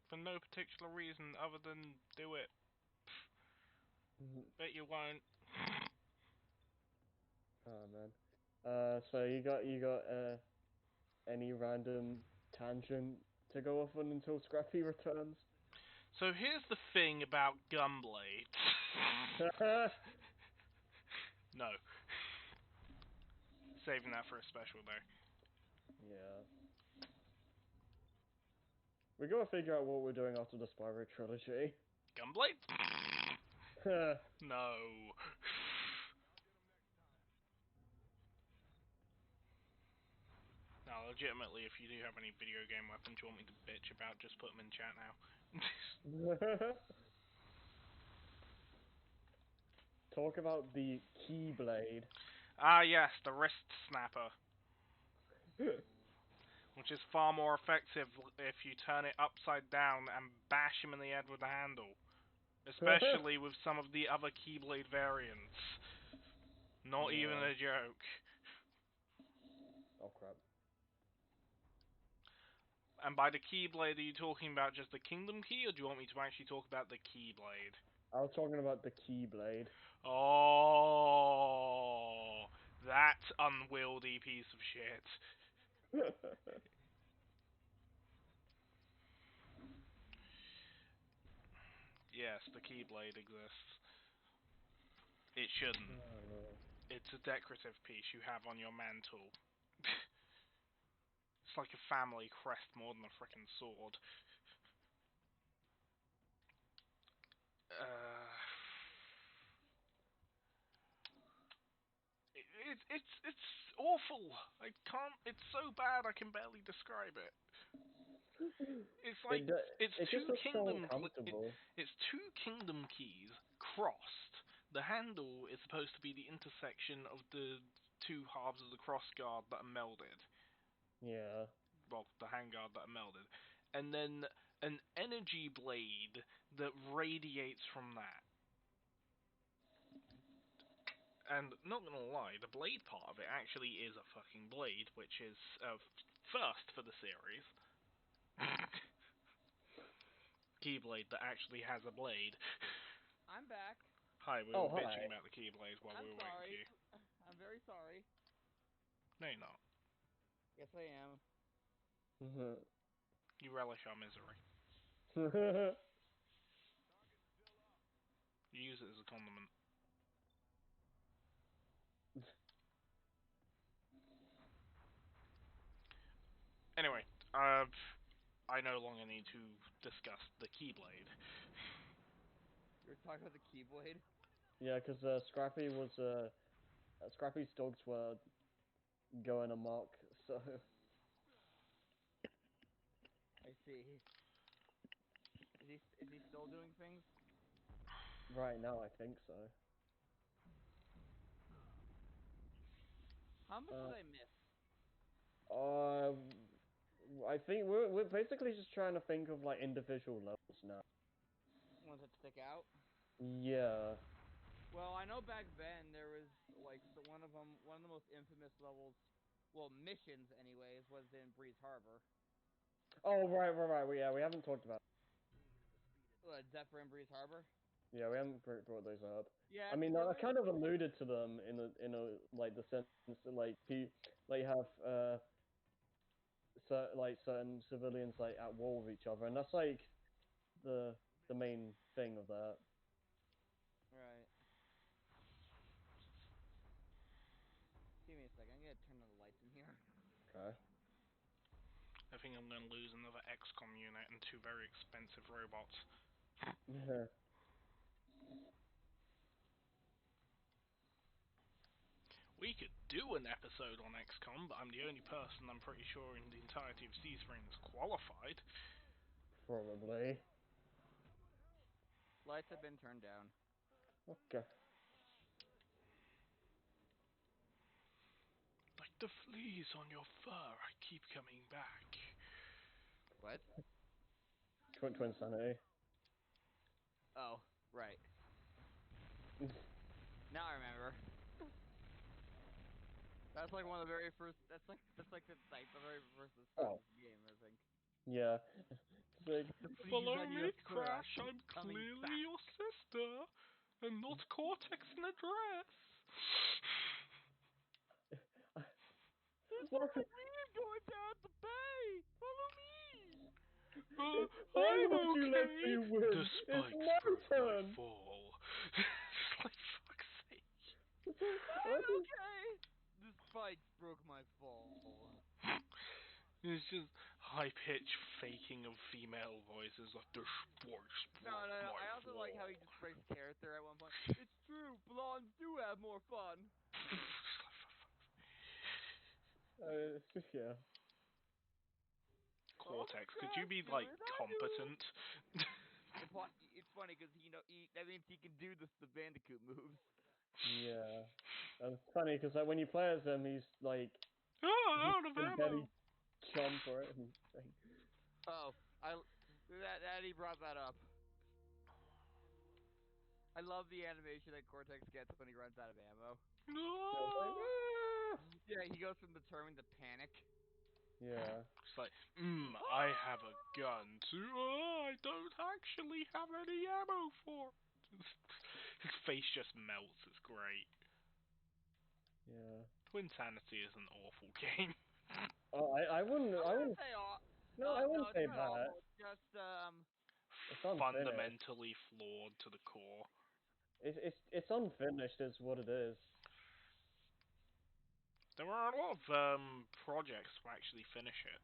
For no particular reason other than do it. Bet you won't. Oh man. So you got any random tangent to go off on until Scrappy returns? So here's the thing about Gunblades. No. Saving that for a special day. Yeah. We gotta figure out what we're doing after the Spyro trilogy. Gunblades? No. No, legitimately, if you do have any video game weapons you want me to bitch about, just put them in chat now. Talk about the Keyblade. Ah, yes, the wrist snapper. Which is far more effective if you turn it upside down and bash him in the head with the handle. Especially with some of the other Keyblade variants. Not even Yeah. a joke. Oh crap. And by the Keyblade, are you talking about just the Kingdom Key, or do you want me to actually talk about the Keyblade? I was talking about the Keyblade. Oh, that unwieldy piece of shit. Yes, the Keyblade exists. It shouldn't. It's a decorative piece you have on your mantle. It's like a family crest more than a frickin' sword. Uh, it's awful. I can't. It's so bad I can barely describe it. It's like it's it just two looks so kingdom. uncomfortable. It's two kingdom keys crossed. The handle is supposed to be the intersection of the two halves of the cross guard that are melded. Yeah. Well, the handguard that are melded, and then an energy blade that radiates from that. And not gonna lie, the blade part of it actually is a fucking blade, which is first for the series. Keyblade that actually has a blade. I'm back. Hi, we Oh, were hi. bitching about the Keyblades while I'm we were waiting for sorry. you. I'm very sorry. No, you're not. Yes, I am. You relish our misery. You use it as a condiment. Anyway, I no longer need to discuss the Keyblade. You're talking about the Keyblade? Yeah, because Scrappy's dogs were going amok, so I see. Is he still doing things? right now I think so. How much did I miss? Uh, I think we're basically just trying to think of like individual levels now. Ones that stick out? Yeah. Well, I know back then there was like one of them, one of the most infamous levels, well, missions anyways, was in Breeze Harbor. Oh right. Yeah, we haven't talked about. Zephyr in Breeze Harbor. Yeah, we haven't brought those up. Yeah, I mean, there I was. kind of alluded to them in a like the sense that like have like certain civilians like at war with each other, and that's like the the main thing of that. Right. Give me a second. I'm gonna turn on the lights in here. Okay. I think I'm going to lose another XCOM unit and two very expensive robots. Yeah. We could do an episode on XCOM, but I'm the only person I'm pretty sure in the entirety of C-Spring that's qualified. Probably. Lights have been turned down. Okay. Like the fleas on your fur, I keep coming back. What? Twin Sanity. Oh, right. Now I remember. That's like one of the very first. That's like the very first that starts Oh, this game, I think. yeah. It's like, Please Follow on me, your fur, I Crash, keep I'm coming clearly back. your sister, and not Cortex in a dress. It's what? like we're going down the bay. Follow me. Why I'm would you let okay. me The win? It's spikes my broke my turn. fall. Like, fuck's sake. Why I'm do- okay. The spikes broke my fall. It's just high-pitched faking of female voices like the spikes No, broke no, no. my I also like how he fall. just breaks character at one point. It's true. Blondes do have more fun. yeah. Cortex, could you Crash be do like it, I do it. competent? It's funny because that means he can do the Bandicoot moves. Yeah. That's funny because like when you play as him, he's like he Oh, out of can barely ammo. jump or anything. Oh, that he brought that up. I love the animation that Cortex gets when he runs out of ammo. So it's like, No. ah! Yeah, he goes from determined to panic. Yeah. It's like, I have a gun too. Oh, I don't actually have any ammo for it. His face just melts. It's great. Yeah. Twinsanity is an awful game. Oh, I wouldn't. I wouldn't. say all. No, I wouldn't no, say it's not that. awful. It's just It's unfinished. Fundamentally flawed to the core. It's unfinished, is what it is. There are a lot of projects to actually finish it.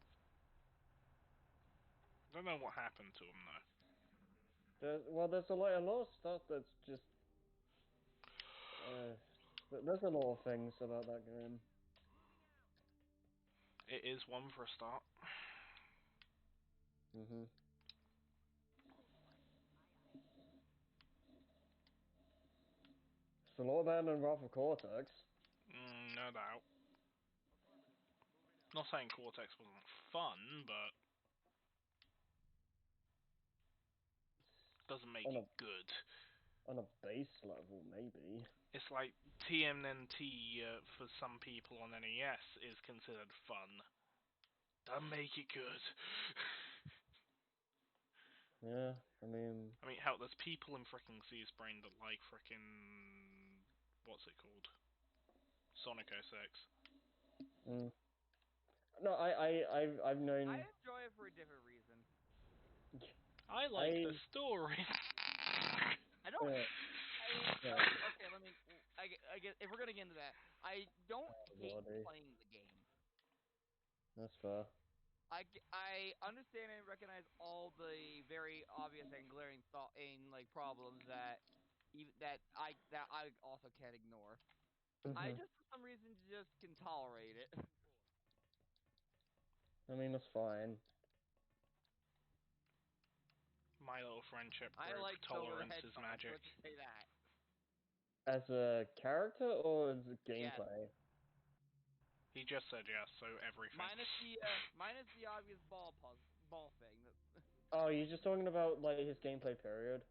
I don't know what happened to them though. There's a lot of stuff that's just. There's a lot of things about that game. It is one for a start. Mhm. It's a lot better than Wrath of Cortex. No doubt. Not saying Cortex wasn't fun, but doesn't make it good. On a base level, maybe. It's like TMNT for some people on NES is considered fun. Doesn't make it good. Yeah, I mean, hell, there's people in frickin' Seabrain that like frickin' what's it called? Sonic 06. mm. No, I've known. I enjoy it for a different reason. I like the story. I don't. Yeah. Okay, let me. I guess if we're gonna get into that, I don't hate Lordy. playing the game. That's fair. I understand and recognize all the very obvious and glaring problems that I also can't ignore. I Mhm. just for some reason just can tolerate it. I mean, that's fine. My little friendship I group, like Silver the tolerance is Hedgehog. magic. Let's just say that. As a character or as a gameplay? He just said yes, so everything. Minus the obvious ball thing. Oh, you're just talking about like his gameplay period.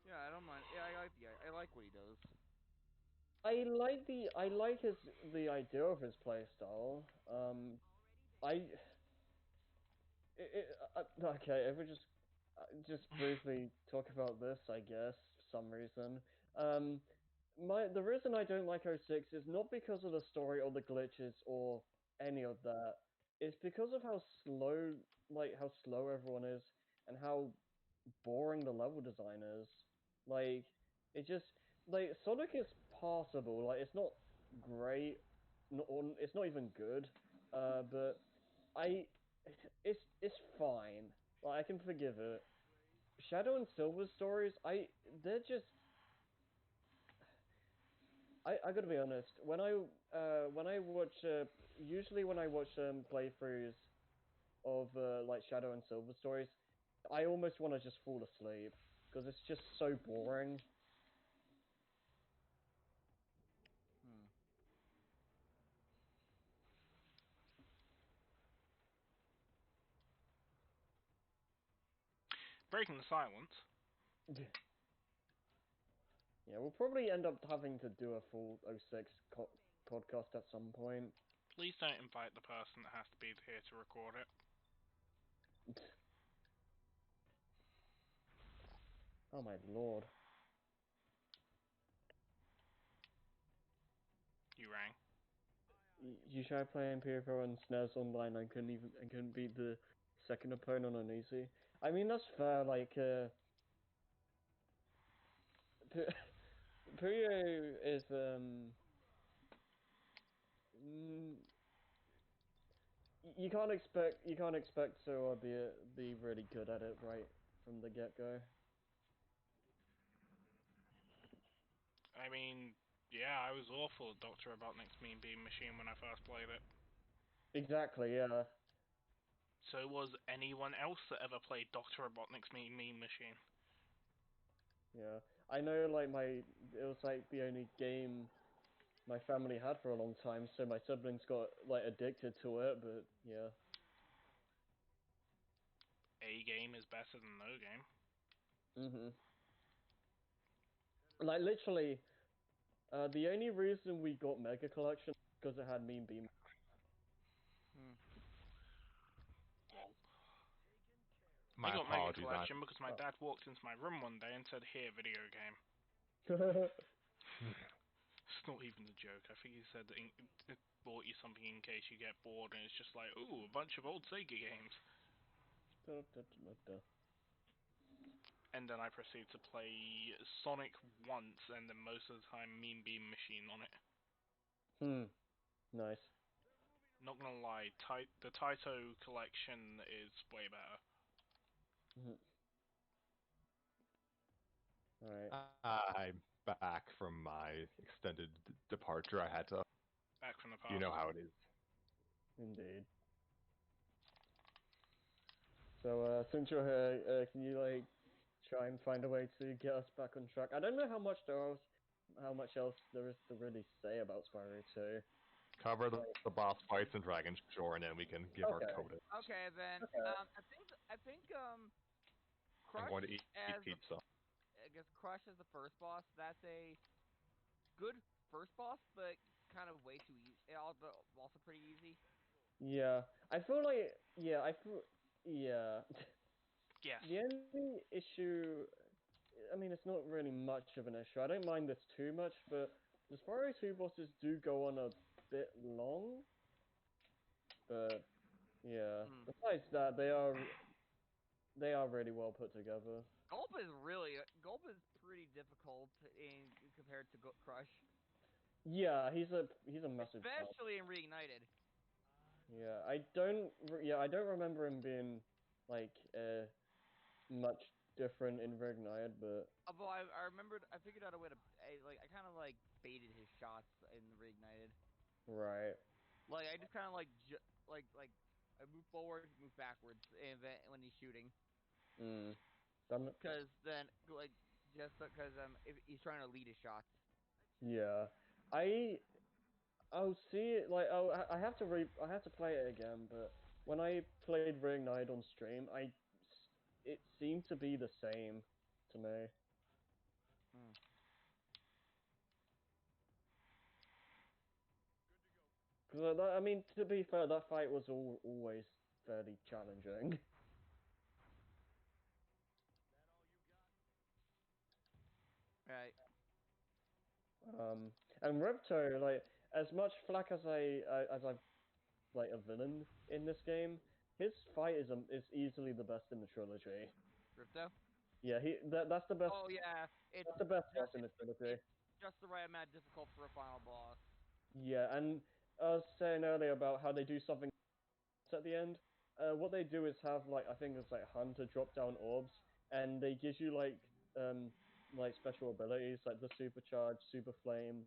Yeah, I don't mind. Yeah, I like what he does. I like the idea of his playstyle. Okay, if we just briefly talk about this, I guess, for some reason. The reason I don't like '06 is not because of the story or the glitches or any of that. It's because of how slow everyone is and how boring the level design is. Like, it just Sonic is passable. Like, it's not great, or it's not even good. But I, it's fine. Like, I can forgive it. Shadow and Silver stories, they're just. I gotta be honest. When I watch usually when I watch playthroughs of like Shadow and Silver stories, I almost want to just fall asleep because it's just so boring. Breaking the silence. Yeah, we'll probably end up having to do a full '06 podcast at some point. Please don't invite the person that has to be here to record it. Oh my lord. You rang. You tried playing PFO and SNES online and couldn't beat the second opponent on easy. I mean, that's fair. Like, Puyo is mm, you can't expect to be really good at it right from the get go. I mean, yeah, I was awful at Dr. Robotnik's Mean Bean Machine when I first played it. Exactly, yeah. So was anyone else that ever played Dr. Robotnik's Mean Bean Machine. Yeah. I know, like, it was, like, the only game my family had for a long time, so my siblings got, like, addicted to it, but, yeah. A game is better than no game. Mhm. Like, literally, the only reason we got Mega Collection was because it had Mean Beam. My I got Mega apologies. Collection because my dad walked into my room one day and said, "Here, video game." It's not even a joke. I think he said that it bought you something in case you get bored, and it's just like, ooh, a bunch of old Sega games. And then I proceed to play Sonic once, and then most of the time Mean Bean Machine on it. Nice. Not gonna lie, the Taito collection is way better. Alright. I'm back from my extended departure. I had to. Back from the past. You know how it is. Indeed. So, since you're here, can you, like, try and find a way to get us back on track? I don't know how much else there is to really say about Spyro 2. Cover the boss fights in Dragon Shore, and then we can give our coda. Okay, then. Okay. I think I'm Crush going to eat as pizza. I guess Crush as the first boss. That's a good first boss, but kind of way too easy. Also pretty easy. Yeah. I feel like, yeah. Yes. The only issue, I mean, it's not really much of an issue. I don't mind this too much, but the Spyro 2 bosses do go on a bit long. But, yeah. Besides that, they are really well put together. Gulp is pretty difficult in compared to Crush. Yeah, he's a massive challenge. Especially in Reignited. Yeah, I don't remember him being like much different in Reignited, but Although I remembered, I figured out a way to I kind of like baited his shots in Reignited. right. Like I just kind of like I move forward, move backwards, and when he's shooting. Because then like just because if he's trying to lead his shots. Yeah, I'll see it like I have to play it again, but when I played Reignited on stream, it seemed to be the same to me. Because I mean, to be fair, that fight was always fairly challenging. Right. And Ripto, like, as much flack as I've like a villain in this game, his fight is easily the best in the trilogy. Ripto? Yeah, that's the best. Oh yeah, that's the best boss in the trilogy. It's just the right amount difficult for a final boss. Yeah, and I was saying earlier about how they do something at the end. What they do is have like I think it's like Hunter drop down orbs, and they give you like special abilities like the supercharge, super flame,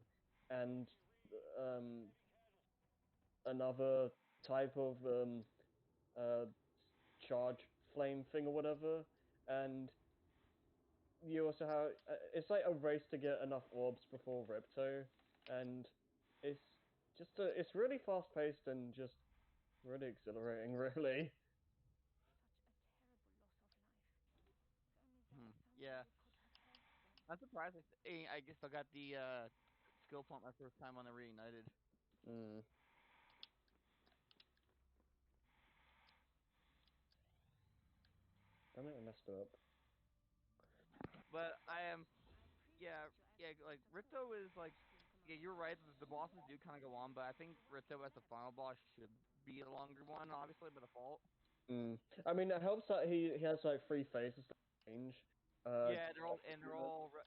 and um another type of uh charge flame thing or whatever, and you also have it's like a race to get enough orbs before Ripto, and it's it's really fast paced and just really exhilarating, really. Yeah. I'm surprised. I guess I got the skill point my first time on the Reignited. I think I messed up. But I am, yeah, like Ripto is like, yeah, you're right. The bosses do kind of go on, but I think Ripto as the final boss should be a longer one, obviously by default. I mean, it helps that he has like 3 phases to change. Yeah, they're all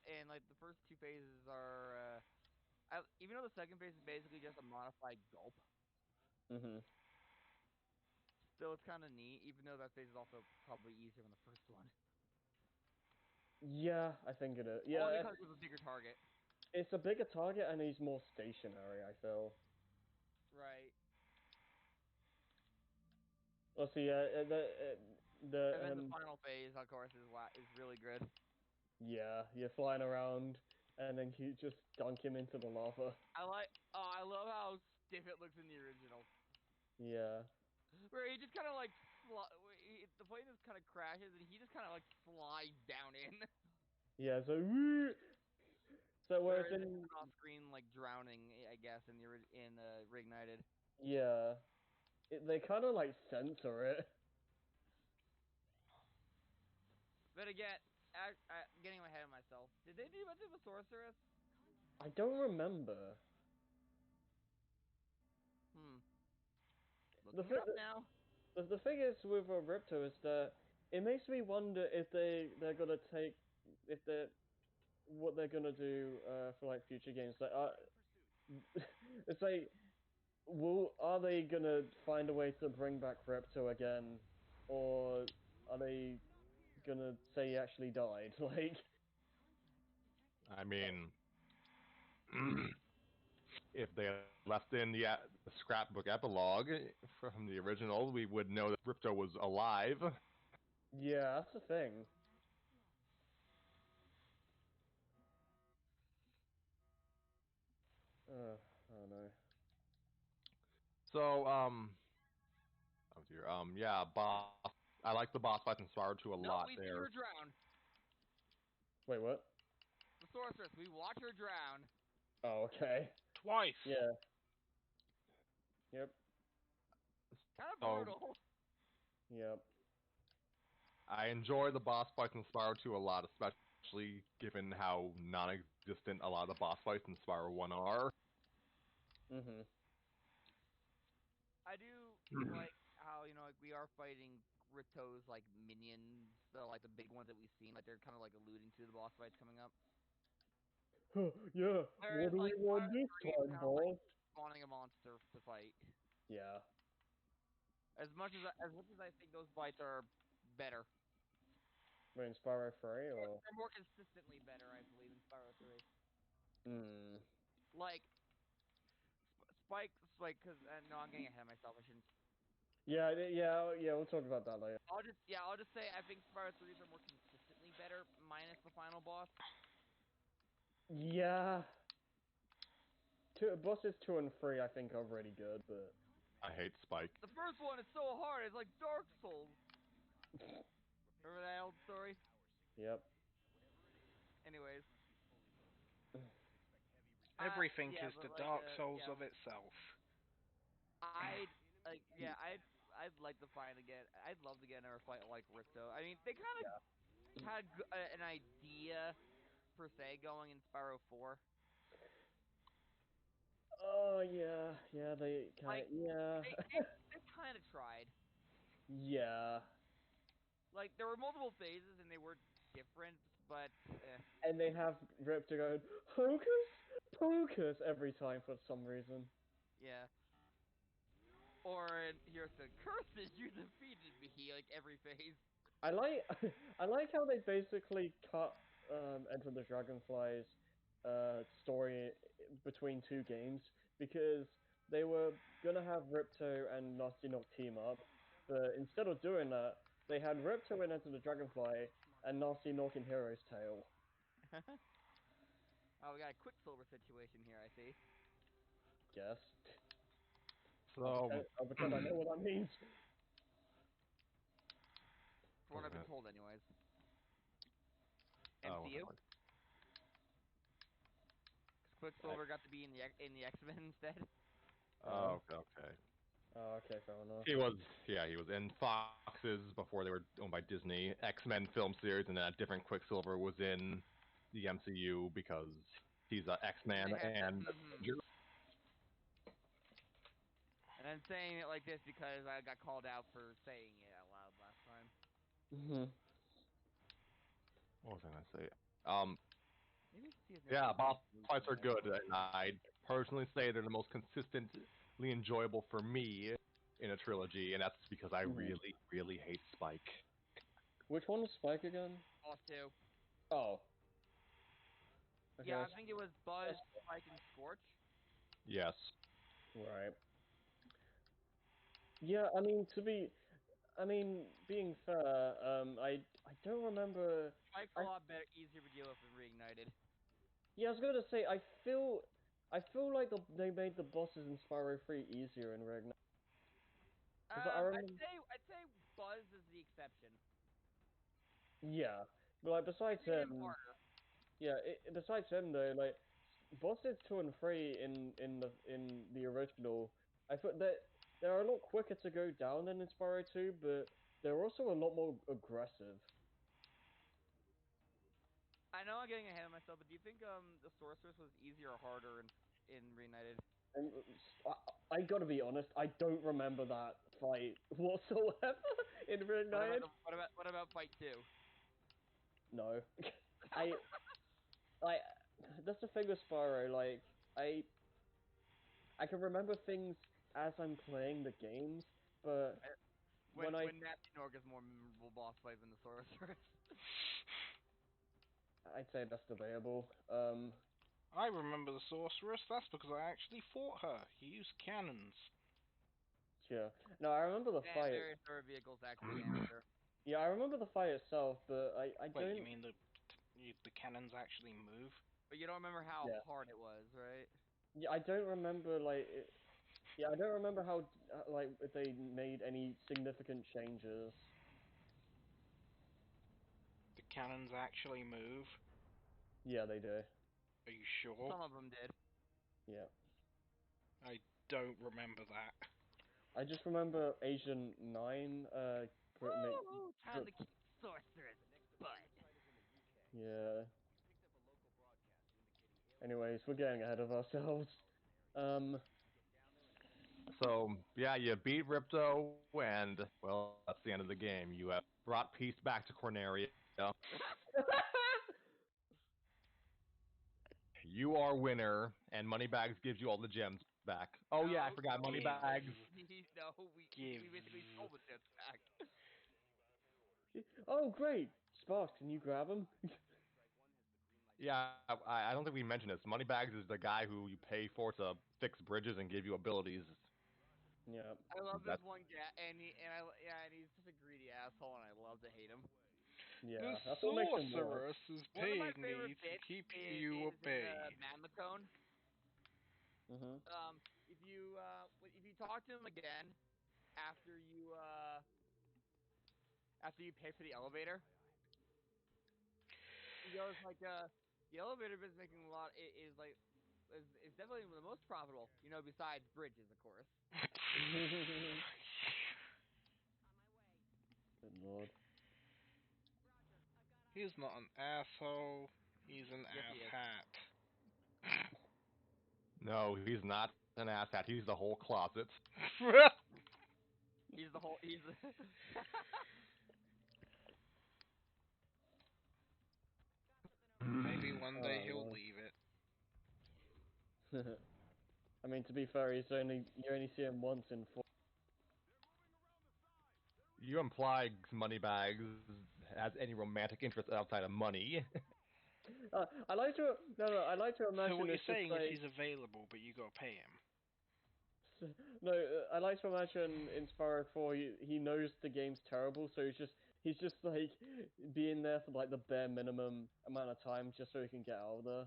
and like the first 2 phases are, even though the second phase is basically just a modified gulp. Still, it's kind of neat, even though that phase is also probably easier than the first one. Yeah, I think it is. Yeah, Only because it was a bigger target. it's a bigger target and he's more stationary, I feel. Right. Let's see, And then the final phase, of course, is really good. yeah, you're flying around and then you just dunk him into the lava. I love how stiff it looks in the original. Yeah. Where he just kind of like, the plane just kind of crashes and he just kind of like slides down in. Yeah, so woo! So whereas in off screen like drowning, I guess, in Reignited. yeah, they kind of like censor it. But again, I'm getting ahead of myself. Did they do much of a sorceress? I don't remember. Hmm. The Looking it thing, up now. the thing is with Ripto is that it makes me wonder if they're gonna take if they're what they're gonna do for like future games. Like, it's like, are they gonna find a way to bring back Ripto again, or are they gonna say he actually died? Like, I mean, if they had left in the scrapbook epilogue from the original, we would know that Ripto was alive. yeah, that's the thing. I don't know. So, oh dear, yeah, boss. I like the boss fights in Spyro 2 a No, lot we see there. her drown. Wait, what? The sorceress. We watch her drown. Oh, okay. Twice. Yeah. Yep. Kind of So, brutal. Yep. I enjoy the boss fights in Spyro 2 a lot, especially given how non-existent a lot of the boss fights in Spyro 1 are. Mhm. I do like how like we are fighting Rito's like minions, like the big ones that we've seen. Like they're kind of like alluding to the boss fights coming up. Yeah. What Whereas do we like want Spyro this 3 is time, kind of like boss? spawning a monster to fight. Yeah. As much as I think those fights are better, We're in Spyro 3, or? they're more consistently better, I believe, in Spyro 3. Hmm. Like Spike, like, cause no, I'm getting ahead of myself. I shouldn't. Yeah. We'll talk about that later. I'll just say I think Spyro 3s are more consistently better, minus the final boss. Yeah. Bosses 2 and 3, I think, are really good, but I hate Spike. The first one is so hard. It's like Dark Souls. Remember that old story? yep. Anyways, Everything yeah, is but the like, Dark Souls yeah, of itself. I'd like to find again. I'd love to get another fight like Ripto. I mean, they kind of had an idea per se going in Spyro 4. Oh yeah, they kind Like of, yeah, they kind of tried. yeah, Like there were multiple phases and they were different, but and they have Rip to go Hocus Pocus every time for some reason. yeah. Or here's the curses you defeated me like every phase. I like I like how they basically cut Enter the Dragonfly's story between two games because they were gonna have Ripto and Nasty Knock team up, but instead of doing that, they had Ripto in Enter the Dragonfly and Nasty Knock in Hero's Tale. Oh, we got a Quicksilver situation here, I see. Guess. So, I'll pretend I know what that means. For what I've been told, anyways. oh, MCU? whatever. Because Quicksilver got to be in the X-Men instead. Oh, okay. Oh, okay, fair enough. He was in Fox's before they were owned by Disney X-Men film series, and then a different Quicksilver was in the MCU because he's a X-Man They had and And I'm saying it like this because I got called out for saying it out loud last time. Mhm. what was I gonna say? Um, Maybe we should see his name yeah, on boss the fights are good, next and I personally say they're the most consistently enjoyable for me in a trilogy, and that's because I Mhm. really, really hate Spike. Which one was Spike again? Boss 2. Oh. Yeah, Okay. I think it was Buzz, Spike, and Scorch. Yes. Right. Yeah, being fair, I don't remember. Spike's a I lot better, easier to deal with than Reignited. Yeah, I was gonna say I feel like they made the bosses in Spyro 3 easier in Ragnar. Because I I'd remember. say I'd say Buzz is the exception. Yeah, but like besides Made him him, harder. yeah. Besides him though, like bosses 2 and 3 in the original, I thought that they're a lot quicker to go down than in Spyro 2, but they're also a lot more aggressive. I know I'm getting ahead of myself, but do you think the sorceress was easier or harder in Reunited? And I gotta be honest, I don't remember that fight whatsoever in Reunited. What about fight two? No, I like that's the thing with Spyro. Like I can remember things as I'm playing the games, but when I When Nasty Norg is more memorable boss fight than the sorceress. I'd say that's debatable. I remember the sorceress. That's because I actually fought her. He used cannons. Sure. No, I remember the And fight. various other vehicles actually amateur. Yeah, I remember the fight itself, but I Wait, you don't. mean the cannons actually move? But you don't remember how Yeah. hard it was, right? Yeah, I don't remember yeah, I don't remember how like if they made any significant changes. The cannons actually move? Yeah, they do. Are you sure? Some of them did. Yeah. I don't remember that. I just remember Asian 9 make Woo! Time to kick sorceress butt. yeah. Anyways, we're getting ahead of ourselves. Um So yeah, you beat Ripto, and well, that's the end of the game. You have brought peace back to Corneria. You are winner, and Moneybags gives you all the gems back. Oh yeah, I forgot Give. Moneybags. No, Give. we basically stole the gems back. Oh great. Sparks, can you grab him? Yeah, I don't think we mentioned this. Moneybags is the guy who you pay for to fix bridges and give you abilities. Yeah. I love this That's one guy, and he's just a greedy asshole, and I love to hate him. The Yeah. That's what makes him work. sorceress is One of my paying favorite me to bits keep is you at in bay. Mamacone. Mhm. If you talk to him again after you pay for the elevator, he goes like, the elevator business making a lot is definitely the most profitable. You know, besides bridges, of course. Good lord. He's not an asshole. He's an Yes, he is. asshat. no, he's not an asshat. He's the whole closet. He's the whole. He's. Maybe one day Oh he'll lord. leave it. I mean, to be fair, you only see him once in four. You imply Moneybags has any romantic interest outside of money. I like to I like to So imagine what you're it's just saying is like he's available, but you gotta pay him. no. I like to imagine in Spyro 4 he knows the game's terrible, so he's just like being there for like the bare minimum amount of time just so he can get out of there.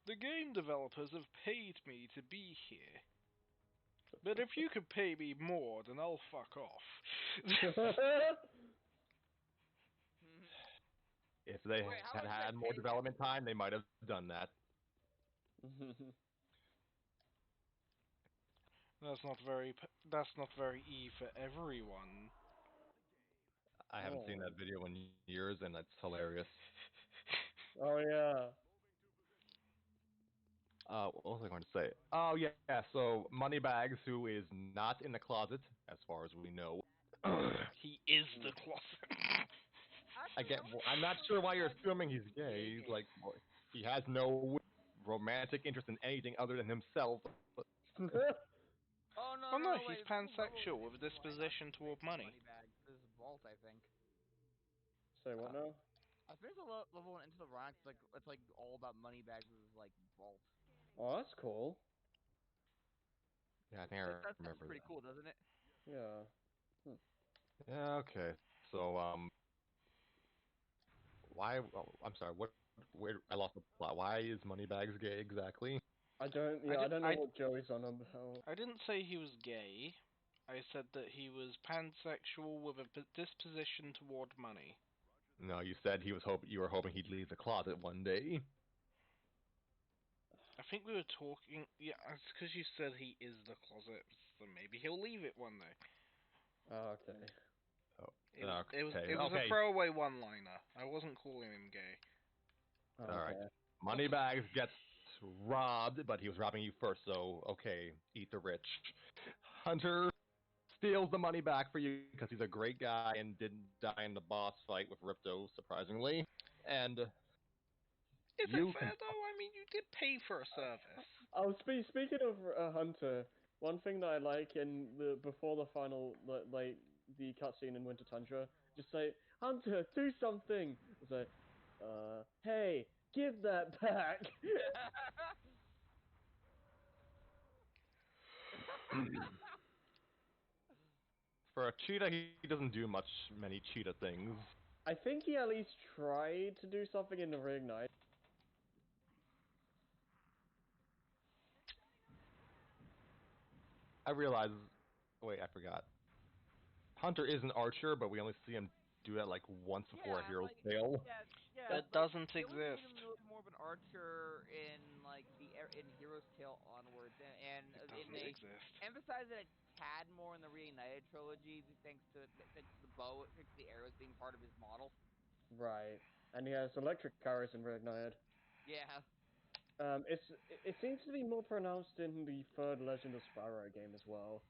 The game developers have paid me to be here. But if you could pay me more, then I'll fuck off. If they Wait, how had much did I had more pay him? development time, they might have done that. That's not very E for everyone. I haven't seen that Oh. video in years, and that's hilarious. Oh yeah. What was I going to say? Oh yeah, so Moneybags, who is not in the closet, as far as we know. He is the closet. Actually, I'm not sure why you're Moneybags is assuming he's gay. He's like, he has no romantic interest in anything other than himself. Oh Oh no, no, he's wait. Full level pansexual with a edition will not disposition toward finish money. Moneybags. This is Vault, I think. Say what now? I finished the level one Into the Rocks. It's like all about Moneybags. Is like Vault. Oh, that's cool. Yeah, I think I That sounds remember pretty that. cool, doesn't it? Yeah. Yeah, okay. So, why? Oh, I'm sorry. Where? I lost the plot. Why is Moneybags gay exactly? I don't. I, Yeah, I di- don't know I, what Joey's on about. I didn't say he was gay. I said that he was pansexual with a disposition toward money. No, you said you were hoping he'd leave the closet one day. I think we were talking. Yeah, it's because you said he is the closet, so maybe he'll leave it one day. Oh, okay. Oh, It was okay. a Okay. throwaway one-liner. I wasn't calling him gay. Oh, All right. okay. Moneybags gets robbed, but he was robbing you first, so okay, eat the rich. Hunter steals the money back for you because he's a great guy and didn't die in the boss fight with Ripto, surprisingly. And Is it you fair can. though? I mean, you did pay for a service. Oh, speaking of Hunter, one thing that I like in the before the final like the cutscene in Winter Tundra, just say Hunter, do something. It's like, hey, give that back. For a cheetah, he doesn't do many cheetah things. I think he at least tried to do something in the reignite. I realize. Wait, I forgot. Hunter is an archer, but we only see him do that like once before a hero's tale. Yeah. It doesn't You only exist. see him really more of an archer in like in Hero's Tale onwards, and It and doesn't they exist. emphasize it a tad more in the Reunited trilogy, thanks to the bow, thanks to the arrows being part of his model. Right, and he has electric arrows in reignite. Yeah. It seems to be more pronounced in the third Legend of Spyro game as well.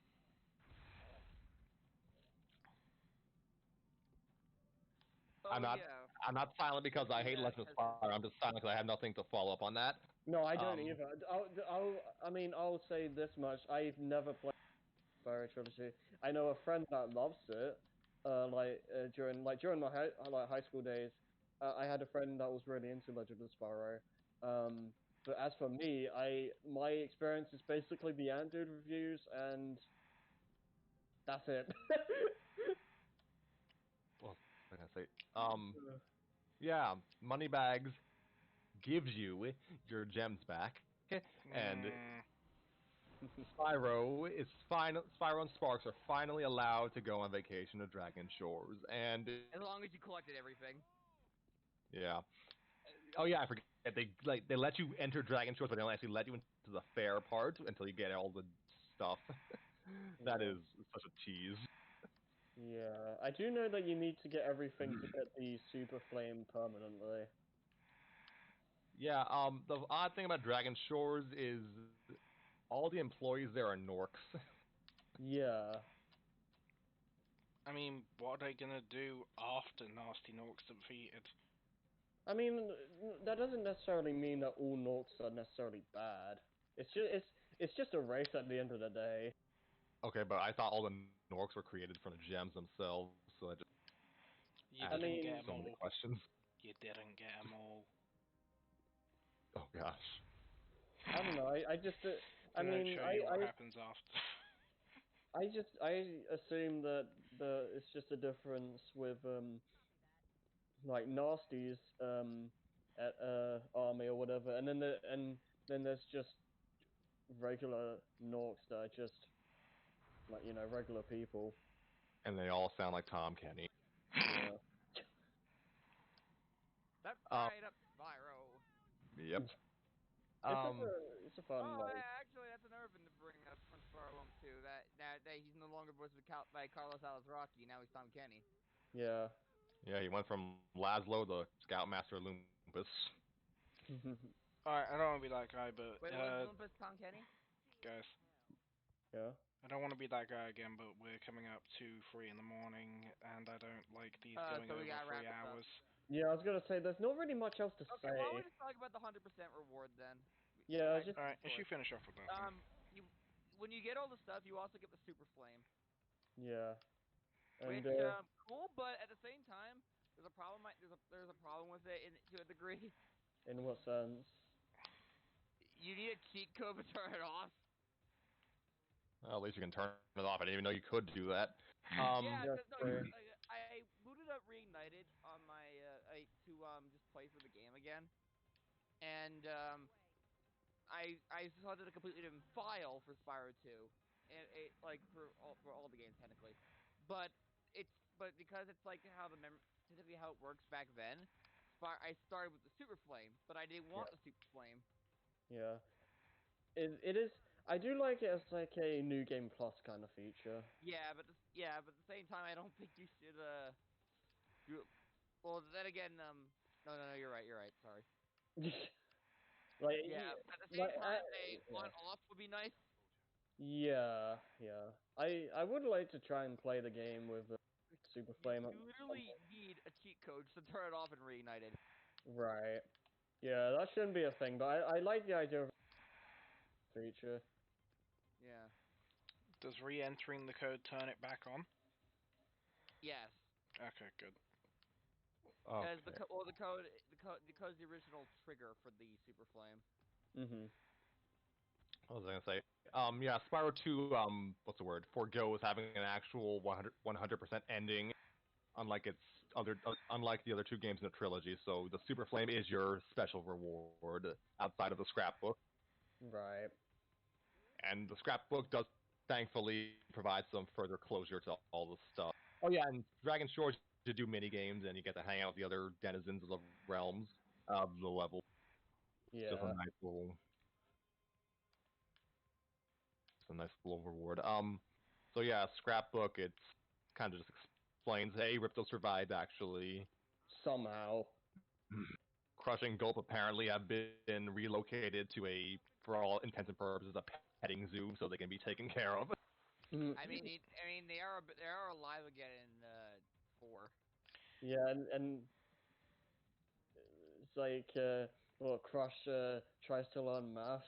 Oh I'm not. yeah. I'm not silent because I hate Legend of Fire. I'm just silent because I have nothing to follow up on that. No, I don't either. I'll say this much: I've never played Spyro trilogy. I know a friend that loves it. During my high school days, I had a friend that was really into Legend of Spyro. But as for me, my experience is basically the Andude reviews, and that's it. What was I gonna say? Yeah, Moneybags gives you your gems back, and Mm, Spyro and Sparks are finally allowed to go on vacation to Dragon Shores, and As long as you collected everything. yeah. Oh yeah, I forget. They let you enter Dragon Shores, but they don't actually let you into the fair part until you get all the stuff. That Yeah. is such a tease. Yeah, I do know that you need to get everything to get the Super Flame permanently. Yeah. The odd thing about Dragon Shores is all the employees there are Norks. Yeah. I mean, what are they gonna do after Nasty Norks are defeated? I mean, that doesn't necessarily mean that all Norks are necessarily bad. It's just a race at the end of the day. Okay, but I thought all the Norks were created from the gems themselves, so that just You I adds didn't mean, get 'em so many all. questions. You didn't get 'em all. Oh gosh. I don't know. I just, I They don't mean, show you what happens after. I assume that it's just a difference with like Nasty's at army or whatever, and then there's just regular Norks that are just like regular people. And they all sound like Tom Kenny. Yeah. That's Um, right up, Spyro. yep. It's a fun Oh, like actually, that's another thing to bring up from Spyro 1 too. That he's no longer voiced by Carlos Alazraqui. Now he's Tom Kenny. yeah. Yeah, he went from Laszlo, the Scoutmaster Lumpus. Alright, I don't want to be that guy, but Wait, was Olympus Tom Kenny? guys, Yeah. I don't want to be that guy again, but we're coming up 2, 3 in the morning, and I don't like these going So we over gotta wrap 3 this up. hours. Yeah, I was gonna say there's not really much else to Okay, why don't we say. just talk about the 100% reward then? Yeah, Back to just Alright, the if you story. finish off with that then. You when you get all the stuff, you also get the super flame, yeah. And which cool, but at the same time, there's a problem. There's a problem with it to a degree. in what sense? You need a cheat code to turn it off. Well, at least you can turn it off. I didn't even know you could do that. Yeah, That's cause no, true. I booted up Reignited on my to just play through the game again, and I saw that a completely different file for Spyro 2, and it like for all the games technically, but because it's like how typically how it works back then. I started with the Super Flame, but I didn't want Yeah. the Super Flame. Yeah. It is. I do like it as like a new game plus kind of feature. But at the same time, I don't think you should do it. Well, then again, no, you're right. Sorry. Like, Yeah, but at the like, same time, a yeah. on-off would be nice. Yeah, yeah. I would like to try and play the game with Super You, Flame. you literally need a cheat code to turn it off and reignite it. Right. Yeah, that shouldn't be a thing, but I like the idea of a feature. Yeah. Does re-entering the code turn it back on? Yes. Okay, good. Because Okay. the code's the original trigger for the Super Flame. Mhm. What was I gonna say? Yeah, Spyro 2, what's the word? Forgoes having an actual 100% ending, unlike unlike the other two games in the trilogy. So the Super Flame is your special reward outside of the scrapbook, Right. and the scrapbook does thankfully provide some further closure to all the stuff. Oh yeah, and Dragon Shores you do mini games and you get to hang out with the other denizens of the realms of the level. It's just a Yeah. nice little reward. So yeah, scrapbook. It's kind of just explains, hey, Ripto survived actually. Somehow. Crushing Gulp apparently have been relocated to a, for all intents and purposes, a petting zoo, so they can be taken care of. I mean, they are alive again in 4. Yeah, and it's like well, Crush tries to learn maths.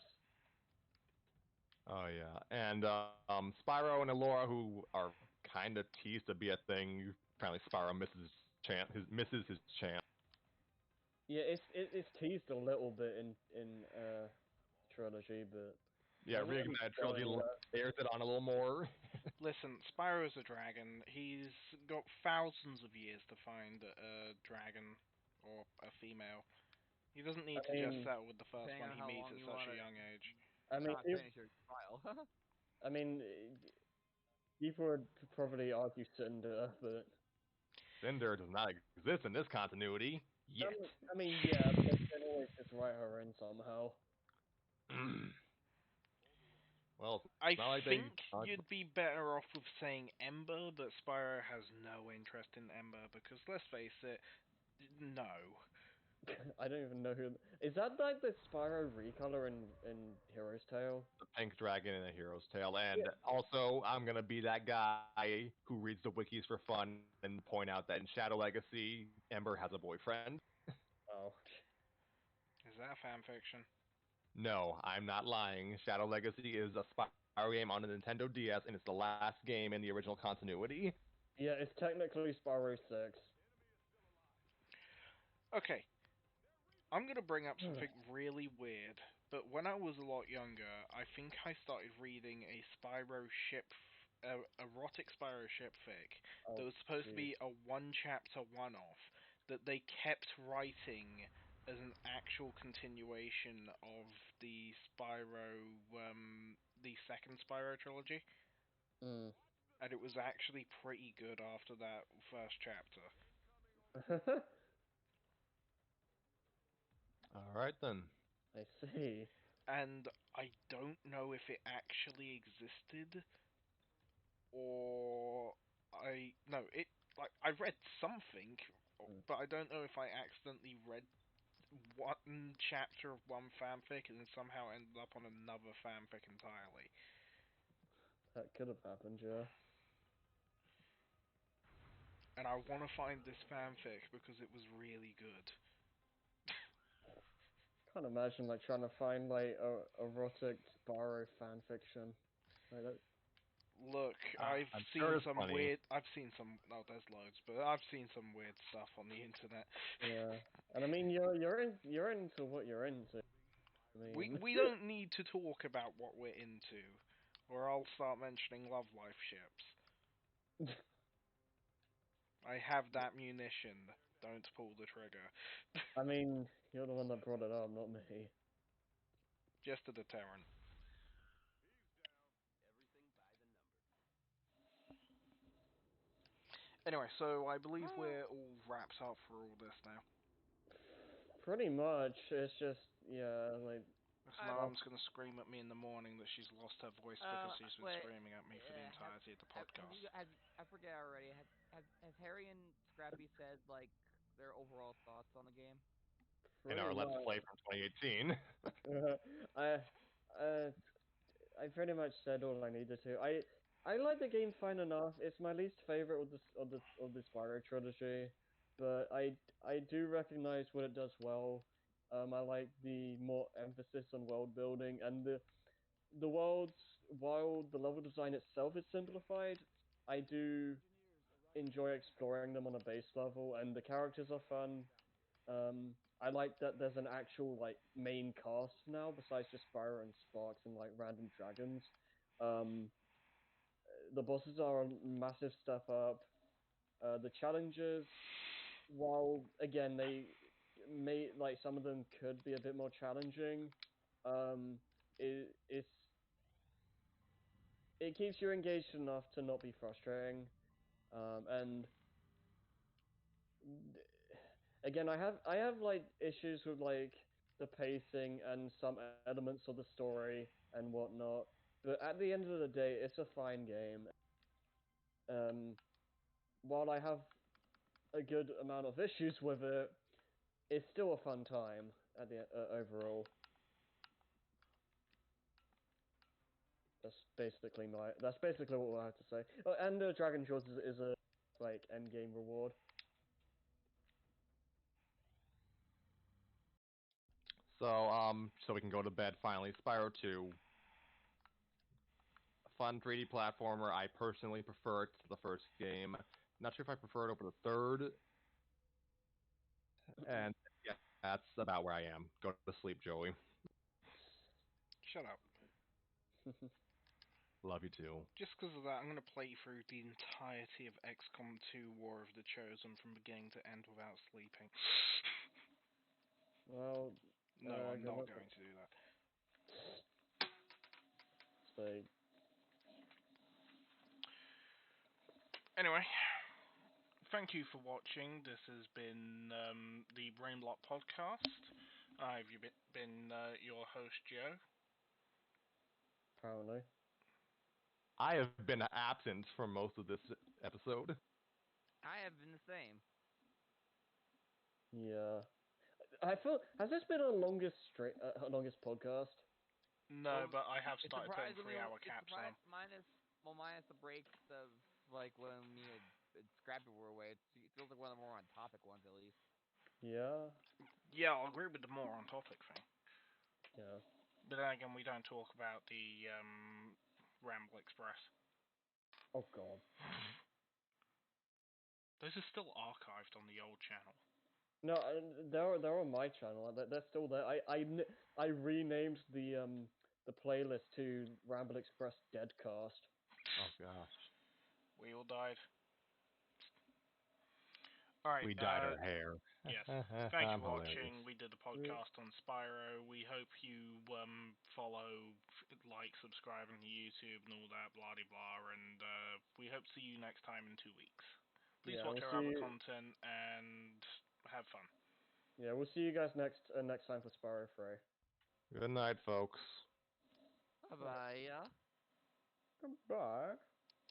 Oh yeah, and Spyro and Elora, who are kind of teased to be a thing. Apparently, Spyro misses his chance. Yeah, it's teased a little bit in trilogy, but Yeah, hasn't really Reignited shown trilogy anywhere. airs it on a little more. Listen, Spyro's a dragon. He's got thousands of years to find a dragon or a female. He doesn't I need to just mean, settle with the first Depending one on he how meets long at you such want a to young age. I mean, not finish your trial. I mean, people would probably argue Cinder, but Cinder does not exist in this continuity yet. I mean, yeah, but they can always just write her in somehow. Well, I it's not like they. think you'd be better off with saying Ember, but Spyro has no interest in Ember because let's face it, no. I don't even know who. Is that like the Spyro recolor in Hero's Tale? The Pink Dragon in A Hero's Tale. And Yeah. also, I'm gonna be that guy who reads the wikis for fun and point out that in Shadow Legacy, Ember has a boyfriend. Oh. Is that fan fiction? No, I'm not lying. Shadow Legacy is a Spyro game on the Nintendo DS, and it's the last game in the original continuity. Yeah, it's technically Spyro 6. Okay, I'm gonna bring up something really weird, but when I was a lot younger, I think I started reading a Spyro erotic Spyro ship fic that Oh, was supposed to jeez. be a one-chapter one-off that they kept writing as an actual continuation of the second Spyro trilogy, Mm. and it was actually pretty good after that first chapter. All right then. I see. And I don't know if it actually existed or I no it like I read something, Mm. but I don't know if I accidentally read one chapter of one fanfic and then somehow ended up on another fanfic entirely. That could have happened, yeah. And I want to find this fanfic because it was really good. Can't imagine like trying to find like a erotic Spyro fan fiction. Like that. Look, I've I'm sure seen it's some funny. weird. I've seen some. No, there's loads, but I've seen some weird stuff on the internet. Yeah. And I mean, you're into what you're into. I We mean. we don't need to talk about what we're into, or I'll start mentioning love life ships. I have that munition. Don't pull the trigger. I mean, you're the one that brought it up, not me. Just a deterrent. Anyway, so I believe we're all wrapped up for all this now. Pretty much. It's just, yeah, like, So my mum's gonna scream at me in the morning that she's lost her voice because she's been Wait, screaming at me for the entirety of the podcast. I forget already. Has Harry and Scrappy said like their overall thoughts on the game? in our Pretty Let's much. Play from 2018. I uh I pretty much said all I needed to. I like the game fine enough. It's my least favorite of the Spyro trilogy, but I do recognize what it does well. I like the more emphasis on world building and the worlds. While the level design itself is simplified, I do enjoy exploring them on a base level, and the characters are fun. I like that there's an actual like main cast now besides just Spyro and Sparks and like random dragons. Um, the bosses are a massive step up. The challenges, while again they may like some of them could be a bit more challenging, um, it's it keeps you engaged enough to not be frustrating. And again, I have like issues with like the pacing and some elements of the story and whatnot. But at the end of the day, it's a fine game. Um, while I have a good amount of issues with it, it's still a fun time at the overall. That's basically what I have to say. Oh, and Dragon Shores is a like end game reward. So we can go to bed finally. Spyro 2, a fun 3D platformer. I personally prefer it to the first game. Not sure if I prefer it over the third. And yeah, that's about where I am. Go to sleep, Joey. Shut up. Love you too. Just because of that, I'm going to play through the entirety of XCOM 2 War of the Chosen from beginning to end without sleeping. Well, No, I'm good not luck. going to do that. So Anyway, thank you for watching. This has been the Brainblock Podcast. I've been your host, Joe. apparently, I have been absent for most of this episode. I have been the same. yeah. I feel has this been our longest podcast? No, Well, but I have It's started putting surprisingly, 3-hour it's caps on surprised them. minus the breaks of like when me and Scrappy were away. It feels like one of the more on topic ones at least. Yeah, Yeah, I'll agree with the more on topic thing. yeah. But then again, we don't talk about the Ramble Express. Oh god. Those are still archived on the old channel. No, they're on my channel. They're still there. I renamed the playlist to Ramble Express Deadcast. Oh gosh. We all died. Alright, We dyed our hair. yes. Thank you I'm for hilarious. watching. We did the podcast on Spyro. We hope you follow, like, subscribe on YouTube and all that, blah de blah. And we hope to see you next time in 2 weeks. Please Yeah, watch we'll our see other you. content and have fun. Yeah, we'll see you guys next time for Spyro 3. Good night, folks. Bye bye. Goodbye.